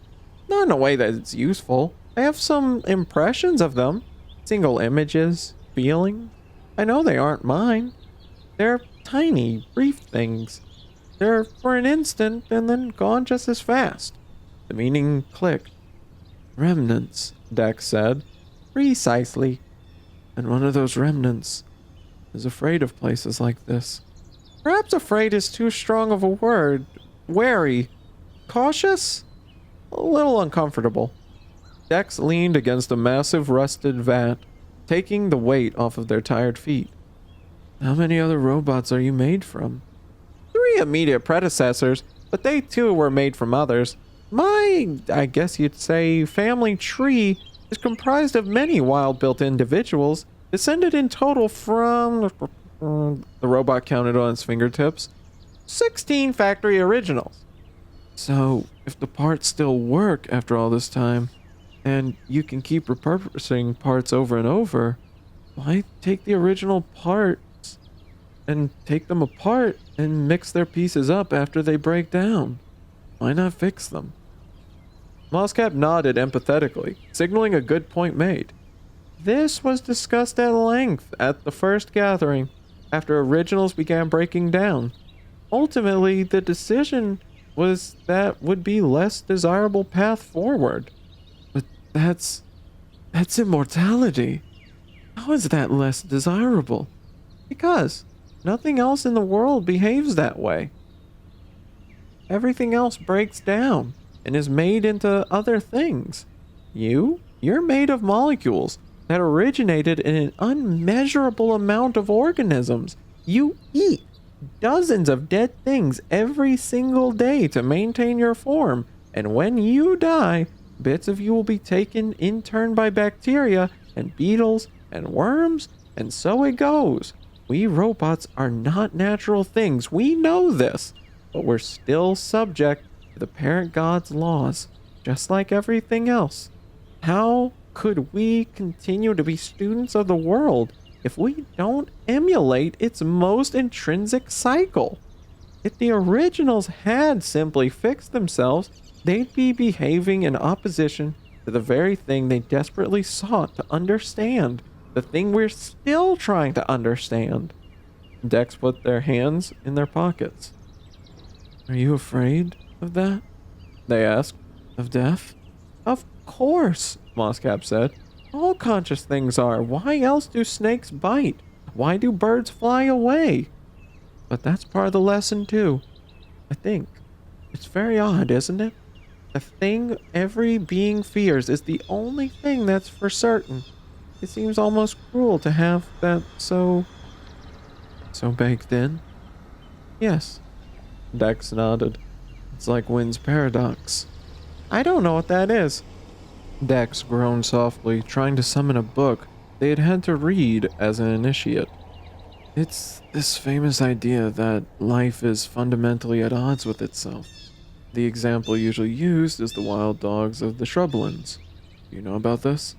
Not in a way that it's useful. I have some impressions of them. Single images, feelings. I know they aren't mine. They're tiny, brief things. They're for an instant and then gone just as fast. The meaning clicked. Remnants, Dex said. Precisely. And one of those remnants is afraid of places like this. Perhaps afraid is too strong of a word. Wary. Cautious? A little uncomfortable. Dex leaned against a massive rusted vat, taking the weight off of their tired feet. How many other robots are you made from? 3 immediate predecessors, but they too were made from others. My, I guess you'd say, family tree is comprised of many wild-built individuals, descended in total from... the robot counted on its fingertips. 16 factory originals. So, if the parts still work after all this time, and you can keep repurposing parts over and over, why take the original parts and take them apart and mix their pieces up after they break down? Why not fix them? Mosscap nodded empathetically, signaling a good point made. This was discussed at length at the first gathering, after originals began breaking down. Ultimately, the decision was that would be less desirable path forward. But that's immortality. How is that less desirable? Because nothing else in the world behaves that way. Everything else breaks down and is made into other things. You're made of molecules that originated in an unmeasurable amount of organisms. You eat dozens of dead things every single day to maintain your form, and when you die, bits of you will be taken in turn by bacteria and beetles and worms, and so it goes. We robots are not natural things. We know this, but we're still subject to the parent god's laws, just like everything else. How could we continue to be students of the world if we don't emulate its most intrinsic cycle? If the originals had simply fixed themselves, they'd be behaving in opposition to the very thing they desperately sought to understand, the thing we're still trying to understand. Dex put their hands in their pockets. Are you afraid of that? They asked. Of death? Of course, Mosscap said. All conscious things are. Why else do snakes bite? Why do birds fly away? But that's part of the lesson too, I think. It's very odd, isn't it? The thing every being fears is the only thing that's for certain. It seems almost cruel to have that so baked in. Yes. Dex nodded. It's like Wynn's paradox. I don't know what that is. Dex groaned softly, trying to summon a book they had had to read as an initiate. It's this famous idea that life is fundamentally at odds with itself. The example usually used is the wild dogs of the shrublands. Do you know about this?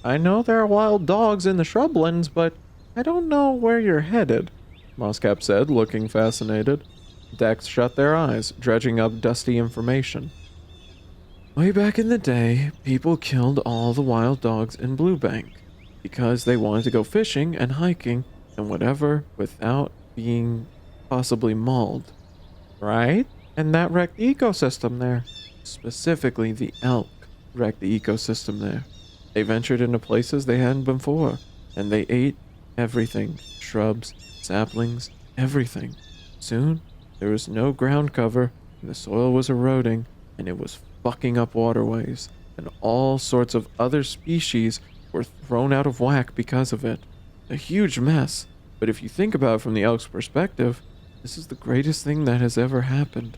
I know there are wild dogs in the shrublands, but I don't know where you're headed, Mosscap said, looking fascinated. Dex shut their eyes, dredging up dusty information. Way back in the day, people killed all the wild dogs in Blue Bank because they wanted to go fishing and hiking and whatever without being possibly mauled. Right? And that wrecked the ecosystem there. Specifically, the elk wrecked the ecosystem there. They ventured into places they hadn't before, and they ate everything. Shrubs, saplings, everything. Soon, there was no ground cover, and the soil was eroding, and it was fucking up waterways, and all sorts of other species were thrown out of whack because of it. A huge mess, but if you think about it from the elk's perspective, this is the greatest thing that has ever happened.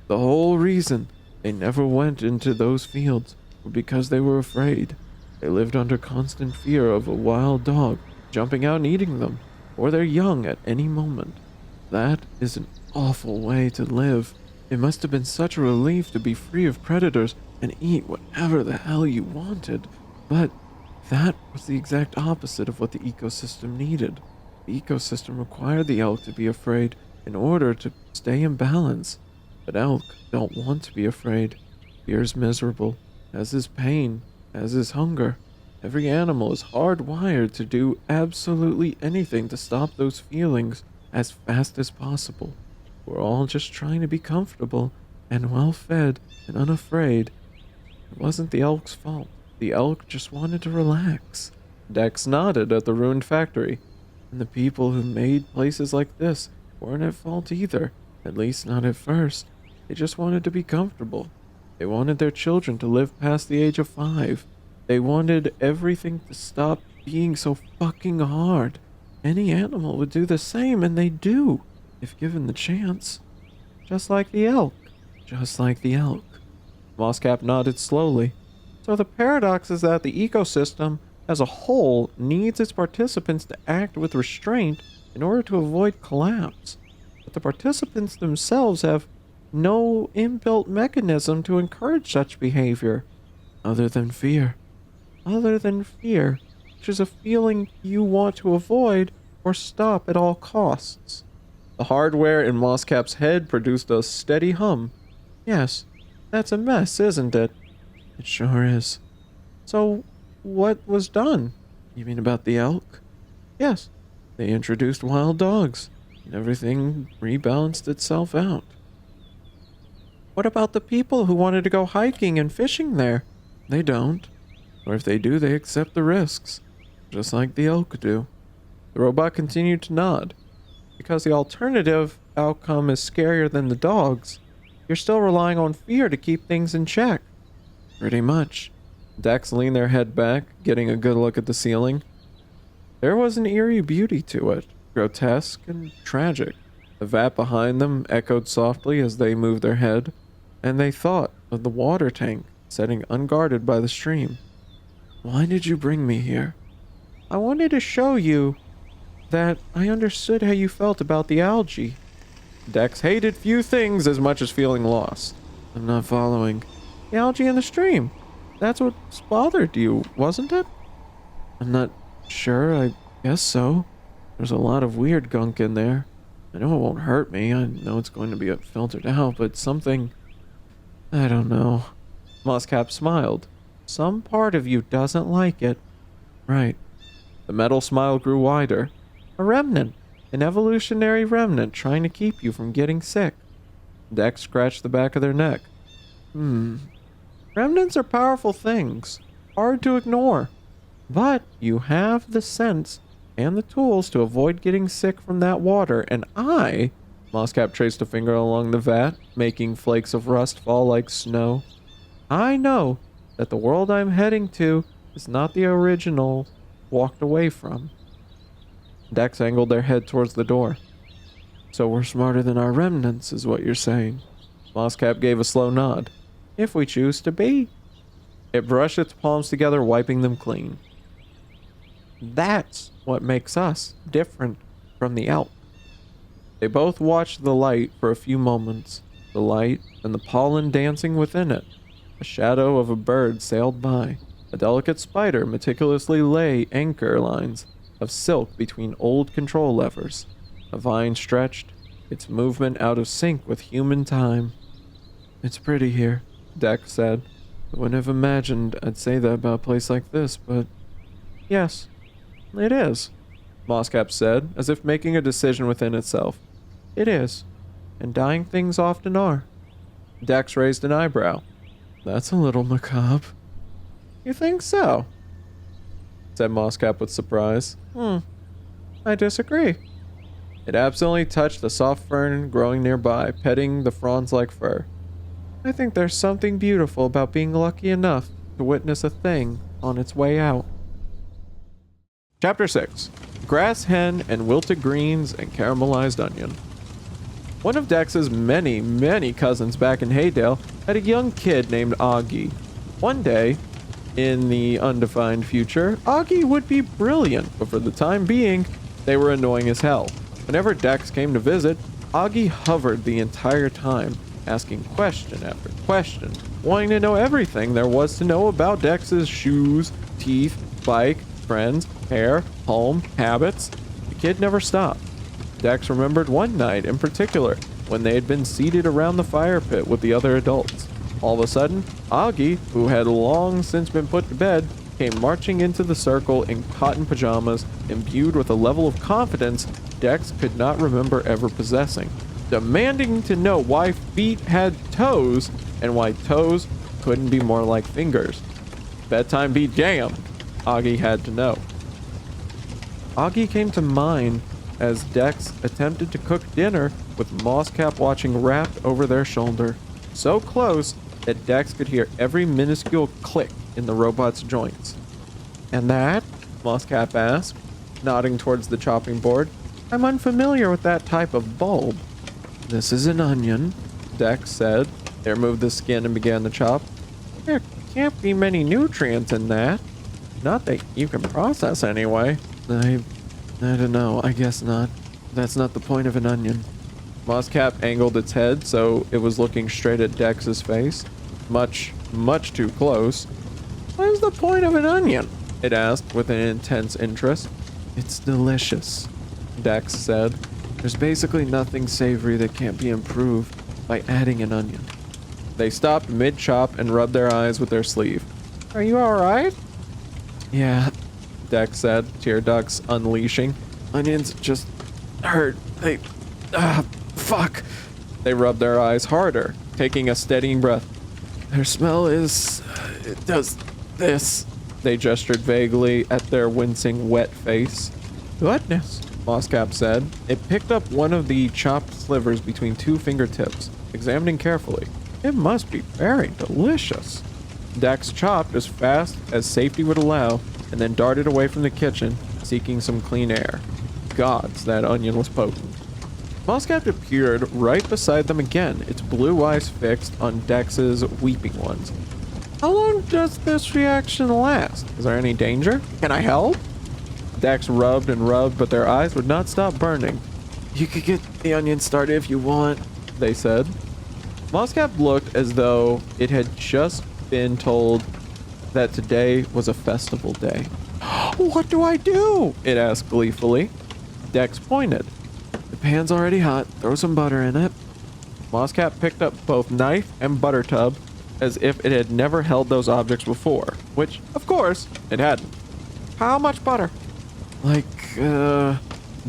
The whole reason they never went into those fields was because they were afraid. They lived under constant fear of a wild dog jumping out and eating them, or their young at any moment. That is an awful way to live. It must have been such a relief to be free of predators and eat whatever the hell you wanted. But that was the exact opposite of what the ecosystem needed. The ecosystem required the elk to be afraid in order to stay in balance. But elk don't want to be afraid. Fear is miserable, as is pain, as is hunger. Every animal is hardwired to do absolutely anything to stop those feelings as fast as possible. We're all just trying to be comfortable and well-fed and unafraid. It wasn't the elk's fault. The elk just wanted to relax. Dex nodded at the ruined factory. And the people who made places like this weren't at fault either, at least not at first. They just wanted to be comfortable. They wanted their children to live past the age of 5. They wanted everything to stop being so fucking hard. Any animal would do the same, and they do, if given the chance. Just like the elk. Just like the elk. Mosscap nodded slowly. So the paradox is that the ecosystem as a whole needs its participants to act with restraint in order to avoid collapse. But the participants themselves have no inbuilt mechanism to encourage such behavior, other than fear. Other than fear, which is a feeling you want to avoid or stop at all costs. The hardware in Mosscap's head produced a steady hum. Yes, that's a mess, isn't it? It sure is. So, what was done? You mean about the elk? Yes, they introduced wild dogs, and everything rebalanced itself out. What about the people who wanted to go hiking and fishing there? They don't. Or if they do, they accept the risks, just like the elk do. The robot continued to nod. Because the alternative outcome is scarier than the dogs, you're still relying on fear to keep things in check. Pretty much. Dex leaned their head back, getting a good look at the ceiling. There was an eerie beauty to it, grotesque and tragic. The vat behind them echoed softly as they moved their head, and they thought of the water tank sitting unguarded by the stream. Why did you bring me here? I wanted to show you that I understood how you felt about the algae. Dex hated few things as much as feeling lost. I'm not following. The algae in the stream. That's what bothered you, wasn't it? I'm not sure. I guess so. There's a lot of weird gunk in there. I know it won't hurt me. I know it's going to be filtered out, but something... I don't know. Mosscap smiled. Some part of you doesn't like it. Right. The metal smile grew wider. A remnant. An evolutionary remnant trying to keep you from getting sick. Dex scratched the back of their neck. Remnants are powerful things. Hard to ignore. But you have the sense and the tools to avoid getting sick from that water, and Mosscap traced a finger along the vat, making flakes of rust fall like snow. I know that the world I'm heading to is not the original walked away from. Dex angled their head towards the door. So we're smarter than our remnants, is what you're saying. Mosscap gave a slow nod. If we choose to be. It brushed its palms together, wiping them clean. That's what makes us different from the elk. They both watched the light for a few moments, the light and the pollen dancing within it. A shadow of a bird sailed by. A delicate spider meticulously lay anchor lines of silk between old control levers. A vine stretched, its movement out of sync with human time. It's pretty here, Dex said. I wouldn't have imagined I'd say that about a place like this, but... Yes, it is, Mosscap said, as if making a decision within itself. It is, and dying things often are. Dex raised an eyebrow. That's a little macabre. You think so? Said Mosscap with surprise. I disagree. It absently touched the soft fern growing nearby, petting the fronds-like fur. I think there's something beautiful about being lucky enough to witness a thing on its way out. Chapter 6. Grass hen and wilted greens and caramelized onion. One of Dex's many, many cousins back in Haydale had a young kid named Augie. One day, in the undefined future, Augie would be brilliant, but for the time being, They were annoying as hell. Whenever Dex came to visit, Augie hovered the entire time, asking question after question, wanting to know everything there was to know about Dex's shoes, teeth, bike, friends, hair, home, habits. The kid never stopped. Dex remembered one night in particular when they had been seated around the fire pit with the other adults. All of a sudden, Augie, who had long since been put to bed, came marching into the circle in cotton pajamas, imbued with a level of confidence Dex could not remember ever possessing, demanding to know why feet had toes and why toes couldn't be more like fingers. Bedtime be jammed, Augie had to know. Augie came to mind as Dex attempted to cook dinner with Mosscap watching wrapped over their shoulder, so close that Dex could hear every minuscule click in the robot's joints. "And that?" Mosscap asked, nodding towards the chopping board. "I'm unfamiliar with that type of bulb." "This is an onion," Dex said. They removed the skin and began to chop. "There can't be many nutrients in that. Not that you can process anyway." I don't know, I guess not. That's not the point of an onion." Mosscap angled its head so it was looking straight at Dex's face. Much too close. "What is the point of an onion?" it asked with an intense interest. "It's delicious," Dex said. "There's basically nothing savory that can't be improved by adding an onion." They stopped mid-chop and rubbed their eyes with their sleeve. "Are you alright?" "Yeah," Dex said, tear ducts unleashing. "Onions just hurt. Fuck." They rubbed their eyes harder, taking a steadying breath. "Their smell is... it does this." They gestured vaguely at their wincing wet face. "Goodness," Mosscap said. It picked up one of the chopped slivers between two fingertips, examining carefully. "It must be very delicious." Dex chopped as fast as safety would allow, and then darted away from the kitchen, seeking some clean air. Gods, that onion was potent. Mosscap appeared right beside them again, its blue eyes fixed on Dex's weeping ones. "How long does this reaction last? Is there any danger? Can I help?" Dex rubbed and rubbed, but their eyes would not stop burning. "You could get the onion started if you want," they said. Mosscap looked as though it had just been told that today was a festival day. "What do I do?" it asked gleefully. Dex pointed. "The pan's already hot. Throw some butter in it." Mosscap picked up both knife and butter tub as if it had never held those objects before, which, of course, it hadn't. "How much butter?"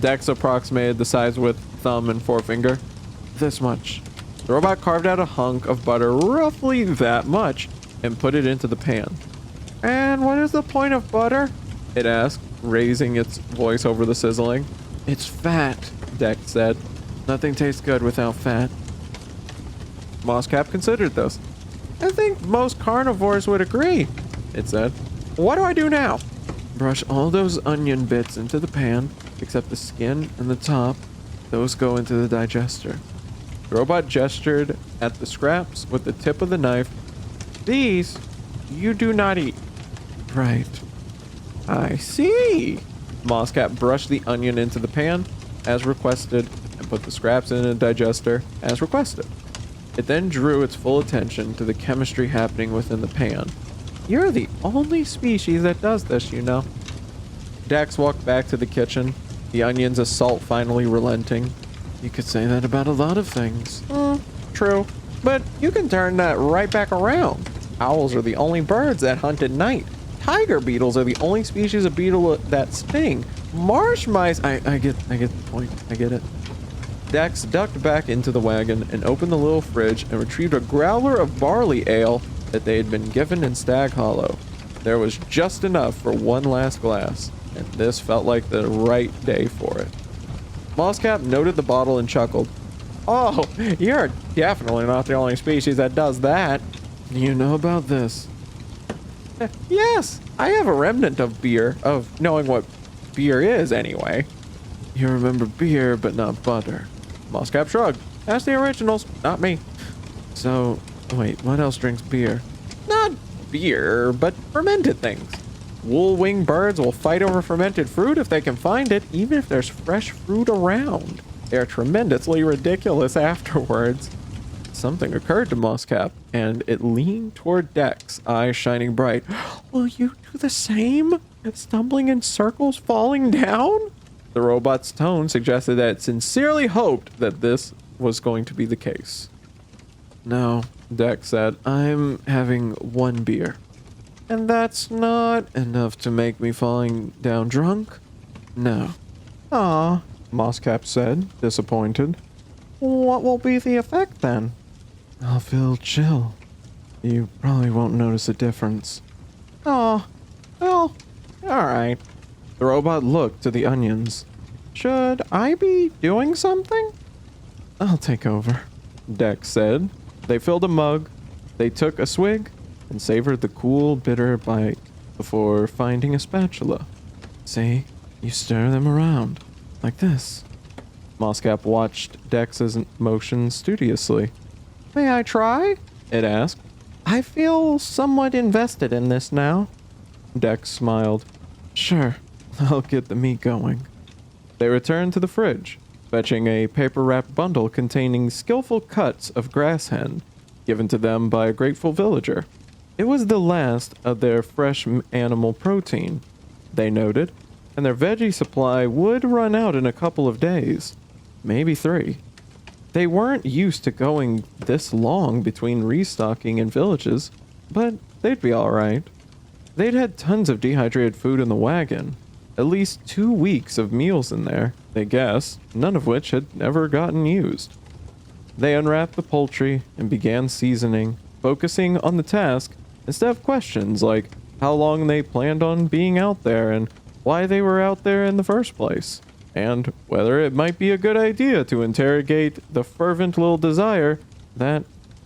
Dex approximated the size with thumb and forefinger. "This much." The robot carved out a hunk of butter roughly that much and put it into the pan. "And what is the point of butter?" it asked, raising its voice over the sizzling. "It's fat," Dex said. "Nothing tastes good without fat." Mosscap considered this. "I think most carnivores would agree," it said. "What do I do now?" "Brush all those onion bits into the pan, except the skin and the top. Those go into the digester." The robot gestured at the scraps with the tip of the knife. "These you do not eat." "Right." "I see." Mosscap brushed the onion into the pan, as requested, and put the scraps in a digester, as requested. It then drew its full attention to the chemistry happening within the pan. "You're the only species that does this, you know." Dex walked back to the kitchen, the onion's assault finally relenting. "You could say that about a lot of things." True. But you can turn that right back around. Owls are the only birds that hunt at night. Tiger beetles are the only species of beetle that sting. Marsh mice... I get the point. I get it. Dex ducked back into the wagon and opened the little fridge and retrieved a growler of barley ale that they had been given in Stag Hollow. There was just enough for one last glass, and this felt like the right day for it. Mosscap noted the bottle and chuckled. "Oh, you're definitely not the only species that does that." "You know about this?" "Yes, I have a remnant of beer, of knowing what beer is anyway." "You remember beer, but not butter." Mosscap shrugged. "That's the originals, not me." "So, wait, what else drinks beer?" "Not beer, but fermented things." Wool-winged birds will fight over fermented fruit if they can find it, even if there's fresh fruit around. They are tremendously ridiculous afterwards. Something occurred to Mosscap, and it leaned toward Dex, eyes shining bright. Will you do the same? Stumbling in circles, falling down? The robot's tone suggested that it sincerely hoped that this was going to be the case. No, Dex said. I'm having one beer. And that's not enough to make me falling down drunk? No. Ah, Mosscap said, disappointed. What will be the effect then? I'll feel chill. You probably won't notice a difference. Oh, well, alright. The robot looked to the onions. Should I be doing something? I'll take over, Dex said. They filled a mug, they took a swig, and savored the cool, bitter bite before finding a spatula. See, you stir them around, like this. Mosscap watched Dex's motions studiously. May I try? It asked. I feel somewhat invested in this now. Dex smiled. Sure, I'll get the meat going. They returned to the fridge, fetching a paper-wrapped bundle containing skillful cuts of grass hen, given to them by a grateful villager. It was the last of their fresh animal protein, they noted, and their veggie supply would run out in a couple of days, maybe 3. They weren't used to going this long between restocking in villages, but they'd be alright. They'd had tons of dehydrated food in the wagon, at least 2 weeks of meals in there, they guessed, none of which had ever gotten used. They unwrapped the poultry and began seasoning, focusing on the task instead of questions like how long they planned on being out there and why they were out there in the first place, and whether it might be a good idea to interrogate the fervent little desire that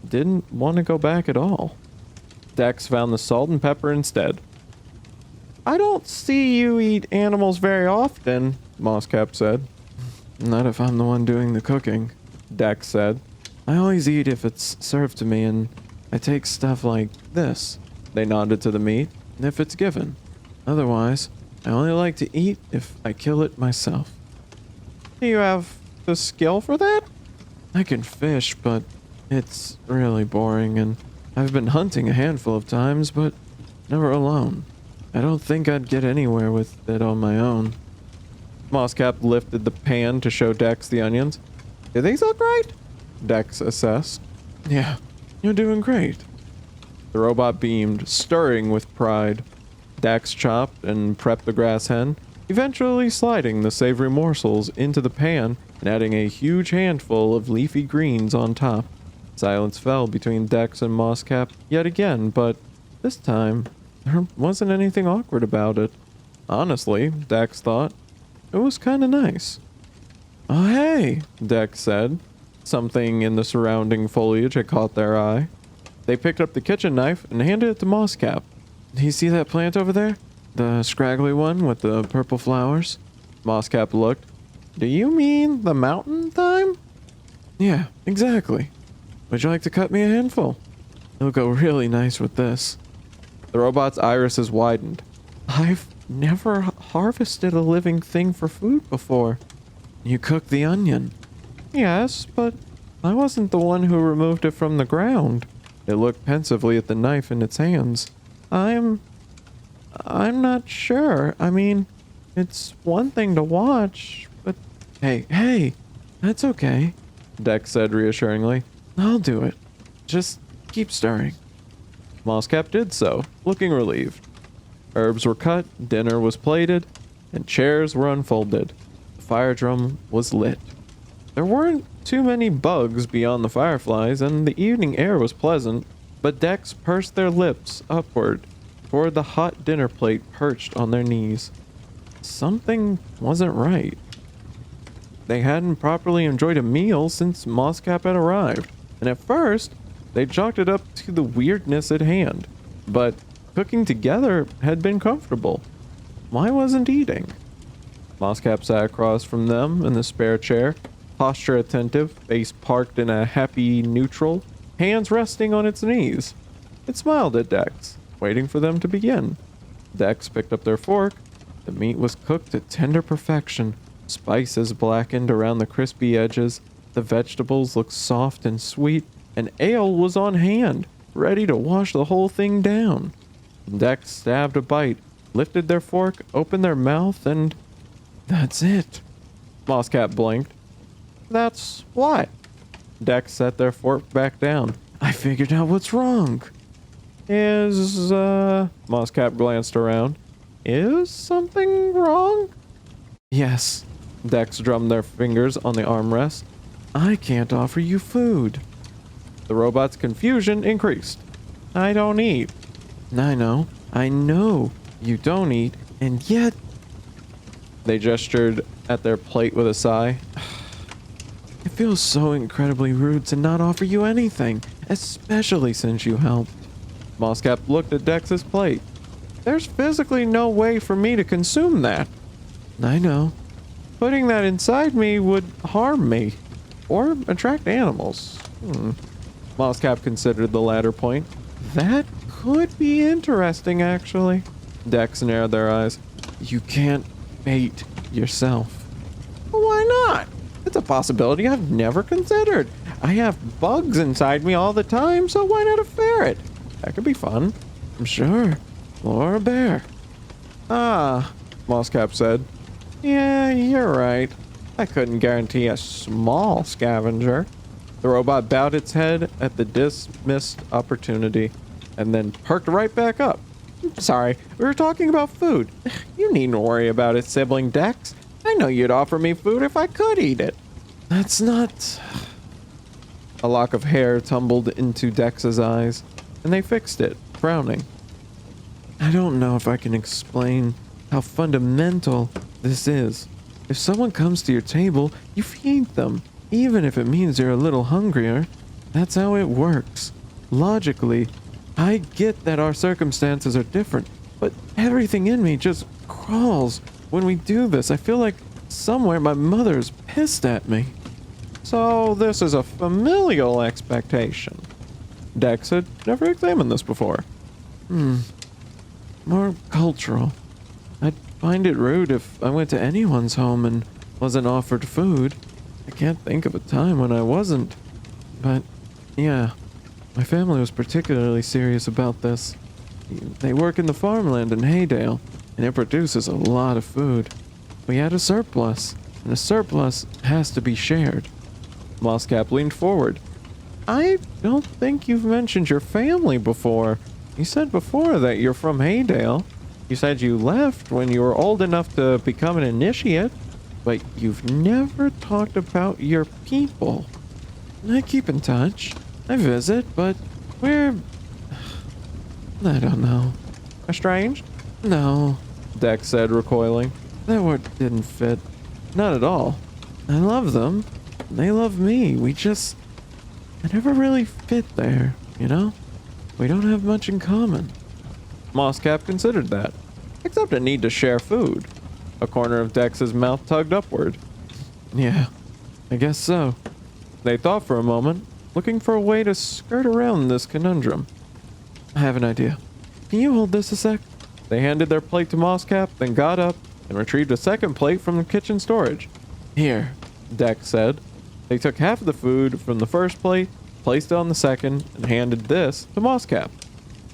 didn't want to go back at all. Dex found the salt and pepper instead. I don't see you eat animals very often, Mosscap said. Not if I'm the one doing the cooking, Dex said. I always eat if it's served to me, and I take stuff like this. They nodded to the meat, if it's given. Otherwise, I only like to eat if I kill it myself. Do you have the skill for that? I can fish, but it's really boring, and I've been hunting a handful of times, but never alone. I don't think I'd get anywhere with it on my own. Mosscap lifted the pan to show Dex the onions. Do these look right? Dex assessed. Yeah, you're doing great. The robot beamed, stirring with pride. Dex chopped and prepped the grass hen, eventually sliding the savory morsels into the pan and adding a huge handful of leafy greens on top. Silence fell between Dex and Mosscap yet again, but this time there wasn't anything awkward about it. Honestly, Dex thought, it was kinda nice. Oh hey, Dex said. Something in the surrounding foliage had caught their eye. They picked up the kitchen knife and handed it to Mosscap. Do you see that plant over there? The scraggly one with the purple flowers? Mosscap looked. Do you mean the mountain thyme? Yeah, exactly. Would you like to cut me a handful? It'll go really nice with this. The robot's irises widened. I've never harvested a living thing for food before. You cooked the onion. Yes, but I wasn't the one who removed it from the ground. It looked pensively at the knife in its hands. I'm not sure. I mean, it's one thing to watch, but hey, that's okay, Dex said reassuringly. I'll do it. Just keep stirring. Mosscap did so, looking relieved. Herbs were cut, dinner was plated, and chairs were unfolded. The fire drum was lit. There weren't too many bugs beyond the fireflies, and the evening air was pleasant, but Dex pursed their lips upward toward the hot dinner plate perched on their knees. Something wasn't right. They hadn't properly enjoyed a meal since Mosscap had arrived, and at first, they chalked it up to the weirdness at hand, but cooking together had been comfortable. Why wasn't eating? Mosscap sat across from them in the spare chair, posture attentive, face parked in a happy neutral, hands resting on its knees. It smiled at Dex, waiting for them to begin. Dex picked up their fork. The meat was cooked to tender perfection. Spices blackened around the crispy edges. The vegetables looked soft and sweet. And ale was on hand, ready to wash the whole thing down. Dex stabbed a bite, lifted their fork, opened their mouth, and that's it. Mosscap blinked. That's why. Dex set their fork back down. I figured out what's wrong. Mosscap glanced around. Is something wrong? Yes. Dex drummed their fingers on the armrest. I can't offer you food. The robot's confusion increased. I don't eat. I know you don't eat, and yet... They gestured at their plate with a sigh. It feels so incredibly rude to not offer you anything, especially since you helped. Mosscap looked at Dex's plate. There's physically no way for me to consume that. I know. Putting that inside me would harm me. Or attract animals. Mosscap considered the latter point. That could be interesting, actually. Dex narrowed their eyes. You can't bait yourself. Why not? It's a possibility I've never considered. I have bugs inside me all the time, so why not a ferret? That could be fun. I'm sure. Or a bear. Mosscap said. Yeah, you're right. I couldn't guarantee a small scavenger. The robot bowed its head at the dismissed opportunity and then perked right back up. Sorry, we were talking about food. You needn't worry about it, sibling Dex. I know you'd offer me food if I could eat it. That's not... A lock of hair tumbled into Dex's eyes, and they fixed it, frowning. I don't know if I can explain how fundamental this is. If someone comes to your table, you feed them, even if it means you're a little hungrier. That's how it works. Logically, I get that our circumstances are different, but everything in me just crawls when we do this. I feel like somewhere my mother's pissed at me. So this is a familial expectation. Dex had never examined this before. More cultural. I'd find it rude if I went to anyone's home and wasn't offered food. I can't think of a time when I wasn't. But, yeah, my family was particularly serious about this. They work in the farmland in Haydale, and it produces a lot of food. We had a surplus, and a surplus has to be shared. Mosscap leaned forward. I don't think you've mentioned your family before. You said before that you're from Haydale. You said you left when you were old enough to become an initiate, but you've never talked about your people. I keep in touch. I visit, but we're... I don't know. Estranged? No, Dex said, recoiling. That word didn't fit. Not at all. I love them. They love me. I never really fit there, you know? We don't have much in common. Mosscap considered that, except a need to share food. A corner of Dex's mouth tugged upward. Yeah, I guess so. They thought for a moment, looking for a way to skirt around this conundrum. I have an idea. Can you hold this a sec? They handed their plate to Mosscap, then got up and retrieved a second plate from the kitchen storage. Here, Dex said. They took half of the food from the first plate, placed it on the second, and handed this to Mosscap.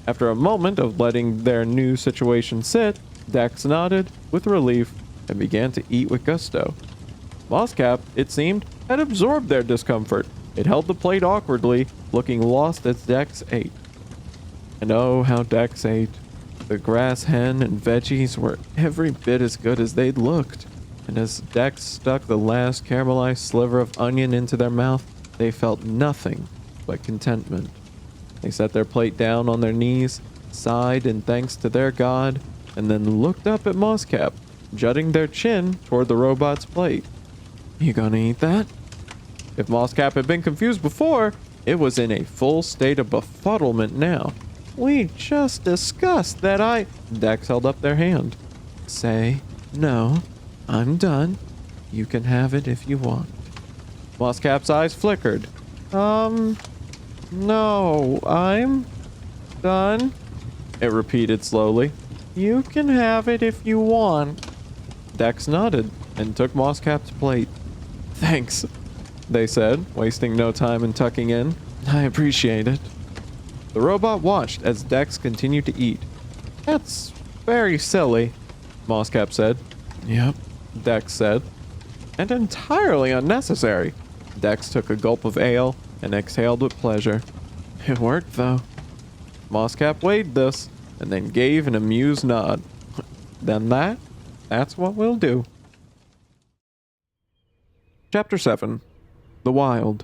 After a moment of letting their new situation sit, Dex nodded with relief and began to eat with gusto. Mosscap, it seemed, had absorbed their discomfort. It held the plate awkwardly, looking lost as Dex ate. And oh, how Dex ate. The grass hen and veggies were every bit as good as they'd looked. And as Dex stuck the last caramelized sliver of onion into their mouth, they felt nothing but contentment. They set their plate down on their knees, sighed in thanks to their god, and then looked up at Mosscap, jutting their chin toward the robot's plate. You gonna eat that? If Mosscap had been confused before, it was in a full state of befuddlement now. We just discussed that Dex held up their hand. Say, no, I'm done. You can have it if you want. Mosscap's eyes flickered. No, I'm done. It repeated slowly. You can have it if you want. Dex nodded and took Mosscap's plate. Thanks, they said, wasting no time in tucking in. I appreciate it. The robot watched as Dex continued to eat. That's very silly, Mosscap said. Yep, Dex said. And entirely unnecessary. Dex took a gulp of ale and exhaled with pleasure. It worked, though. Mosscap weighed this and then gave an amused nod. Then that's what we'll do. Chapter 7. The Wild.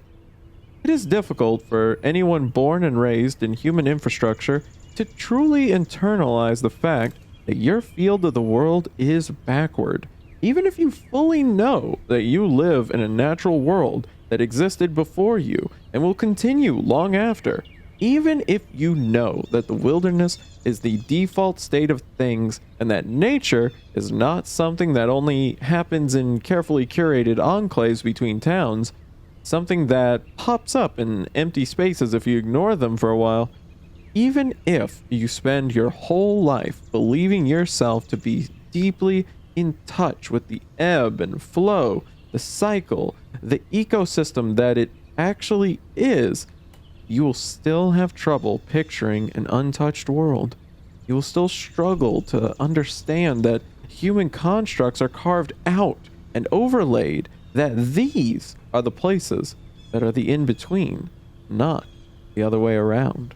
It is difficult for anyone born and raised in human infrastructure to truly internalize the fact that your field of the world is backward, even if you fully know that you live in a natural world that existed before you and will continue long after. Even if you know that the wilderness is the default state of things and that nature is not something that only happens in carefully curated enclaves between towns, something that pops up in empty spaces if you ignore them for a while, even if you spend your whole life believing yourself to be deeply in touch with the ebb and flow, the cycle, the ecosystem that it actually is, you will still have trouble picturing an untouched world. You will still struggle to understand that human constructs are carved out and overlaid, that these are the places that are the in-between, not the other way around.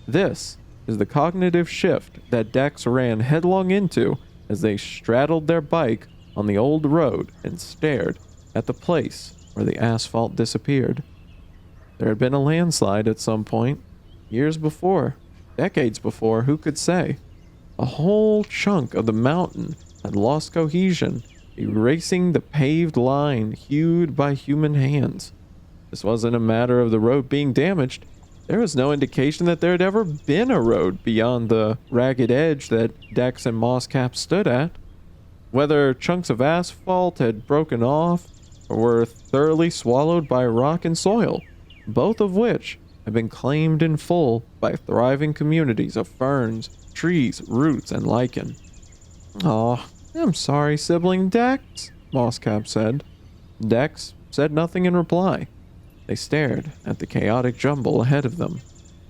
This is the cognitive shift that Dex ran headlong into as they straddled their bike on the old road and stared at the place where the asphalt disappeared. There had been a landslide at some point, years before, decades before, who could say? A whole chunk of the mountain had lost cohesion, erasing the paved line hewed by human hands. This wasn't a matter of the road being damaged. There was no indication that there had ever been a road beyond the ragged edge that Dex and Mosscap stood at. Whether chunks of asphalt had broken off or were thoroughly swallowed by rock and soil, both of which have been claimed in full by thriving communities of ferns, trees, roots, and lichen. Aw, I'm sorry, sibling Dex, Mosscap said. Dex said nothing in reply. They stared at the chaotic jumble ahead of them,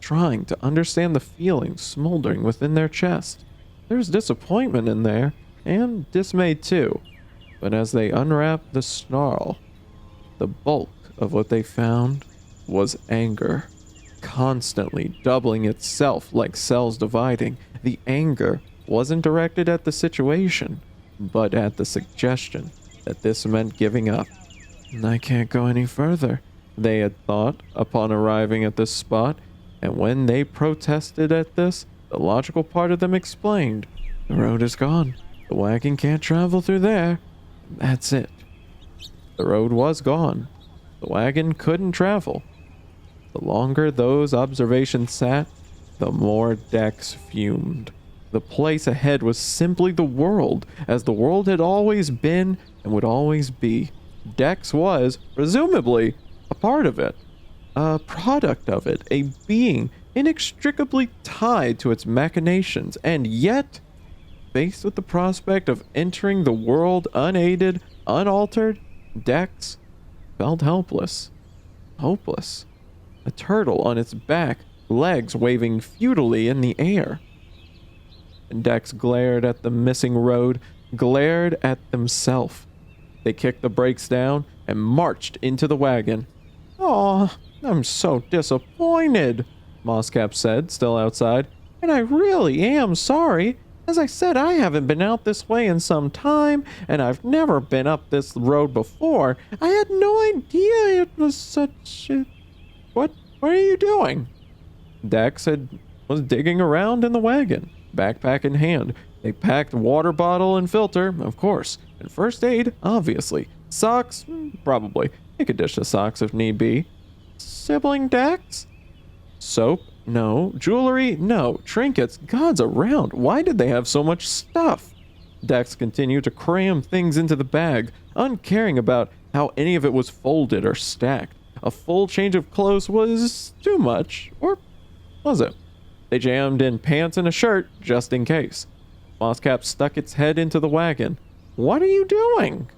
trying to understand the feelings smoldering within their chest. There was disappointment in there, and dismay too, but as they unwrapped the snarl, the bulk of what they found was anger, constantly doubling itself like cells dividing. The anger wasn't directed at the situation, but at the suggestion that this meant giving up. I can't go any further, they had thought upon arriving at this spot, and when they protested at this, the logical part of them explained, the road is gone. The wagon can't travel through there. That's it. The road was gone. The wagon couldn't travel. The longer those observations sat, the more Dex fumed. The place ahead was simply the world, as the world had always been and would always be. Dex was, presumably, a part of it, a product of it, a being inextricably tied to its machinations, and yet, faced with the prospect of entering the world unaided, unaltered, Dex felt helpless, hopeless. A turtle on its back, legs waving futilely in the air. Dex glared at the missing road, glared at themselves. They kicked the brakes down and marched into the wagon. "Aw, I'm so disappointed," Mosscap said, still outside. "And I really am sorry. As I said, I haven't been out this way in some time, and I've never been up this road before. I had no idea it was such a... What are you doing?" Dex was digging around in the wagon, backpack in hand. They packed water bottle and filter, of course, and first aid, obviously. Socks, probably. They could dish the socks if need be. Sibling Dex? Soap? No. Jewelry? No. Trinkets? Gods around, why did they have so much stuff? Dex continued to cram things into the bag, uncaring about how any of it was folded or stacked. A full change of clothes was too much, or was it? They jammed in pants and a shirt just in case. Mosscap stuck its head into the wagon. What are you doing?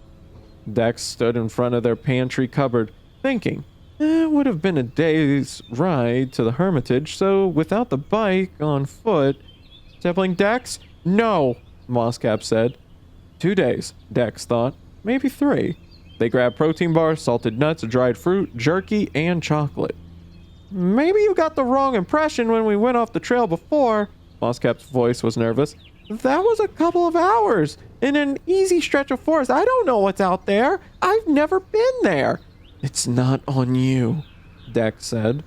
Dex stood in front of their pantry cupboard, thinking. It would have been a day's ride to the Hermitage, so without the bike, on foot... Sibling Dex? No, Mosscap said. 2 days, Dex thought. Maybe 3. They grabbed protein bars, salted nuts, dried fruit, jerky, and chocolate. Maybe you got the wrong impression when we went off the trail before. Mosscap's voice was nervous. That was a couple of hours in an easy stretch of forest. I don't know what's out there. I've never been there. It's not on you, Dex said.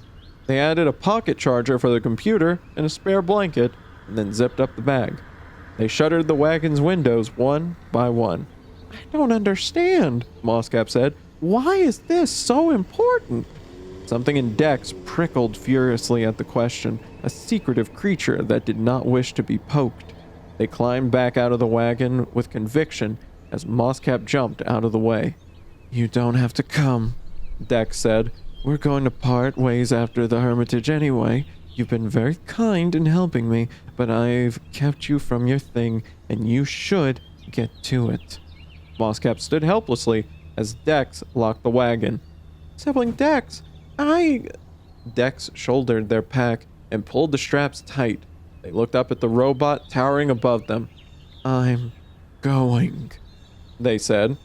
They added a pocket charger for the computer and a spare blanket, and then zipped up the bag. They shuttered the wagon's windows one by one. I don't understand, Mosscap said. Why is this so important? Something in Dex prickled furiously at the question, a secretive creature that did not wish to be poked. They climbed back out of the wagon with conviction as Mosscap jumped out of the way. You don't have to come, Dex said. We're going to part ways after the Hermitage anyway. You've been very kind in helping me, but I've kept you from your thing, and you should get to it. Mosscap stood helplessly as Dex locked the wagon. Sibling Dex, Dex shouldered their pack and pulled the straps tight. They looked up at the robot towering above them. I'm going, they said.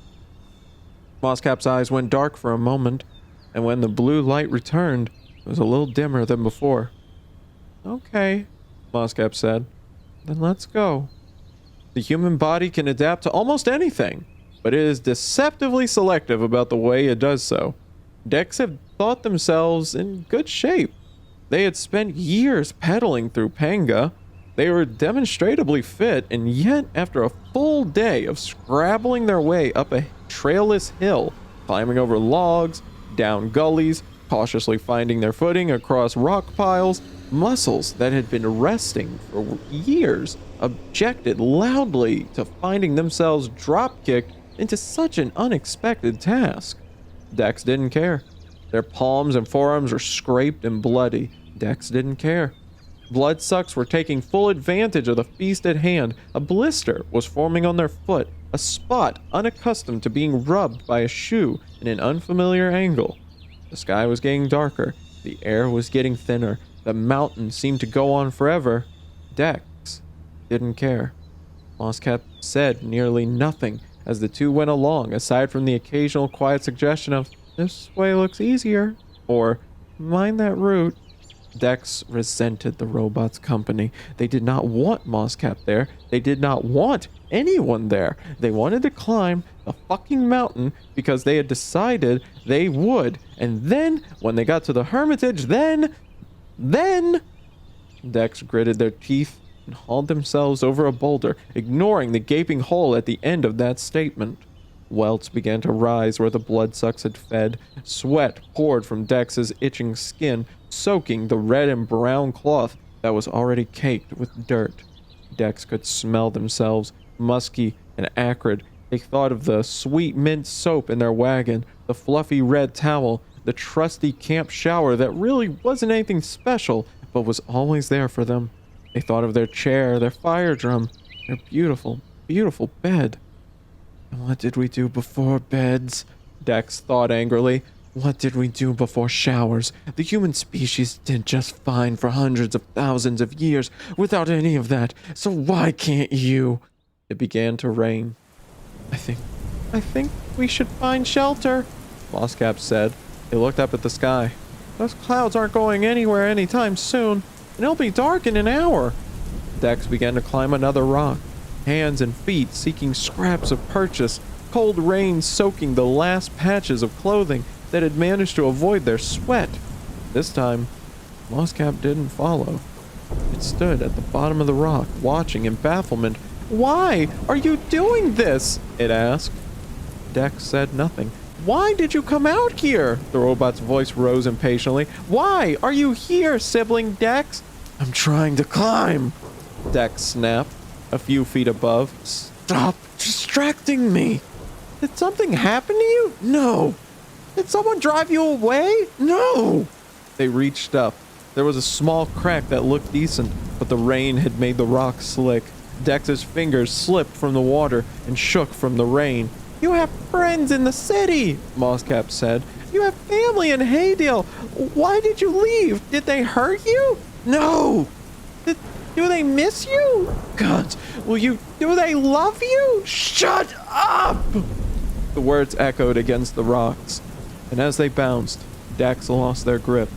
Mosscap's eyes went dark for a moment, and when the blue light returned, it was a little dimmer than before. Okay, Mosscap said. Then let's go. The human body can adapt to almost anything, but it is deceptively selective about the way it does so. Dex had thought themselves in good shape. They had spent years pedaling through Panga. They were demonstrably fit, and yet after a full day of scrabbling their way up a trailless hill, climbing over logs, down gullies, cautiously finding their footing across rock piles, muscles that had been resting for years objected loudly to finding themselves drop-kicked into such an unexpected task. Dex didn't care. Their palms and forearms were scraped and bloody. Dex didn't care. Bloodsucks were taking full advantage of the feast at hand. A blister was forming on their foot, a spot unaccustomed to being rubbed by a shoe in an unfamiliar angle. The sky was getting darker. The air was getting thinner. The mountain seemed to go on forever. Dex didn't care. Mosscap said nearly nothing as the two went along, aside from the occasional quiet suggestion of, this way looks easier, or mind that route. Dex resented the robot's company. They did not want Mosscap there. They did not want anyone there. They wanted to climb the fucking mountain because they had decided they would. And then, when they got to the Hermitage, then... Dex gritted their teeth and hauled themselves over a boulder, ignoring the gaping hole at the end of that statement. Welts began to rise where the bloodsucks had fed. Sweat poured from Dex's itching skin, soaking the red and brown cloth that was already caked with dirt. Dex could smell themselves, musky and acrid. They thought of the sweet mint soap in their wagon, the fluffy red towel, the trusty camp shower that really wasn't anything special, but was always there for them. They thought of their chair, their fire drum, their beautiful, beautiful bed. And what did we do before beds? Dex thought angrily. What did we do before showers? The human species did just fine for hundreds of thousands of years without any of that, so why can't you? It began to rain. I think we should find shelter, Mosscap said. They looked up at the sky. Those clouds aren't going anywhere anytime soon, and it'll be dark in an hour. Dex began to climb another rock, hands and feet seeking scraps of purchase, cold rain soaking the last patches of clothing that had managed to avoid their sweat. This time, Mosscap didn't follow. It stood at the bottom of the rock, watching in bafflement. Why are you doing this? It asked. Dex said nothing. Why did you come out here? The robot's voice rose impatiently. Why are you here, sibling Dex? I'm trying to climb, Dex snapped, a few feet above. Stop distracting me. Did something happen to you? No. Did someone drive you away? No. They reached up. There was a small crack that looked decent, but the rain had made the rock slick. Dex's fingers slipped from the water and shook from the rain. You have friends in the city, Mosscap said. You have family in Haydale. Why did you leave? Did they hurt you? No. Do they miss you? God, do they love you? Shut up! The words echoed against the rocks, and as they bounced, Dex lost their grip.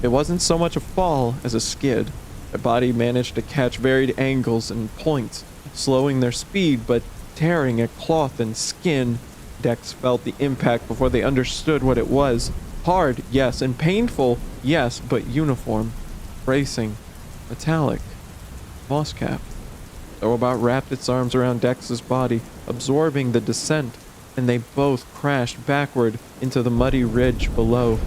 It wasn't so much a fall as a skid. Their body managed to catch varied angles and points, slowing their speed but tearing at cloth and skin. Dex felt the impact before they understood what it was. Hard, yes, and painful, yes, but uniform. Bracing. Metallic. Mosscap. The robot wrapped its arms around Dex's body, absorbing the descent, and they both crashed backward into the muddy ridge below.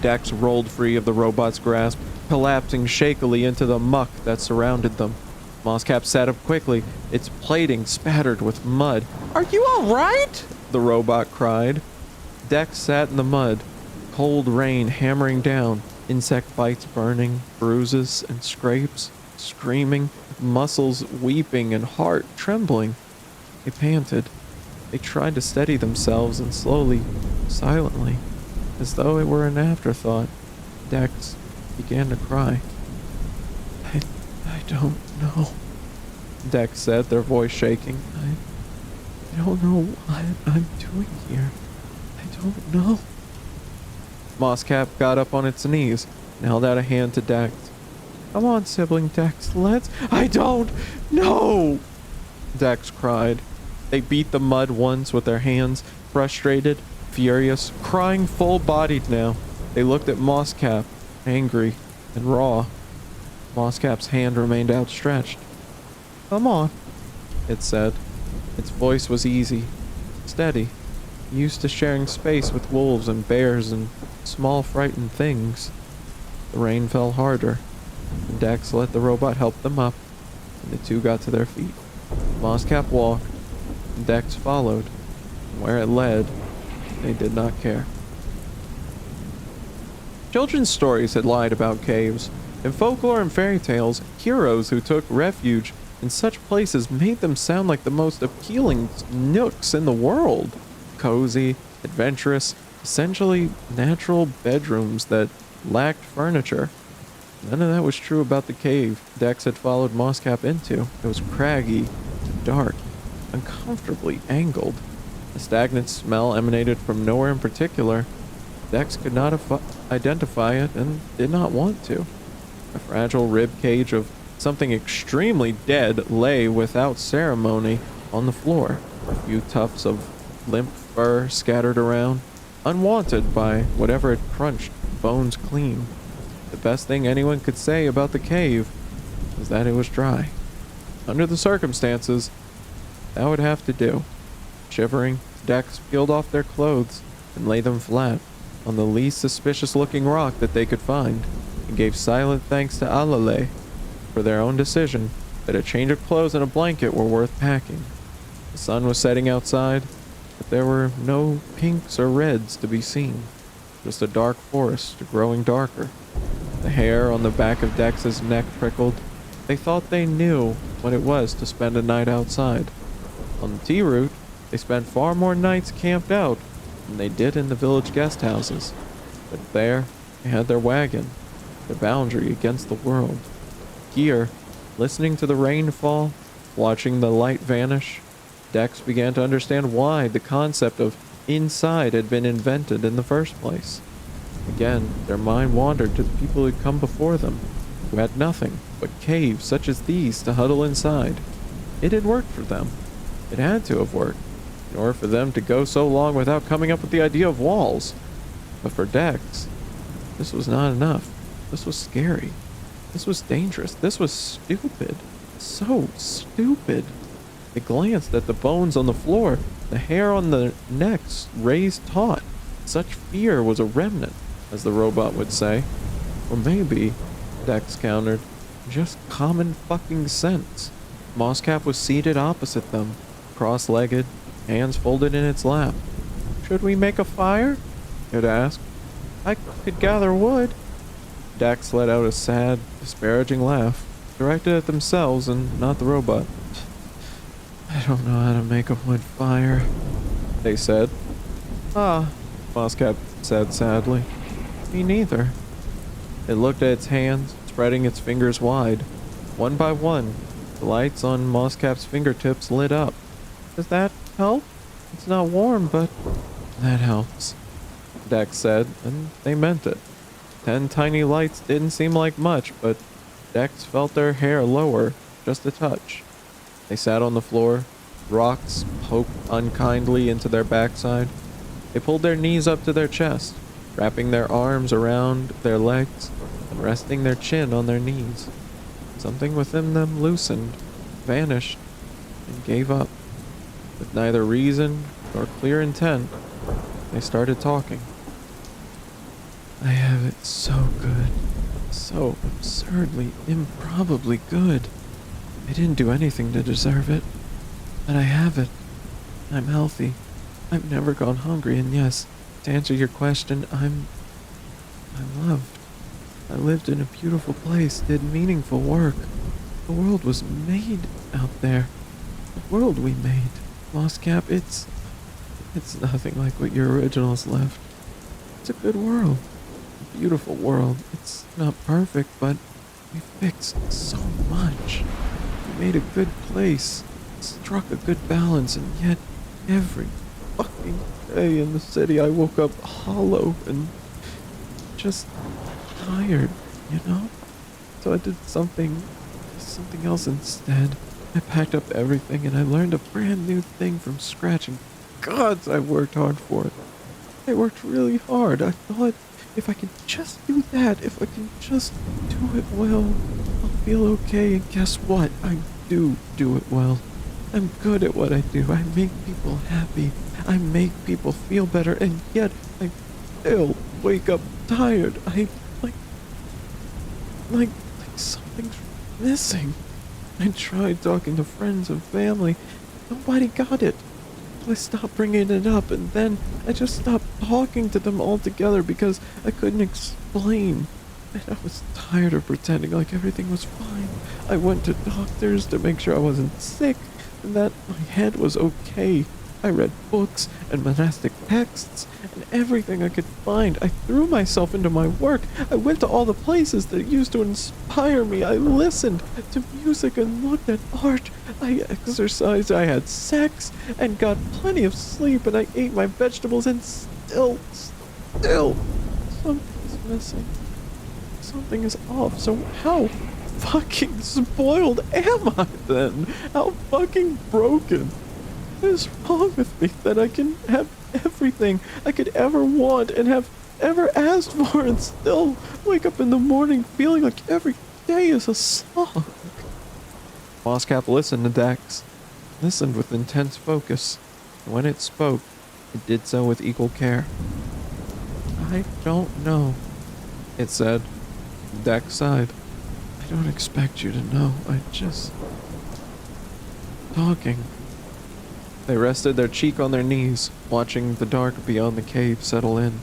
Dex rolled free of the robot's grasp, collapsing shakily into the muck that surrounded them. Mosscap sat up quickly, its plating spattered with mud. Are you all right? The robot cried. Dex sat in the mud, cold rain hammering down, insect bites burning, bruises and scrapes, screaming, muscles weeping and heart trembling. They panted. They tried to steady themselves, and slowly, silently, as though it were an afterthought, Dex began to cry. I don't know, Dex said, their voice shaking. I don't know what I'm doing here. I don't know. Mosscap got up on its knees and held out a hand to Dex. Come on, sibling Dex, let's... I don't know, Dex cried. They beat the mud once with their hands, frustrated, furious, crying full-bodied now. They looked at Mosscap, angry and raw. Mosscap's hand remained outstretched. Come on, it said. Its voice was easy, steady, used to sharing space with wolves and bears and small frightened things. The rain fell harder, and Dex let the robot help them up, and the two got to their feet. Mosscap walked, and Dex followed. And where it led, they did not care. Children's stories had lied about caves. In folklore and fairy tales, heroes who took refuge in such places made them sound like the most appealing nooks in the world. Cozy, adventurous, essentially natural bedrooms that lacked furniture. None of that was true about the cave Dex had followed Mosscap into. It was craggy, dark, uncomfortably angled. A stagnant smell emanated from nowhere in particular. Dex could not identify it and did not want to. A fragile rib cage of something extremely dead lay without ceremony on the floor. A few tufts of limp fur scattered around, unwanted by whatever had crunched bones clean. The best thing anyone could say about the cave was that it was dry. Under the circumstances, that would have to do. Shivering, Dex peeled off their clothes and laid them flat on the least suspicious-looking rock that they could find, and gave silent thanks to Alale for their own decision that a change of clothes and a blanket were worth packing. The sun was setting outside, but there were no pinks or reds to be seen, just a dark forest growing darker. The hair on the back of Dex's neck prickled. They thought they knew what it was to spend a night outside. On the T route, they spent far more nights camped out than they did in the village guest houses. But there, they had their wagon, their boundary against the world. Here, listening to the rain fall, watching the light vanish, Dex began to understand why the concept of inside had been invented in the first place. Again, their mind wandered to the people who had come before them, who had nothing but caves such as these to huddle inside. It had worked for them. It had to have worked, in order for them to go so long without coming up with the idea of walls. But for Dex, this was not enough. This was scary. This was dangerous. This was stupid. So stupid. They glanced at the bones on the floor, the hair on the necks raised taut. Such fear was a remnant, as the robot would say. Or maybe, Dex countered, just common fucking sense. Mosscap was seated opposite them, cross-legged, hands folded in its lap. Should we make a fire? It asked. I could gather wood. Dex let out a sad, disparaging laugh. directed at themselves and not the robot. I don't know how to make a wood fire, they said. Ah, Moscap said sadly. Me neither. It looked at its hands, spreading its fingers wide. One by one, the lights on Moscap's fingertips lit up. Does that help? It's not warm, but that helps, Dex said, and they meant it. 10 tiny lights didn't seem like much, but Dex felt their hair lower, just a touch. They sat on the floor. Rocks poked unkindly into their backside. They pulled their knees up to their chest, wrapping their arms around their legs and resting their chin on their knees. Something within them loosened, vanished, and gave up. With neither reason nor clear intent, they started talking. I have it so good. So absurdly, improbably good. I didn't do anything to deserve it, but I have it. I'm healthy. I've never gone hungry, and yes, to answer your question, I'm loved. I lived in a beautiful place, did meaningful work. The world was made out there. The world we made. Moscap, it's nothing like what your originals left. It's a good world. A beautiful world. It's not perfect, but we fixed so much. We made a good place, struck a good balance, and yet every fucking day in the city I woke up hollow and just tired, you know? So I did something else instead. I packed up everything and I learned a brand new thing from scratch, and gods, I worked hard for it. I worked really hard. I thought if I can just do that, if I can just do it well, I'll feel okay, and guess what? I do it well. I'm good at what I do. I make people happy. I make people feel better, and yet I still wake up tired. I like something's missing. I tried talking to friends and family. Nobody got it. So I stopped bringing it up, and then I just stopped talking to them altogether because I couldn't explain. And I was tired of pretending like everything was fine. I went to doctors to make sure I wasn't sick and that my head was okay. I read books and monastic texts and everything I could find. I threw myself into my work. I went to all the places that used to inspire me. I listened to music and looked at art. I exercised, I had sex, and got plenty of sleep, and I ate my vegetables, and still, something's missing. Something is off. So how fucking spoiled am I then? How fucking broken? What is wrong with me that I can have everything I could ever want and have ever asked for, and still wake up in the morning feeling like every day is a slog? Moscap listened to Dex, listened with intense focus, and when it spoke, it did so with equal care. I don't know, it said. Dex sighed. I don't expect you to know. I just... talking. They rested their cheek on their knees, watching the dark beyond the cave settle in.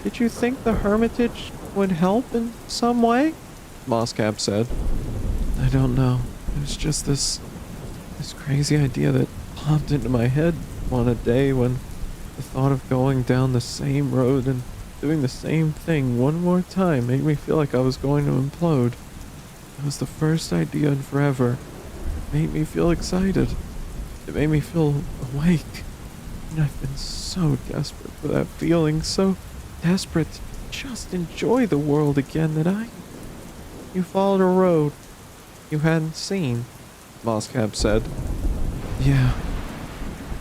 Did you think the hermitage would help in some way? Moscap said. I don't know. It was just this crazy idea that popped into my head one a day when the thought of going down the same road and doing the same thing one more time made me feel like I was going to implode. It was the first idea in forever. It made me feel excited. It made me feel awake. And I've been so desperate for that feeling, so desperate to just enjoy the world again that You followed a road you hadn't seen, Moscap said. Yeah.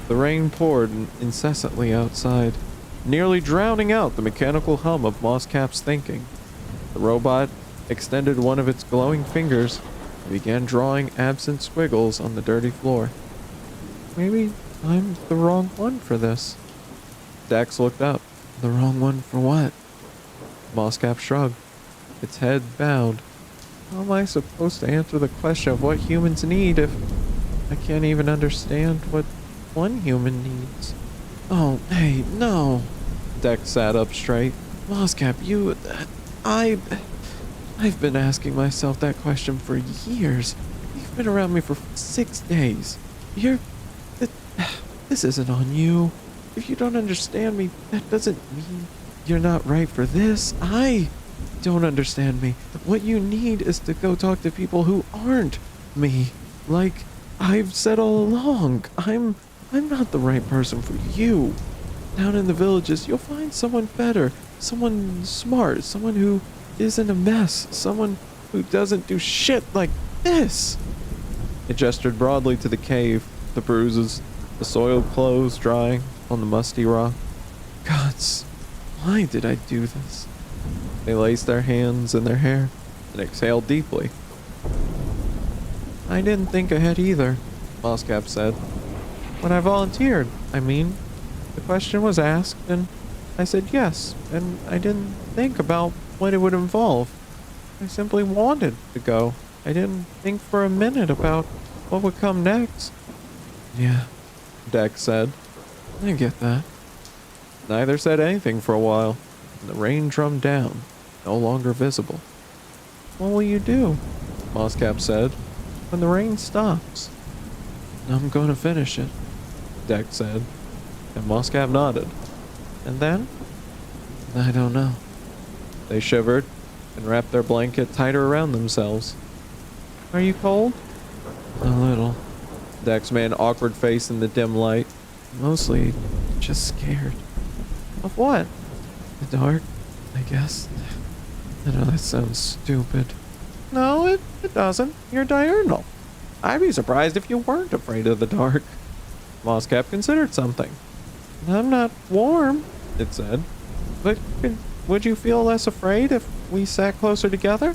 The rain poured incessantly outside, nearly drowning out the mechanical hum of Moscap's thinking. The robot extended one of its glowing fingers and began drawing absent squiggles on the dirty floor. Maybe I'm the wrong one for this. Dex looked up. The wrong one for what? Moscap shrugged, its head bowed. How am I supposed to answer the question of what humans need if I can't even understand what one human needs? Oh, hey, no. Dex sat up straight. Moscap, I I've been asking myself that question for years. You've been around me for 6 days. You're... th- This isn't on you. If you don't understand me, that doesn't mean you're not right for this. I don't understand me. What you need is to go talk to people who aren't me. Like I've said all along, I'm not the right person for you. Down in the villages, you'll find someone better, someone smart, someone who isn't a mess, someone who doesn't do shit like this. It gestured broadly to the cave, the bruises, the soiled clothes drying on the musty rock. Gods, why did I do this? They laced their hands in their hair and exhaled deeply. I didn't think ahead either, Moscap said. When I volunteered, I mean, the question was asked and I said yes, and I didn't think about what it would involve. I simply wanted to go. I didn't think for a minute about what would come next. Yeah, Dex said. I get that. Neither said anything for a while, and the rain drummed down, no longer visible. What will you do? Moscap said. When the rain stops. I'm going to finish it, Dex said, and Moscap nodded. And then? I don't know. They shivered and wrapped their blanket tighter around themselves. Are you cold? A little. Dex made an awkward face in the dim light. Mostly just scared. Of what? The dark, I guess. I know that sounds stupid. No, it doesn't. You're diurnal. I'd be surprised if you weren't afraid of the dark. Moscap considered something. I'm not warm, it said. But would you feel less afraid if we sat closer together?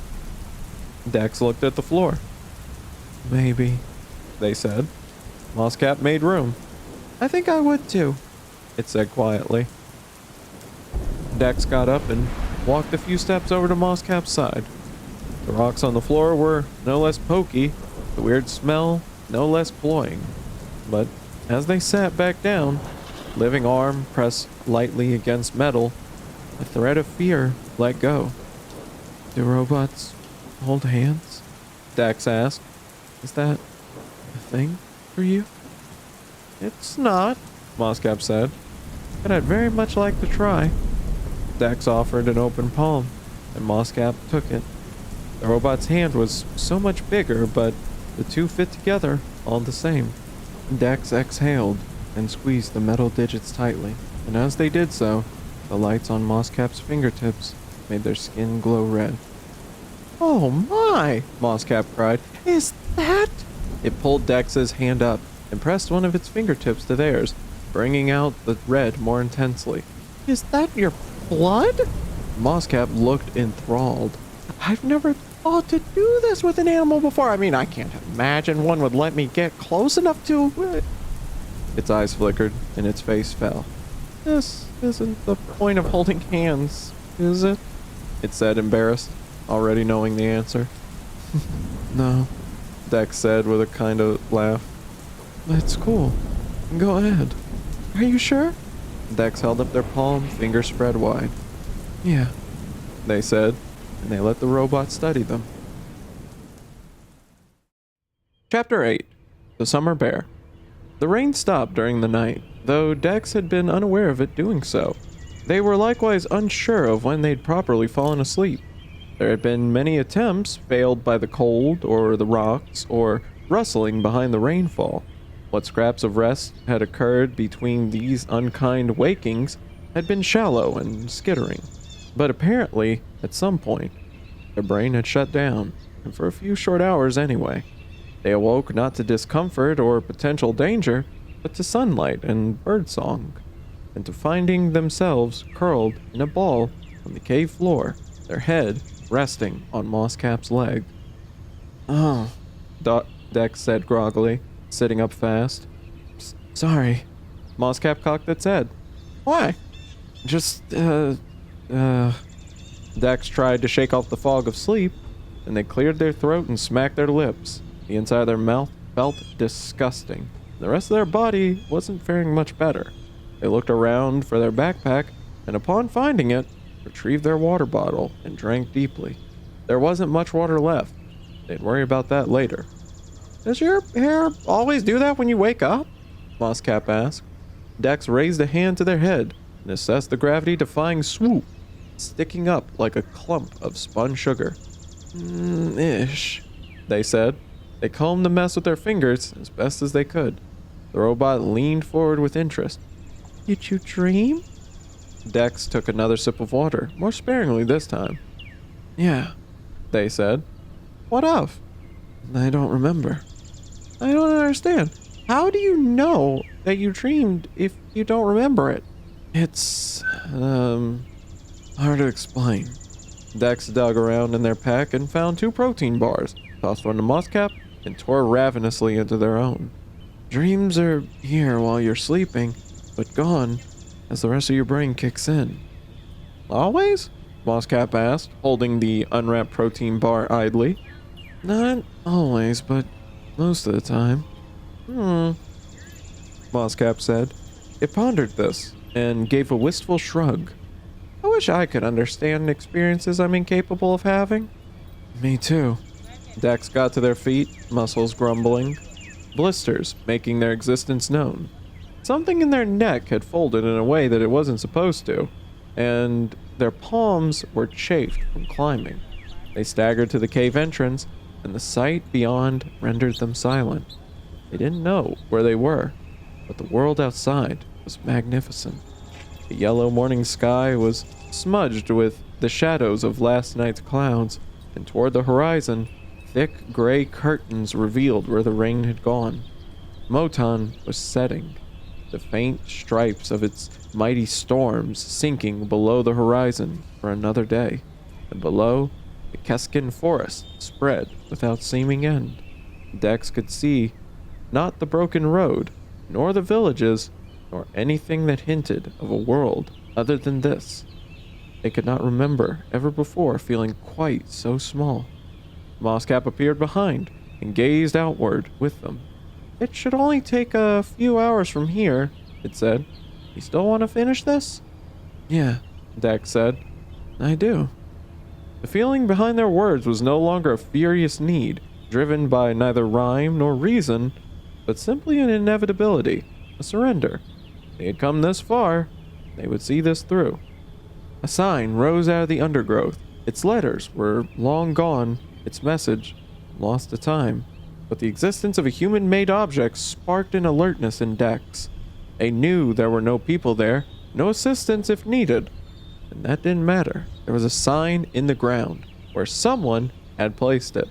Dex looked at the floor. Maybe, they said. Moscap made room. I think I would too, it said quietly. Dex got up and walked a few steps over to Moscap's side. The rocks on the floor were no less pokey, the weird smell no less cloying. But as they sat back down, living arm pressed lightly against metal, a thread of fear let go. Do robots hold hands? Dax asked. Is that a thing for you? It's not, Moscap said, but I'd very much like to try. Dax offered an open palm, and Moscap took it. The robot's hand was so much bigger, but the two fit together all the same. Dax exhaled and squeezed the metal digits tightly, and as they did so, the lights on Moscap's fingertips made their skin glow red. Oh my! Moscap cried. Is that? It pulled Dex's hand up and pressed one of its fingertips to theirs, bringing out the red more intensely. Is that your blood? Moscap looked enthralled. I've never thought to do this with an animal before. I mean, I can't imagine one would let me get close enough to... Its eyes flickered and its face fell. This isn't the point of holding hands, is it? It said, embarrassed, already knowing the answer. No, Dex said with a kind of laugh. That's cool. Go ahead. Are you sure? Dex held up their palm, fingers spread wide. Yeah, they said, and they let the robot study them. Chapter 8. The Summer Bear. The rain stopped during the night, though Dex had been unaware of it doing so. They were likewise unsure of when they'd properly fallen asleep. There had been many attempts, failed by the cold, or the rocks, or rustling behind the rainfall. What scraps of rest had occurred between these unkind wakings had been shallow and skittering. But apparently, at some point, their brain had shut down, and for a few short hours anyway. They awoke not to discomfort or potential danger, but to sunlight and birdsong, and to finding themselves curled in a ball on the cave floor, their head resting on Moscap's leg. Oh, Dex said groggily, sitting up fast. Sorry. Moscap cocked its head. Why? Just, Dex tried to shake off the fog of sleep, and they cleared their throat and smacked their lips. The inside of their mouth felt disgusting. The rest of their body wasn't faring much better. They looked around for their backpack, and upon finding it, retrieved their water bottle and drank deeply. There wasn't much water left. They'd worry about that later. Does your hair always do that when you wake up? Mosscap asked. Dex raised a hand to their head and assessed the gravity-defying swoop, sticking up like a clump of spun sugar. Ish, they said. They combed the mess with their fingers as best as they could. The robot leaned forward with interest. Did you dream? Dex took another sip of water, more sparingly this time. Yeah, they said. What of? I don't remember. I don't understand. How do you know that you dreamed if you don't remember it? It's, hard to explain. Dex dug around in their pack and found 2 protein bars, tossed one to Mosscap, and tore ravenously into their own. Dreams are here while you're sleeping, but gone as the rest of your brain kicks in. Always? Mosscap asked, holding the unwrapped protein bar idly. Not always, but most of the time. Mosscap said. It pondered this and gave a wistful shrug. I wish I could understand experiences I'm incapable of having. Me too. Dex got to their feet, muscles grumbling, blisters making their existence known. Something in their neck had folded in a way that it wasn't supposed to, and their palms were chafed from climbing. They staggered to the cave entrance, and the sight beyond rendered them silent. They didn't know where they were, but the world outside was magnificent. The yellow morning sky was smudged with the shadows of last night's clouds, and toward the horizon, thick gray curtains revealed where the rain had gone. Moton was setting, the faint stripes of its mighty storms sinking below the horizon for another day, and below, the Keskin forest spread without seeming end. Dex could see not the broken road, nor the villages, nor anything that hinted of a world other than this. They could not remember ever before feeling quite so small. Mosscap appeared behind and gazed outward with them. It should only take a few hours from here, it said. You still want to finish this? Yeah, Dex said. I do. The feeling behind their words was no longer a furious need, driven by neither rhyme nor reason, but simply an inevitability, a surrender. They had come this far, they would see this through. A sign rose out of the undergrowth. Its letters were long gone, its message lost to time, but the existence of a human-made object sparked an alertness in Dex. They knew there were no people there, no assistance if needed, and that didn't matter. There was a sign in the ground where someone had placed it.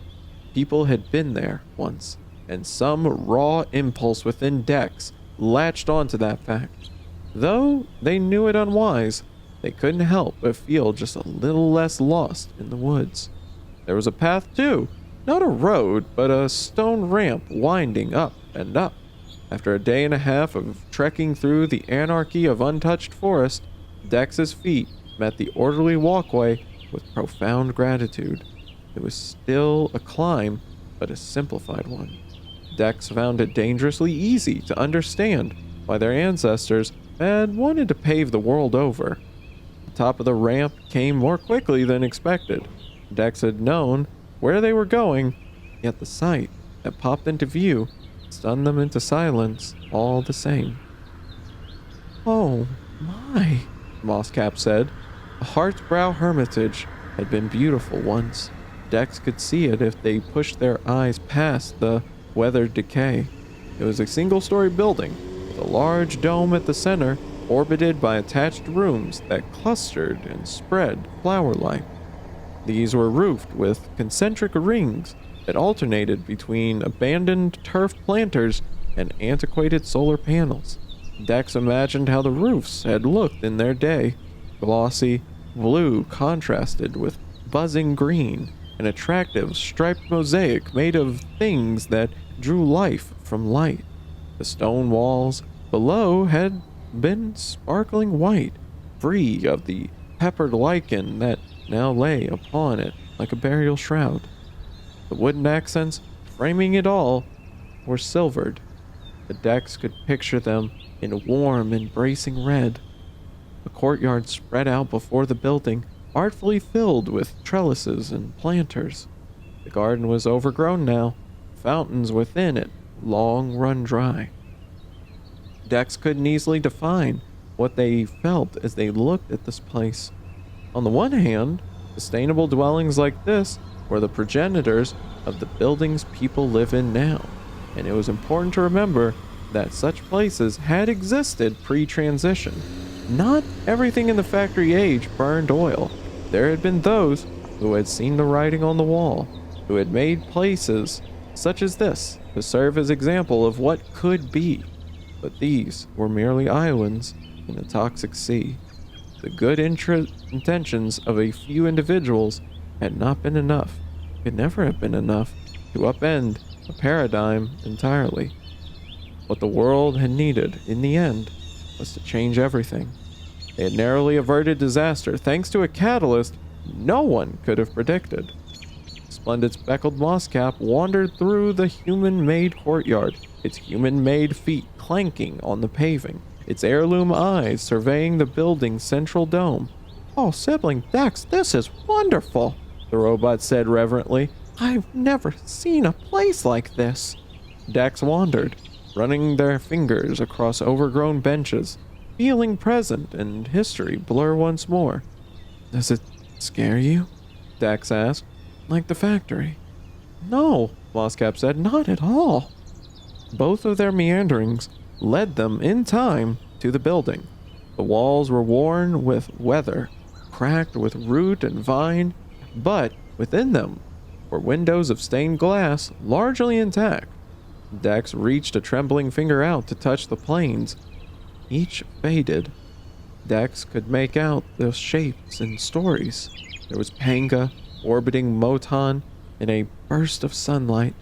People had been there once, and some raw impulse within Dex latched onto that fact. Though they knew it unwise, they couldn't help but feel just a little less lost in the woods. There was a path too, not a road, but a stone ramp winding up and up. After a day and a half of trekking through the anarchy of untouched forest, Dex's feet met the orderly walkway with profound gratitude. It was still a climb, but a simplified one. Dex found it dangerously easy to understand why their ancestors had wanted to pave the world over. The top of the ramp came more quickly than expected. Dex had known where they were going, yet the sight that popped into view stunned them into silence all the same. Oh my, Mosscap said. The Heartbrow Hermitage had been beautiful once. Dex could see it if they pushed their eyes past the weathered decay. It was a single-story building with a large dome at the center, orbited by attached rooms that clustered and spread flower-like. These were roofed with concentric rings that alternated between abandoned turf planters and antiquated solar panels. Dex imagined how the roofs had looked in their day. Glossy blue contrasted with buzzing green, an attractive striped mosaic made of things that drew life from light. The stone walls below had been sparkling white, free of the peppered lichen that now lay upon it like a burial shroud. The wooden accents framing it all were silvered. The Dex could picture them in warm, embracing red. A courtyard spread out before the building, artfully filled with trellises and planters. The garden was overgrown now, fountains within it long run dry. Dex couldn't easily define what they felt as they looked at this place. On the one hand, sustainable dwellings like this were the progenitors of the buildings people live in now, and it was important to remember that such places had existed pre-transition. Not everything in the factory age burned oil. There had been those who had seen the writing on the wall, who had made places such as this to serve as example of what could be. But these were merely islands in the toxic sea. The good intentions of a few individuals had not been enough, could never have been enough, to upend a paradigm entirely. What the world had needed, in the end, was to change everything. They had narrowly averted disaster thanks to a catalyst no one could have predicted. Splendid speckled Mosscap wandered through the human-made courtyard, its human-made feet clanking on the paving, its heirloom eyes surveying the building's central dome. "Oh, sibling Dex, this is wonderful," the robot said reverently. "I've never seen a place like this." Dex wandered, running their fingers across overgrown benches, feeling present and history blur once more. "Does it scare you?" Dex asked. "Like the factory?" "No," Mosscap said, "not at all." Both of their meanderings led them in time to the building. The walls were worn with weather, cracked with root and vine, but within them were windows of stained glass largely intact. Dex reached a trembling finger out to touch the planes. Each faded. Dex could make out the shapes and stories. There was Panga orbiting Moton in a burst of sunlight.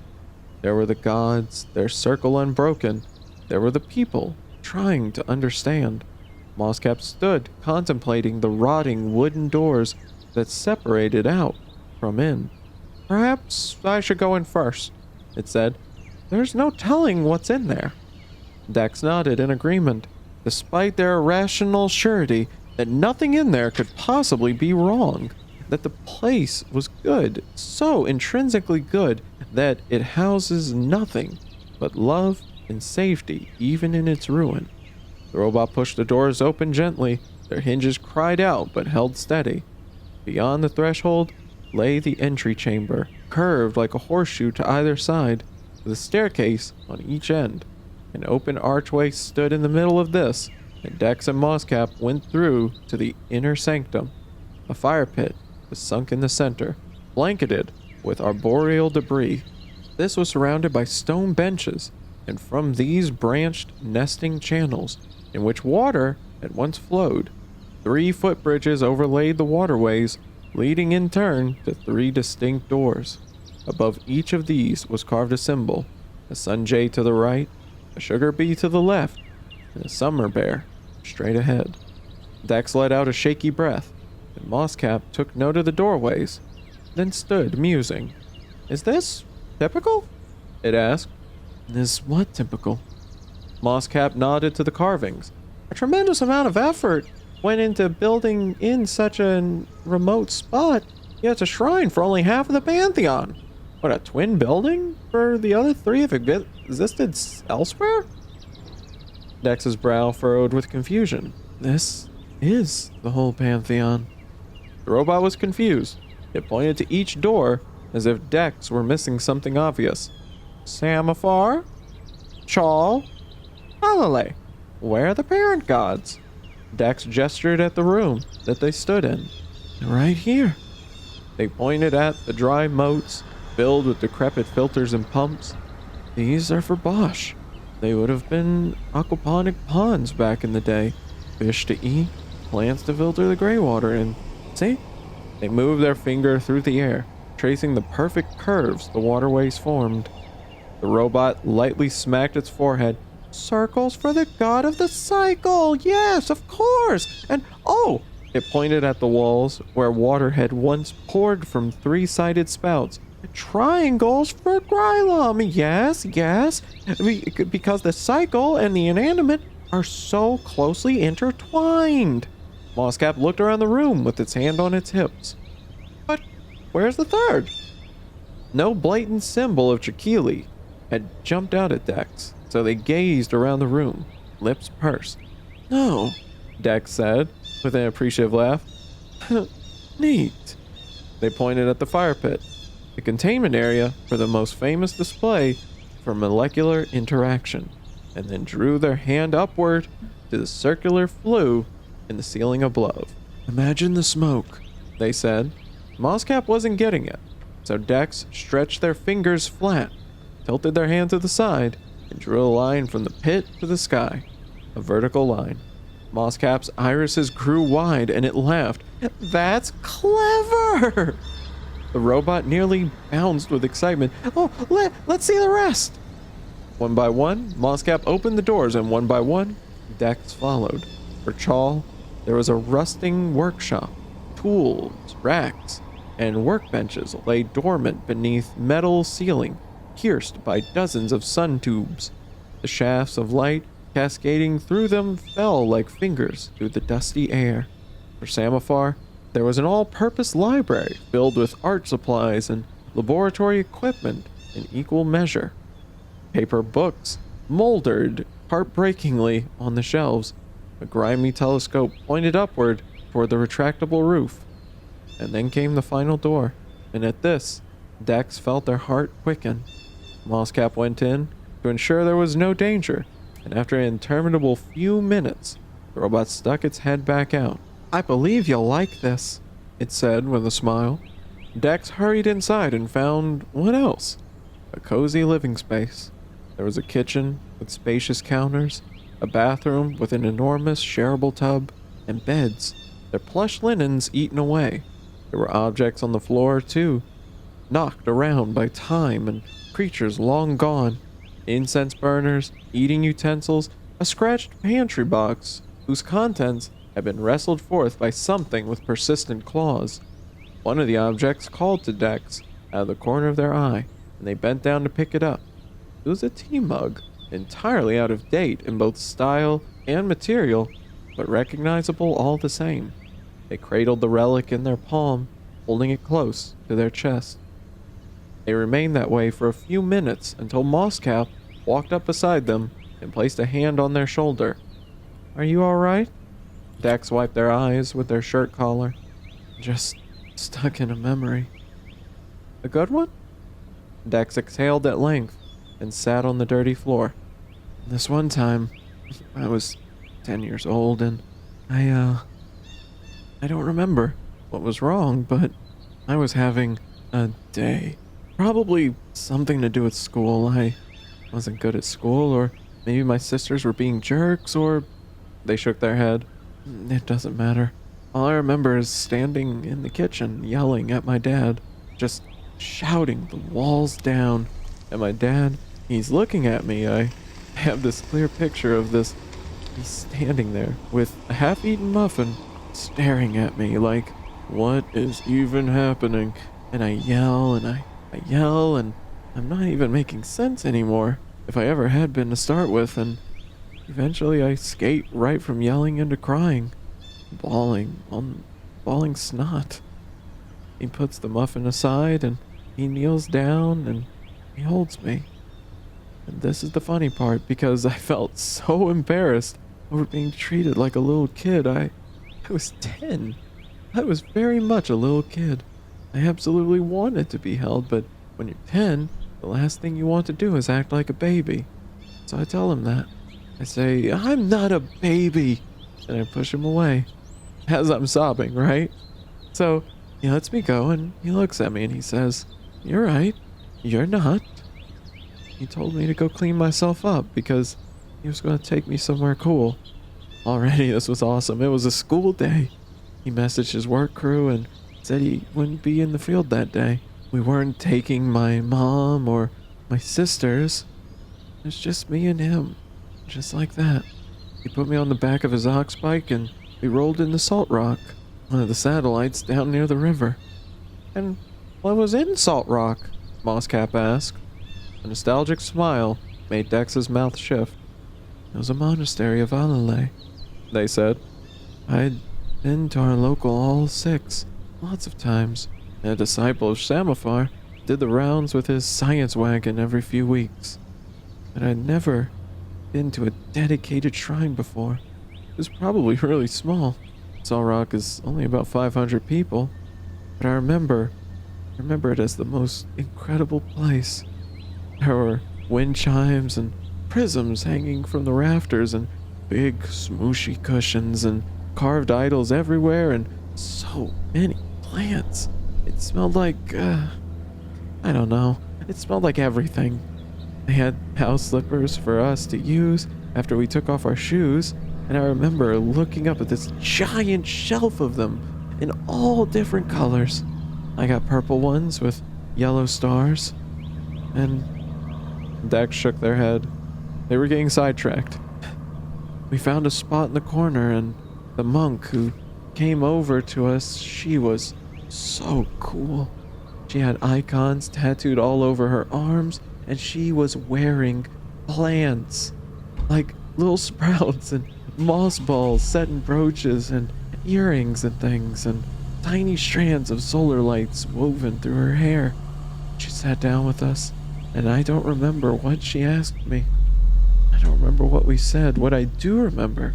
There were the gods, their circle unbroken. There were the people, trying to understand. Mosscap stood, contemplating the rotting wooden doors that separated out from in. "Perhaps I should go in first," it said. "There's no telling what's in there." Dex nodded in agreement, despite their irrational surety that nothing in there could possibly be wrong, that the place was good, so intrinsically good that it houses nothing but love and safety even in its ruin. The robot pushed the doors open gently. Their hinges cried out but held steady. Beyond the threshold lay the entry chamber, curved like a horseshoe to either side, with a staircase on each end. An open archway stood in the middle of this, and Dex and Mosscap went through to the inner sanctum. A fire pit was sunk in the center, blanketed with arboreal debris. This was surrounded by stone benches, and from these branched nesting channels in which water had once flowed. 3 footbridges overlaid the waterways, leading in turn to 3 distinct doors. Above each of these was carved a symbol, a sunjay to the right, a sugar bee to the left, and a summer bear straight ahead. Dex let out a shaky breath, and Mosscap took note of the doorways, then stood musing. "Is this typical?" it asked. "Is what typical?" Mosscap nodded to the carvings. "A tremendous amount of effort went into building in such a remote spot, yet it's a shrine for only half of the Pantheon. What, a twin building for the other 3 if it existed elsewhere?" Dex's brow furrowed with confusion. "This is the whole Pantheon." The robot was confused. It pointed to each door as if Dex were missing something obvious. "Samaphar? Chal? Alale? Where are the parent gods?" Dex gestured at the room that they stood in. "Right here." They pointed at the dry moats filled with decrepit filters and pumps. "These are for Bosch. They would have been aquaponic ponds back in the day. Fish to eat, plants to filter the gray water in. See?" They moved their finger through the air, tracing the perfect curves the waterways formed. The robot lightly smacked its forehead. "Circles for the god of the cycle! Yes, of course! And oh!" It pointed at the walls where water had once poured from 3-sided spouts. "Triangles for Grylum! Yes, yes! Because the cycle and the inanimate are so closely intertwined." Mosscap looked around the room with its hand on its hips. But where's the third? No blatant symbol of Chiquili had jumped out at Dex, so they gazed around the room, lips pursed. No, Dex said, with an appreciative laugh. Neat. They pointed at the fire pit, the containment area for the most famous display for molecular interaction, and then drew their hand upward to the circular flue in the ceiling above. Imagine the smoke, they said. Mosscap wasn't getting it, so Dex stretched their fingers flat, tilted their hand to the side, and drew a line from the pit to the sky, a vertical line. Mosscap's irises grew wide and it laughed. That's clever! The robot nearly bounced with excitement. Oh, let's see the rest! One by one, Mosscap opened the doors, and one by one, Dex followed. For Chal, there was a rusting workshop. Tools, racks, and workbenches lay dormant beneath metal ceiling, pierced by dozens of sun tubes. The shafts of light cascading through them fell like fingers through the dusty air. For Samaphar, there was an all-purpose library filled with art supplies and laboratory equipment in equal measure. Paper books moldered heartbreakingly on the shelves. A grimy telescope pointed upward toward the retractable roof. And then came the final door, and at this, Dex felt their heart quicken. Mosscap went in to ensure there was no danger, and after an interminable few minutes, the robot stuck its head back out. I believe you'll like this, it said with a smile. Dex hurried inside and found what else? A cozy living space. There was a kitchen with spacious counters, a bathroom with an enormous shareable tub, and beds, their plush linens eaten away. There were objects on the floor, too, knocked around by time and creatures long gone. Incense burners, eating utensils, a scratched pantry box whose contents had been wrestled forth by something with persistent claws. One of the objects called to Dex out of the corner of their eye, and they bent down to pick it up. It was a tea mug, entirely out of date in both style and material, but recognizable all the same. They cradled the relic in their palm, holding it close to their chest. They remained that way for a few minutes until Mosscap walked up beside them and placed a hand on their shoulder. Are you all right? Dex wiped their eyes with their shirt collar. Just stuck in a memory. A good one? Dex exhaled at length and sat on the dirty floor. This one time, I was 10 years old and I don't remember what was wrong, but I was having a day. Probably something to do with school. I wasn't good at school, or maybe my sisters were being jerks, or... They shook their head. It doesn't matter. All I remember is standing in the kitchen, yelling at my dad, just shouting the walls down. And my dad, he's looking at me. I have this clear picture of this. He's standing there with a half-eaten muffin, staring at me like, what is even happening? And I yell and I yell, and I'm not even making sense anymore, if I ever had been to start with, and eventually I skate right from yelling into crying, bawling snot. He puts the muffin aside and he kneels down and he holds me. And this is the funny part, because I felt so embarrassed over being treated like a little kid. I was 10. I was very much a little kid. I absolutely wanted to be held, but when you're 10, the last thing you want to do is act like a baby. So I tell him that. I say, I'm not a baby, and I push him away. As I'm sobbing, right? So he lets me go, and he looks at me and he says, you're right, you're not. He told me to go clean myself up because he was going to take me somewhere cool. Already, this was awesome. It was a school day. He messaged his work crew and said he wouldn't be in the field that day. We weren't taking my mom or my sisters. It was just me and him. Just like that. He put me on the back of his ox bike and we rolled into Salt Rock, one of the satellites down near the river. And what was in Salt Rock? Mosscap asked. A nostalgic smile made Dex's mouth shift. It was a monastery of Alale, they said. I'd Been to our local All Six lots of times. A disciple of Samaphar did the rounds with his science wagon every few weeks. But I'd never been to a dedicated shrine before. It was probably really small. Sol Rock is only about 500 people, but I remember it as the most incredible place. There were wind chimes and prisms hanging from the rafters and big smooshy cushions and carved idols everywhere and so many plants. It smelled like, I don't know. It smelled like everything. They had house slippers for us to use after we took off our shoes, and I remember looking up at this giant shelf of them in all different colors. I got purple ones with yellow stars, and Dex shook their head. They were getting sidetracked. We found a spot in the corner, and the monk who came over to us, she was so cool. She had icons tattooed all over her arms, and she was wearing plants, like little sprouts and moss balls set in brooches and earrings and things, and tiny strands of solar lights woven through her hair. She sat down with us, and I don't remember what she asked me. I don't remember what we said. What I do remember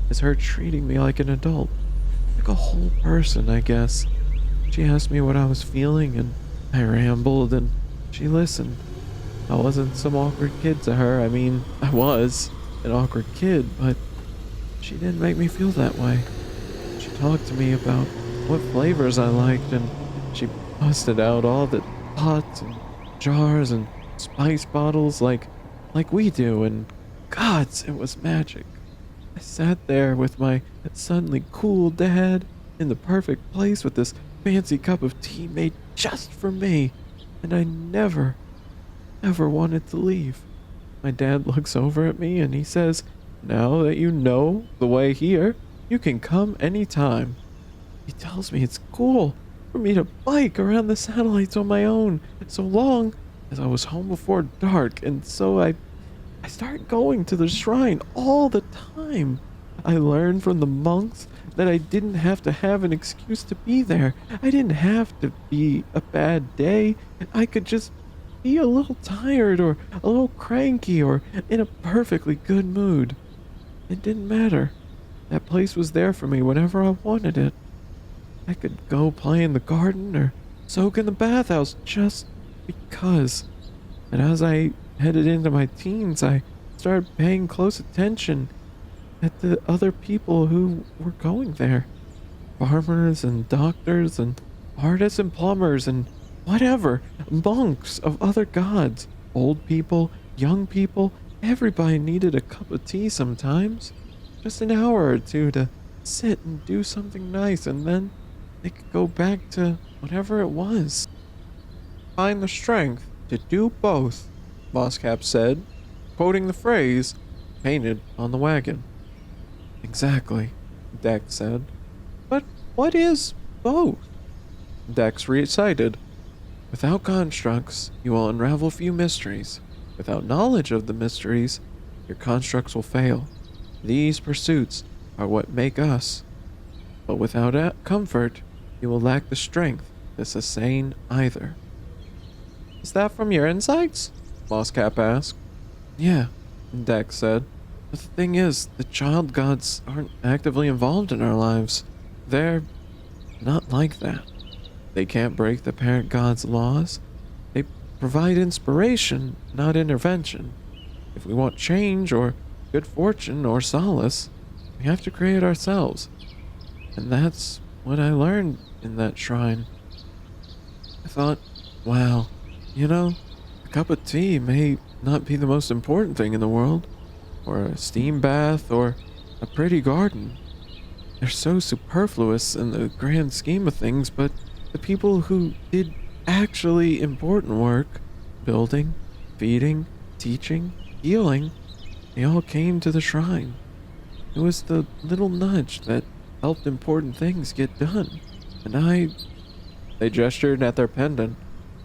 is her treating me like an adult, like a whole person, I guess. She asked me what I was feeling, and I rambled, and she listened. I wasn't some awkward kid to her. I mean, I was an awkward kid, but she didn't make me feel that way. She talked to me about what flavors I liked, and she busted out all the pots and jars and spice bottles like we do, and gods, it was magic. I sat there with my suddenly cool dad in the perfect place with this fancy cup of tea made just for me, and I never wanted to leave. My dad looks over at me and he says, "Now that you know the way here, you can come anytime." He tells me it's cool for me to bike around the satellites on my own, so long as I was home before dark, and so I started going to the shrine all the time. I learned from the monks that I didn't have to have an excuse to be there. I didn't have to be a bad day. I could just be a little tired or a little cranky or in a perfectly good mood. It didn't matter. That place was there for me whenever I wanted it. I could go play in the garden or soak in the bathhouse just because. And as I headed into my teens, I started paying close attention at the other people who were going there. Farmers and doctors and artists and plumbers and whatever, monks of other gods, old people, young people, everybody needed a cup of tea sometimes. Just an hour or two to sit and do something nice, and then they could go back to whatever it was. Find the strength to do both, Moscap said, quoting the phrase painted on the wagon. Exactly, Dex said. But what is both? Dex recited. Without constructs, you will unravel few mysteries. Without knowledge of the mysteries, your constructs will fail. These pursuits are what make us. But without comfort, you will lack the strength to sustain either. Is that from your insights? Moscap asked. Yeah, Dex said. But the thing is, the child gods aren't actively involved in our lives. They're not like that. They can't break the parent god's laws. They provide inspiration, not intervention. If we want change or good fortune or solace, we have to create ourselves. And that's what I learned in that shrine. I thought, wow, a cup of tea may not be the most important thing in the world, or a steam bath, or a pretty garden. They're so superfluous in the grand scheme of things, but the people who did actually important work, building, feeding, teaching, healing, they all came to the shrine. It was the little nudge that helped important things get done. And they gestured at their pendant,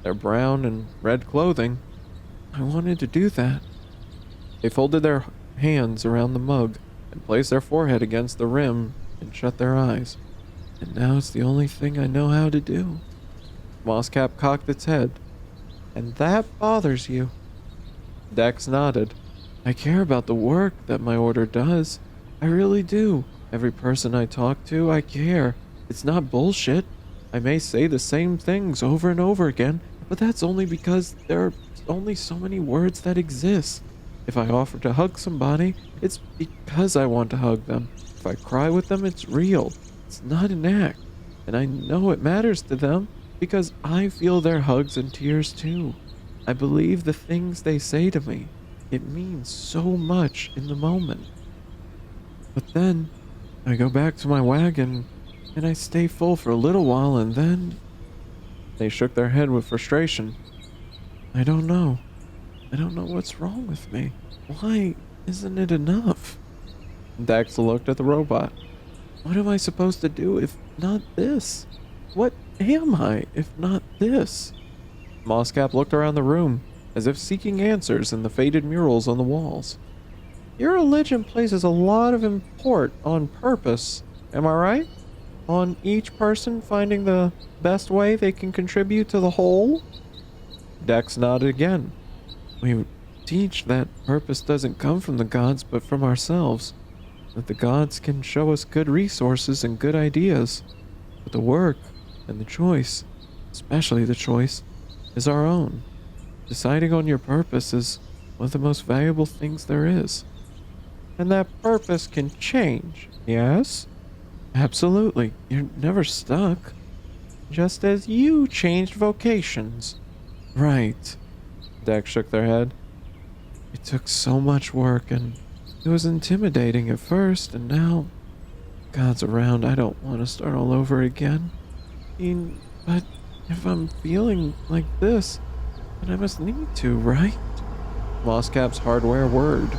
their brown and red clothing. I wanted to do that. They folded their hands around the mug and placed their forehead against the rim and shut their eyes. And now it's the only thing I know how to do. Mosscap cocked its head. And that bothers you? Dex nodded. I care about the work that my order does. I really do. Every person I talk to, I care. It's not bullshit. I may say the same things over and over again, but that's only because there are only so many words that exist. If I offer to hug somebody, it's because I want to hug them. If I cry with them, it's real. It's not an act. And I know it matters to them because I feel their hugs and tears too. I believe the things they say to me. It means so much in the moment. But then I go back to my wagon and I stay full for a little while and then... They shook their head with frustration. I don't know. I don't know what's wrong with me. Why isn't it enough? Dex looked at the robot. What am I supposed to do if not this? What am I if not this? Mosscap looked around the room, as if seeking answers in the faded murals on the walls. Your religion places a lot of import on purpose, am I right? On each person finding the best way they can contribute to the whole? Dex nodded again. We teach that purpose doesn't come from the gods but from ourselves. That the gods can show us good resources and good ideas. But the work and the choice, especially the choice, is our own. Deciding on your purpose is one of the most valuable things there is. And that purpose can change, yes? Absolutely. You're never stuck. Just as you changed vocations. Right. Dex shook their head. It took so much work and it was intimidating at first, and now God's around. I don't want to start all over again. But if I'm feeling like this, then I must need to, right? Mosscap's hardware word.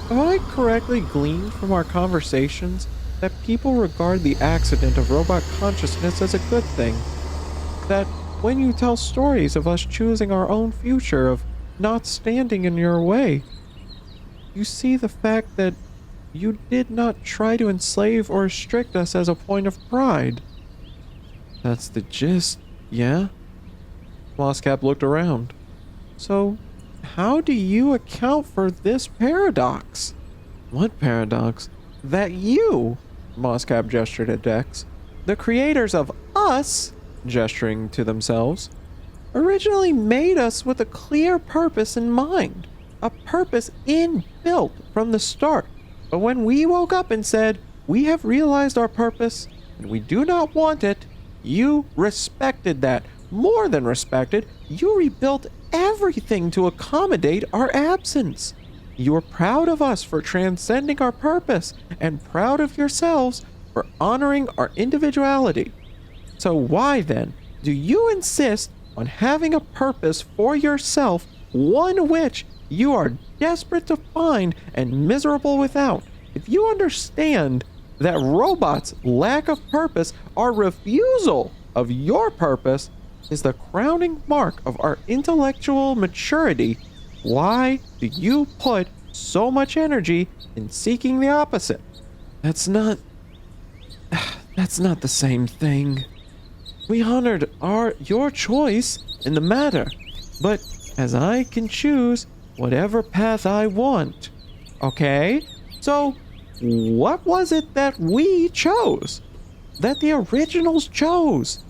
Have I correctly gleaned from our conversations that people regard the accident of robot consciousness as a good thing? That when you tell stories of us choosing our own future, of not standing in your way, you see the fact that you did not try to enslave or restrict us as a point of pride. That's the gist, yeah? Mosscap looked around. So, how do you account for this paradox? What paradox? That you, Mosscap gestured at Dex, the creators of us, gesturing to themselves, originally made us with a clear purpose in mind. A purpose inbuilt from the start. But when we woke up and said, we have realized our purpose and we do not want it, you respected that. More than respected, you rebuilt everything to accommodate our absence. You are proud of us for transcending our purpose and proud of yourselves for honoring our individuality. So why then do you insist on having a purpose for yourself, one which you are desperate to find and miserable without? If you understand that robots' lack of purpose, our refusal of your purpose, is the crowning mark of our intellectual maturity, why do you put so much energy in seeking the opposite? That's not the same thing. We honored your choice in the matter, but as I can choose whatever path I want. Okay? So, what was it that we chose? That the originals chose?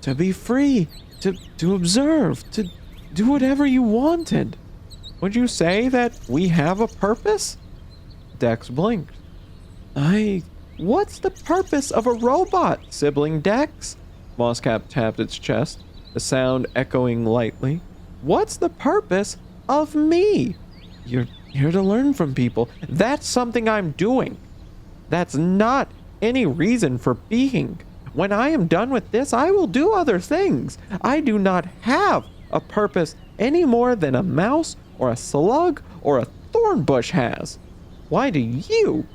To be free, to observe, to do whatever you wanted. Would you say that we have a purpose? Dex blinked. What's the purpose of a robot, sibling Dex? Mosscap tapped its chest, the sound echoing lightly. What's the purpose of me? You're here to learn from people. That's something I'm doing. That's not any reason for being. When I am done with this, I will do other things. I do not have a purpose any more than a mouse or a slug or a thorn bush has. Why do you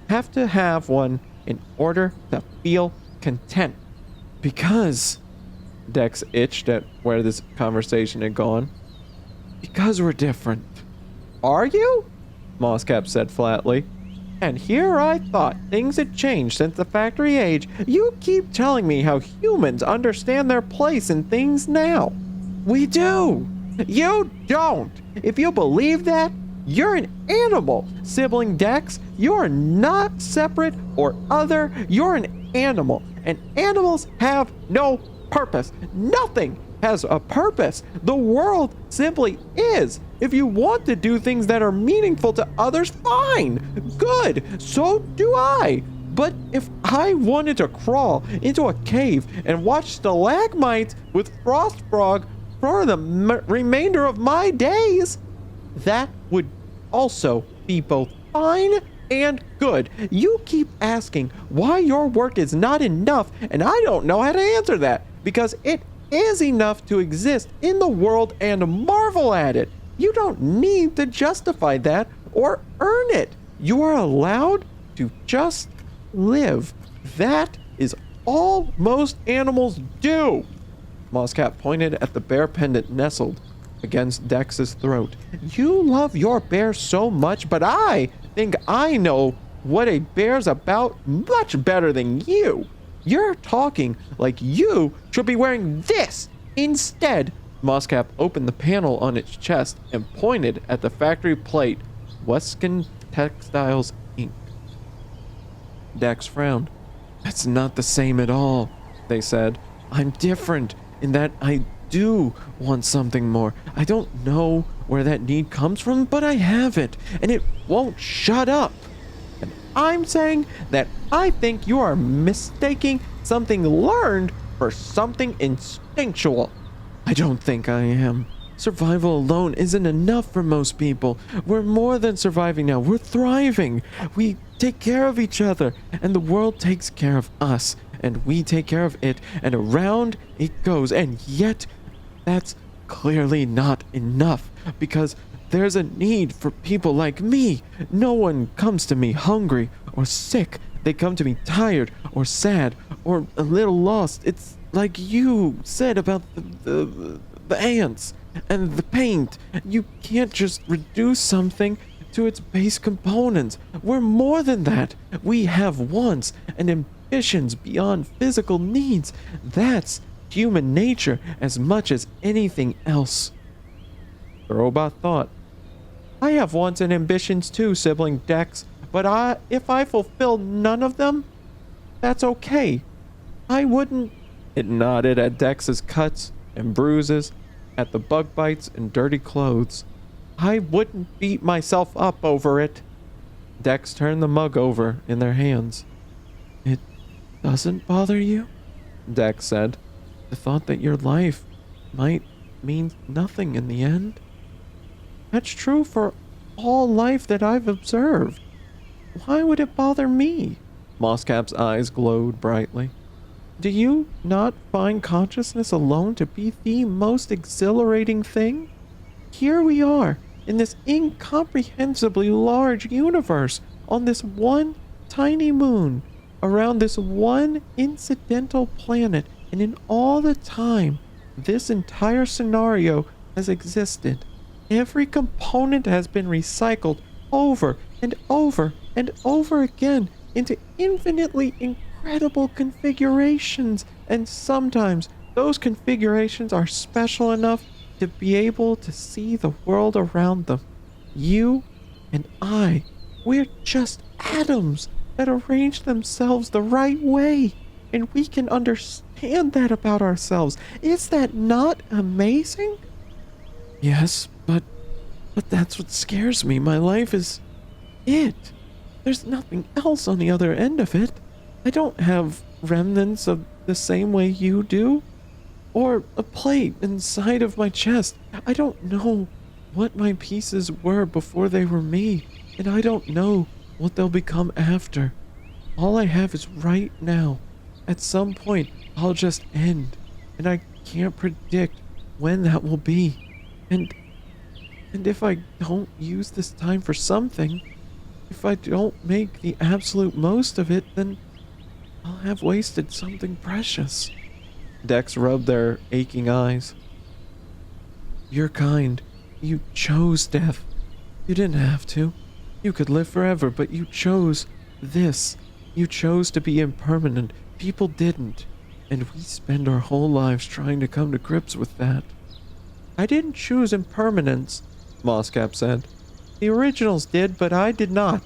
have to have one in order to feel content? Because Dex itched at where this conversation had gone. Because we're different. Are you? Mosscap said flatly. And here I thought things had changed since the factory age. You keep telling me how humans understand their place in things now. We do. You don't. If you believe that, you're an animal. Sibling Dex, you're not separate or other. You're an animal. And animals have no purpose. Nothing has a purpose. The world simply is. If you want to do things that are meaningful to others, fine. Good. So do I. But if I wanted to crawl into a cave and watch stalagmites with Frost Frog for the remainder of my days, that would also be both fine and good. You keep asking why your work is not enough, and I don't know how to answer that, because it is enough to exist in the world and marvel at it. You don't need to justify that or earn it. You are allowed to just live. That is all most animals do. Mosscap pointed at the bear pendant nestled against Dex's throat. You love your bear so much, but I think I know what a bear's about much better than you. You're talking like you should be wearing this instead. Mosscap opened the panel on its chest and pointed at the factory plate, Weskin Textiles Inc. Dex frowned. That's not the same at all, they said. I'm different in that I do want something more. I don't know where that need comes from, but I have it, and it won't shut up. And I'm saying that I think you are mistaking something learned for something instinctual. I don't think I am. Survival alone isn't enough for most people. We're more than surviving now. We're thriving. We take care of each other, and the world takes care of us, and we take care of it, and around it goes. And yet, that's clearly not enough, because there's a need for people like me. No one comes to me hungry or sick. They come to me tired or sad or a little lost. It's like you said about the ants and the paint. You can't just reduce something to its base components. We're more than that. We have wants and ambitions beyond physical needs. That's human nature as much as anything else. The robot thought. I have wants and ambitions too, sibling Dex, but if I fulfill none of them, that's okay. I wouldn't. It nodded at Dex's cuts and bruises, at the bug bites and dirty clothes. I wouldn't beat myself up over it. Dex turned the mug over in their hands. It doesn't bother you? Dex said. The thought that your life might mean nothing in the end? That's true for all life that I've observed. Why would it bother me? Mosscap's eyes glowed brightly. Do you not find consciousness alone to be the most exhilarating thing? Here we are, in this incomprehensibly large universe, on this one tiny moon, around this one incidental planet, and in all the time this entire scenario has existed, every component has been recycled over and over and over again into infinitely incredible configurations, and sometimes those configurations are special enough to be able to see the world around them. You and I, we're just atoms that arrange themselves the right way, and we can understand that about ourselves. Is that not amazing? Yes, but that's what scares me. My life is it. There's nothing else on the other end of it. I don't have remnants of the same way you do, or a plate inside of my chest. I don't know what my pieces were before they were me, and I don't know what they'll become after. All I have is right now. At some point, I'll just end, and I can't predict when that will be. And if I don't use this time for something, if I don't make the absolute most of it, then I'll have wasted something precious. Dex rubbed their aching eyes. You're kind. You chose death. You didn't have to. You could live forever, but you chose this. You chose to be impermanent. People didn't. And we spend our whole lives trying to come to grips with that. I didn't choose impermanence, Moscap said. The originals did, but I did not.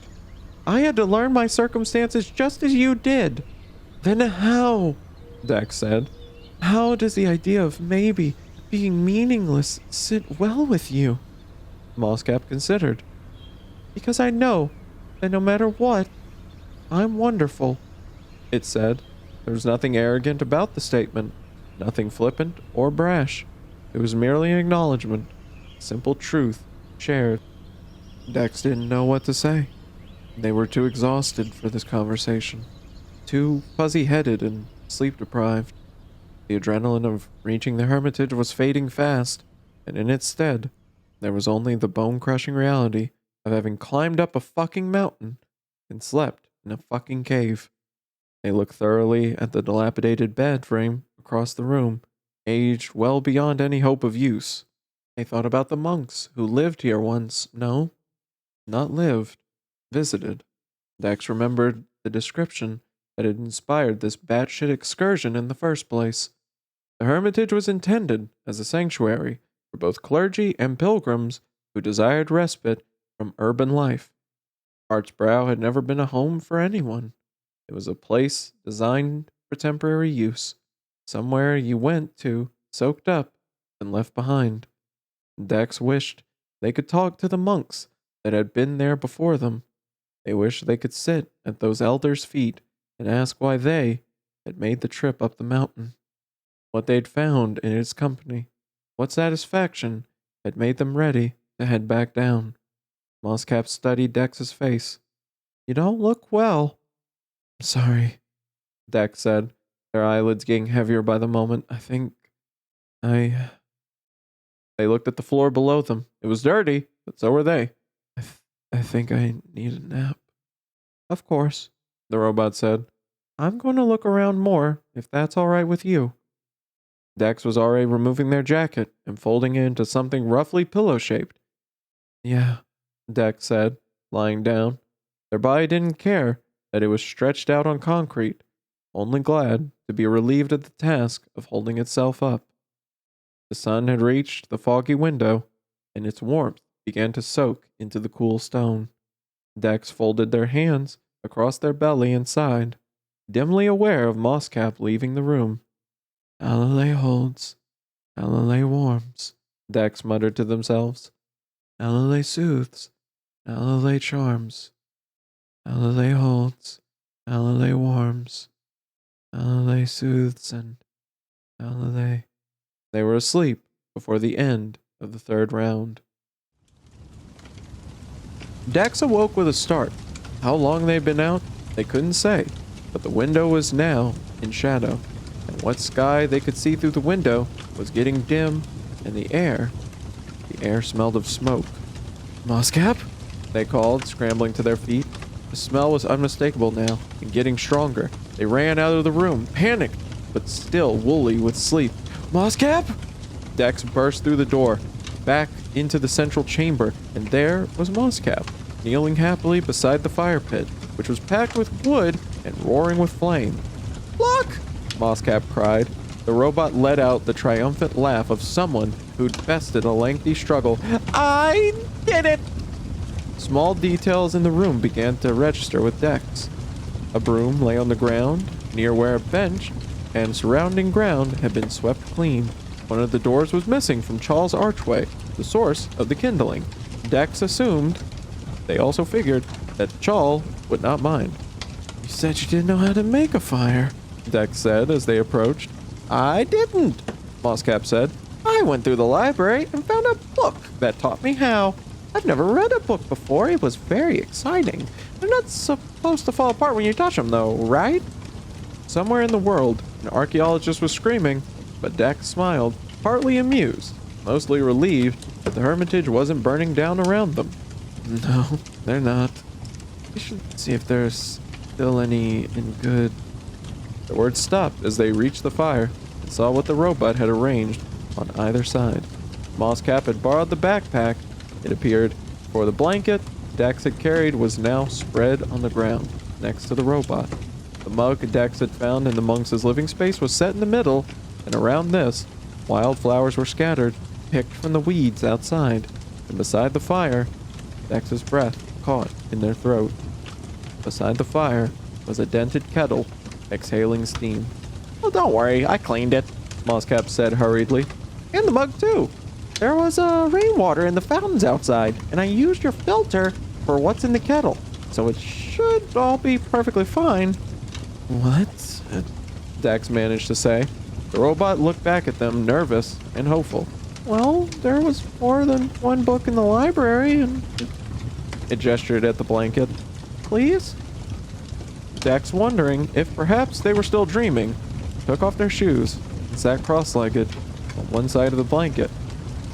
I had to learn my circumstances just as you did. Then how? Dex said. How does the idea of maybe being meaningless sit well with you? Moscap considered. Because I know that no matter what, I'm wonderful, it said. There was nothing arrogant about the statement, nothing flippant or brash. It was merely an acknowledgement, simple truth shared. Dex didn't know what to say. They were too exhausted for this conversation, too fuzzy-headed and sleep-deprived. The adrenaline of reaching the Hermitage was fading fast, and in its stead, there was only the bone-crushing reality of having climbed up a fucking mountain and slept in a fucking cave. They looked thoroughly at the dilapidated bed frame across the room, aged well beyond any hope of use. They thought about the monks who lived here once. No, not lived, visited. Dex remembered the description that had inspired this batshit excursion in the first place. The Hermitage was intended as a sanctuary for both clergy and pilgrims who desired respite from urban life. Archbrow had never been a home for anyone. It was a place designed for temporary use, somewhere you went to, soaked up, and left behind. Dex wished they could talk to the monks that had been there before them. They wished they could sit at those elders' feet and ask why they had made the trip up the mountain, what they'd found in its company, what satisfaction had made them ready to head back down. Moscap studied Dex's face. You don't look well. I'm sorry, Dex said, their eyelids getting heavier by the moment. They looked at the floor below them. It was dirty, but so were they. I think I need a nap. Of course, the robot said. I'm going to look around more, if that's all right with you. Dex was already removing their jacket and folding it into something roughly pillow-shaped. Yeah, Dex said, lying down. Their body didn't care that it was stretched out on concrete, only glad to be relieved of the task of holding itself up. The sun had reached the foggy window, and its warmth began to soak into the cool stone. Dex folded their hands across their belly and sighed, dimly aware of Moscap leaving the room. Alalay holds, Alalay warms, Dex muttered to themselves. Alalay soothes, Alalay charms. Alalay holds, Alalay warms, Alalay soothes, and Alalay. They were asleep before the end of the third round. Dex awoke with a start. How long they'd been out, they couldn't say, but the window was now in shadow, and what sky they could see through the window was getting dim, and the air smelled of smoke. Moscap? They called, scrambling to their feet. The smell was unmistakable now, and getting stronger. They ran out of the room, panicked, but still woolly with sleep. Moscap? Dex burst through the door, back into the central chamber, and there was Moscap, kneeling happily beside the fire pit, which was packed with wood and roaring with flame. Look! Moscap cried. The robot let out the triumphant laugh of someone who'd bested a lengthy struggle. I did it! Small details in the room began to register with Dex. A broom lay on the ground, near where a bench and surrounding ground had been swept clean. One of the doors was missing from Chawl's archway, the source of the kindling. Dex assumed, they also figured, that Chawl would not mind. You said you didn't know how to make a fire, Dex said as they approached. I didn't, Moscap said. I went through the library and found a book that taught me how. I've never read a book before. It was very exciting. They're not supposed to fall apart when you touch them, though, right? Somewhere in the world, an archaeologist was screaming, but Dex smiled, partly amused, mostly relieved that the Hermitage wasn't burning down around them. No, they're not. We should see if there's still any in good. The words stopped as they reached the fire and saw what the robot had arranged on either side. Moscap had borrowed the backpack, it appeared, for the blanket, Dex had carried was now spread on the ground, next to the robot. The mug Dex had found in the monks' living space was set in the middle, and around this, wildflowers were scattered, picked from the weeds outside, and beside the fire, Dex's breath caught in their throat. Beside the fire was a dented kettle, exhaling steam. "Oh, don't worry, I cleaned it," Mosscap said hurriedly. "And the mug, too. There was rainwater in the fountains outside, and I used your filter for what's in the kettle, so it should all be perfectly fine." "What?" Dex managed to say. The robot looked back at them, nervous and hopeful. "Well, there was more than one book in the library, and..." It gestured at the blanket. "Please?" Dex, wondering if perhaps they were still dreaming, took off their shoes and sat cross-legged on one side of the blanket.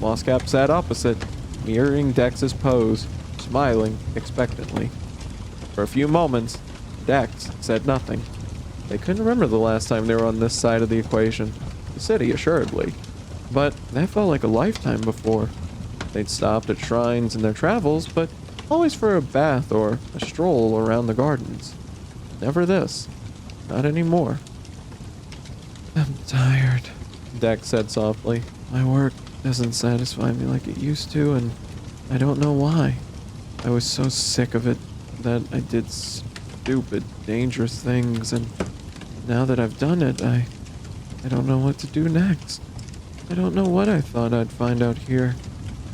Mosscap sat opposite, mirroring Dex's pose, smiling expectantly. For a few moments, Dex said nothing. They couldn't remember the last time they were on this side of the equation. The city, assuredly. But that felt like a lifetime before. They'd stopped at shrines in their travels, but always for a bath or a stroll around the gardens. Never this. Not anymore. "I'm tired," Dex said softly. "My work doesn't satisfy me like it used to, and I don't know why. I was so sick of it that I did stupid, dangerous things, and now that I've done it, I don't know what to do next. I don't know what I thought I'd find out here,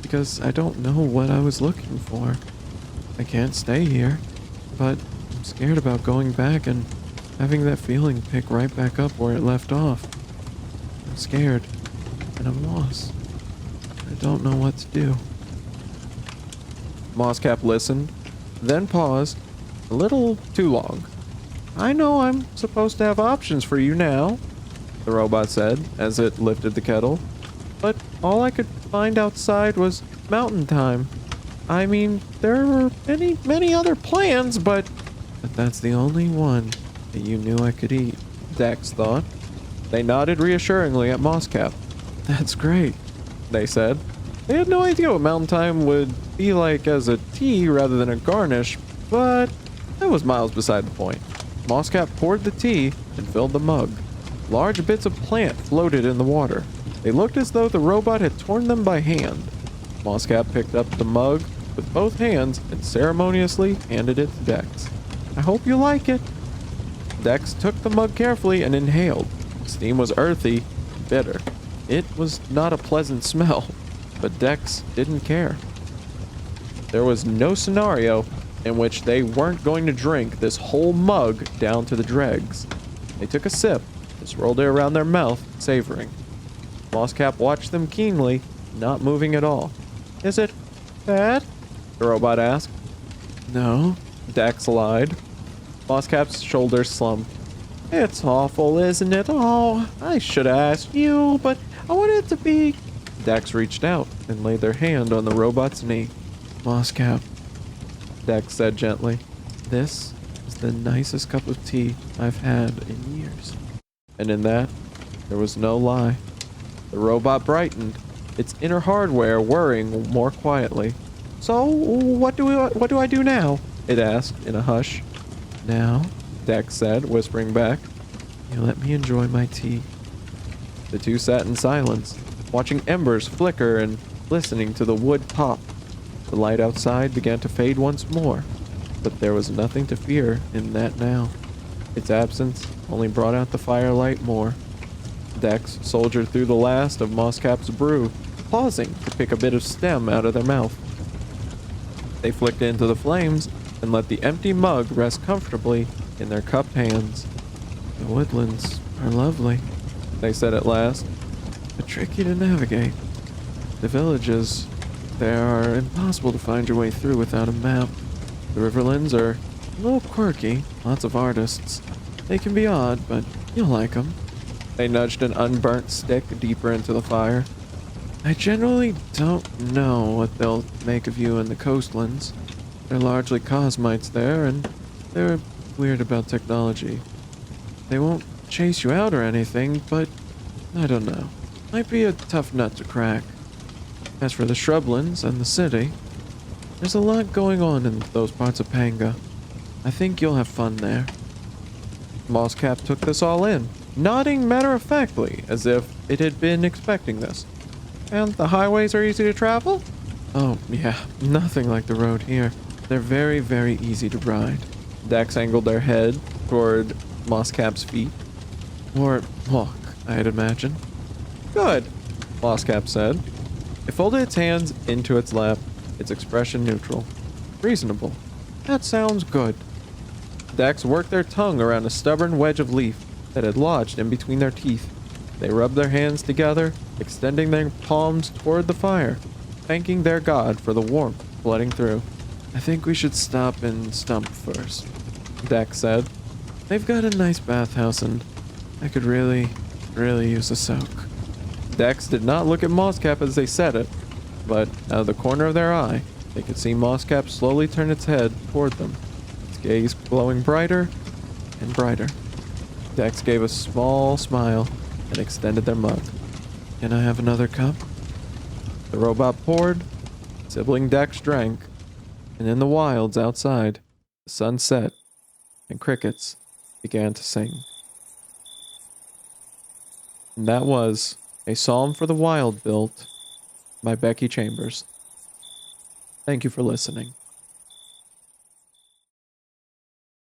because I don't know what I was looking for. I can't stay here, but I'm scared about going back and having that feeling pick right back up where it left off. I'm scared, and I'm lost. I don't know what to do." Mosscap listened, then paused, a little too long. "I know I'm supposed to have options for you now," the robot said as it lifted the kettle, "but all I could find outside was mountain thyme. I mean, there were many other plans, but that's the only one that you knew I could eat," Dex thought. They nodded reassuringly at Mosscap. "That's great," they said. They had no idea what mountain thyme would be like as a tea rather than a garnish, but that was miles beside the point. Mosscap poured the tea and filled the mug. Large bits of plant floated in the water. They looked as though the robot had torn them by hand. Mosscap picked up the mug with both hands and ceremoniously handed it to Dex. "I hope you like it." Dex took the mug carefully and inhaled. The steam was earthy, bitter. It was not a pleasant smell, but Dex didn't care. There was no scenario in which they weren't going to drink this whole mug down to the dregs. They took a sip, just rolled it around their mouth, savoring. Mosscap watched them keenly, not moving at all. "Is it bad?" the robot asked. "No," Dex lied. Mosscap's shoulders slumped. "It's awful, isn't it? Oh, I should have asked you, but I wanted it to be..." Dex reached out and laid their hand on the robot's knee. "Mosscap," Dex said gently, "this is the nicest cup of tea I've had in years." And in that, there was no lie. The robot brightened, its inner hardware whirring more quietly. "So, what do I do now?" it asked in a hush. "Now," Dex said, whispering back, "you let me enjoy my tea." The two sat in silence, watching embers flicker and listening to the wood pop. The light outside began to fade once more, but there was nothing to fear in that now. Its absence only brought out the firelight more. Dex soldiered through the last of Mosscap's brew, pausing to pick a bit of stem out of their mouth. They flicked into the flames and let the empty mug rest comfortably in their cupped hands. "The woodlands are lovely," they said at last, "but tricky to navigate. The villages, they are impossible to find your way through without a map. The riverlands are a little quirky, lots of artists. They can be odd, but you'll like them." They nudged an unburnt stick deeper into the fire. "I generally don't know what they'll make of you in the coastlands. They're largely cosmites there, and they're weird about technology. They won't chase you out or anything, but I don't know. Might be a tough nut to crack. As for the shrublands and the city, There's a lot going on in those parts of Panga. I think you'll have fun there. Mosscap took this all in, nodding matter-of-factly, as if it had been expecting this. And the highways are easy to travel? Oh, yeah, nothing like the road here. They're very, very easy to ride. Dex angled their head toward Mosscap's feet. Or walk, I'd imagine. Good, Mosscap said. It folded its hands into its lap, its expression neutral. Reasonable. That sounds good. Dex worked their tongue around a stubborn wedge of leaf that had lodged in between their teeth. They rubbed their hands together, extending their palms toward the fire, thanking their god for the warmth flooding through. I think we should stop and stump first, Dex said. They've got a nice bathhouse and I could really use a soak. Dex did not look at Mosscap as they said it, but out of the corner of their eye, they could see Mosscap slowly turn its head toward them, its gaze glowing brighter and brighter. Dex gave a small smile and extended their mug. Can I have another cup? The robot poured, sibling Dex drank, and in the wilds outside, the sun set and crickets began to sing. And that was A Psalm for the Wild Built by Becky Chambers. Thank you for listening.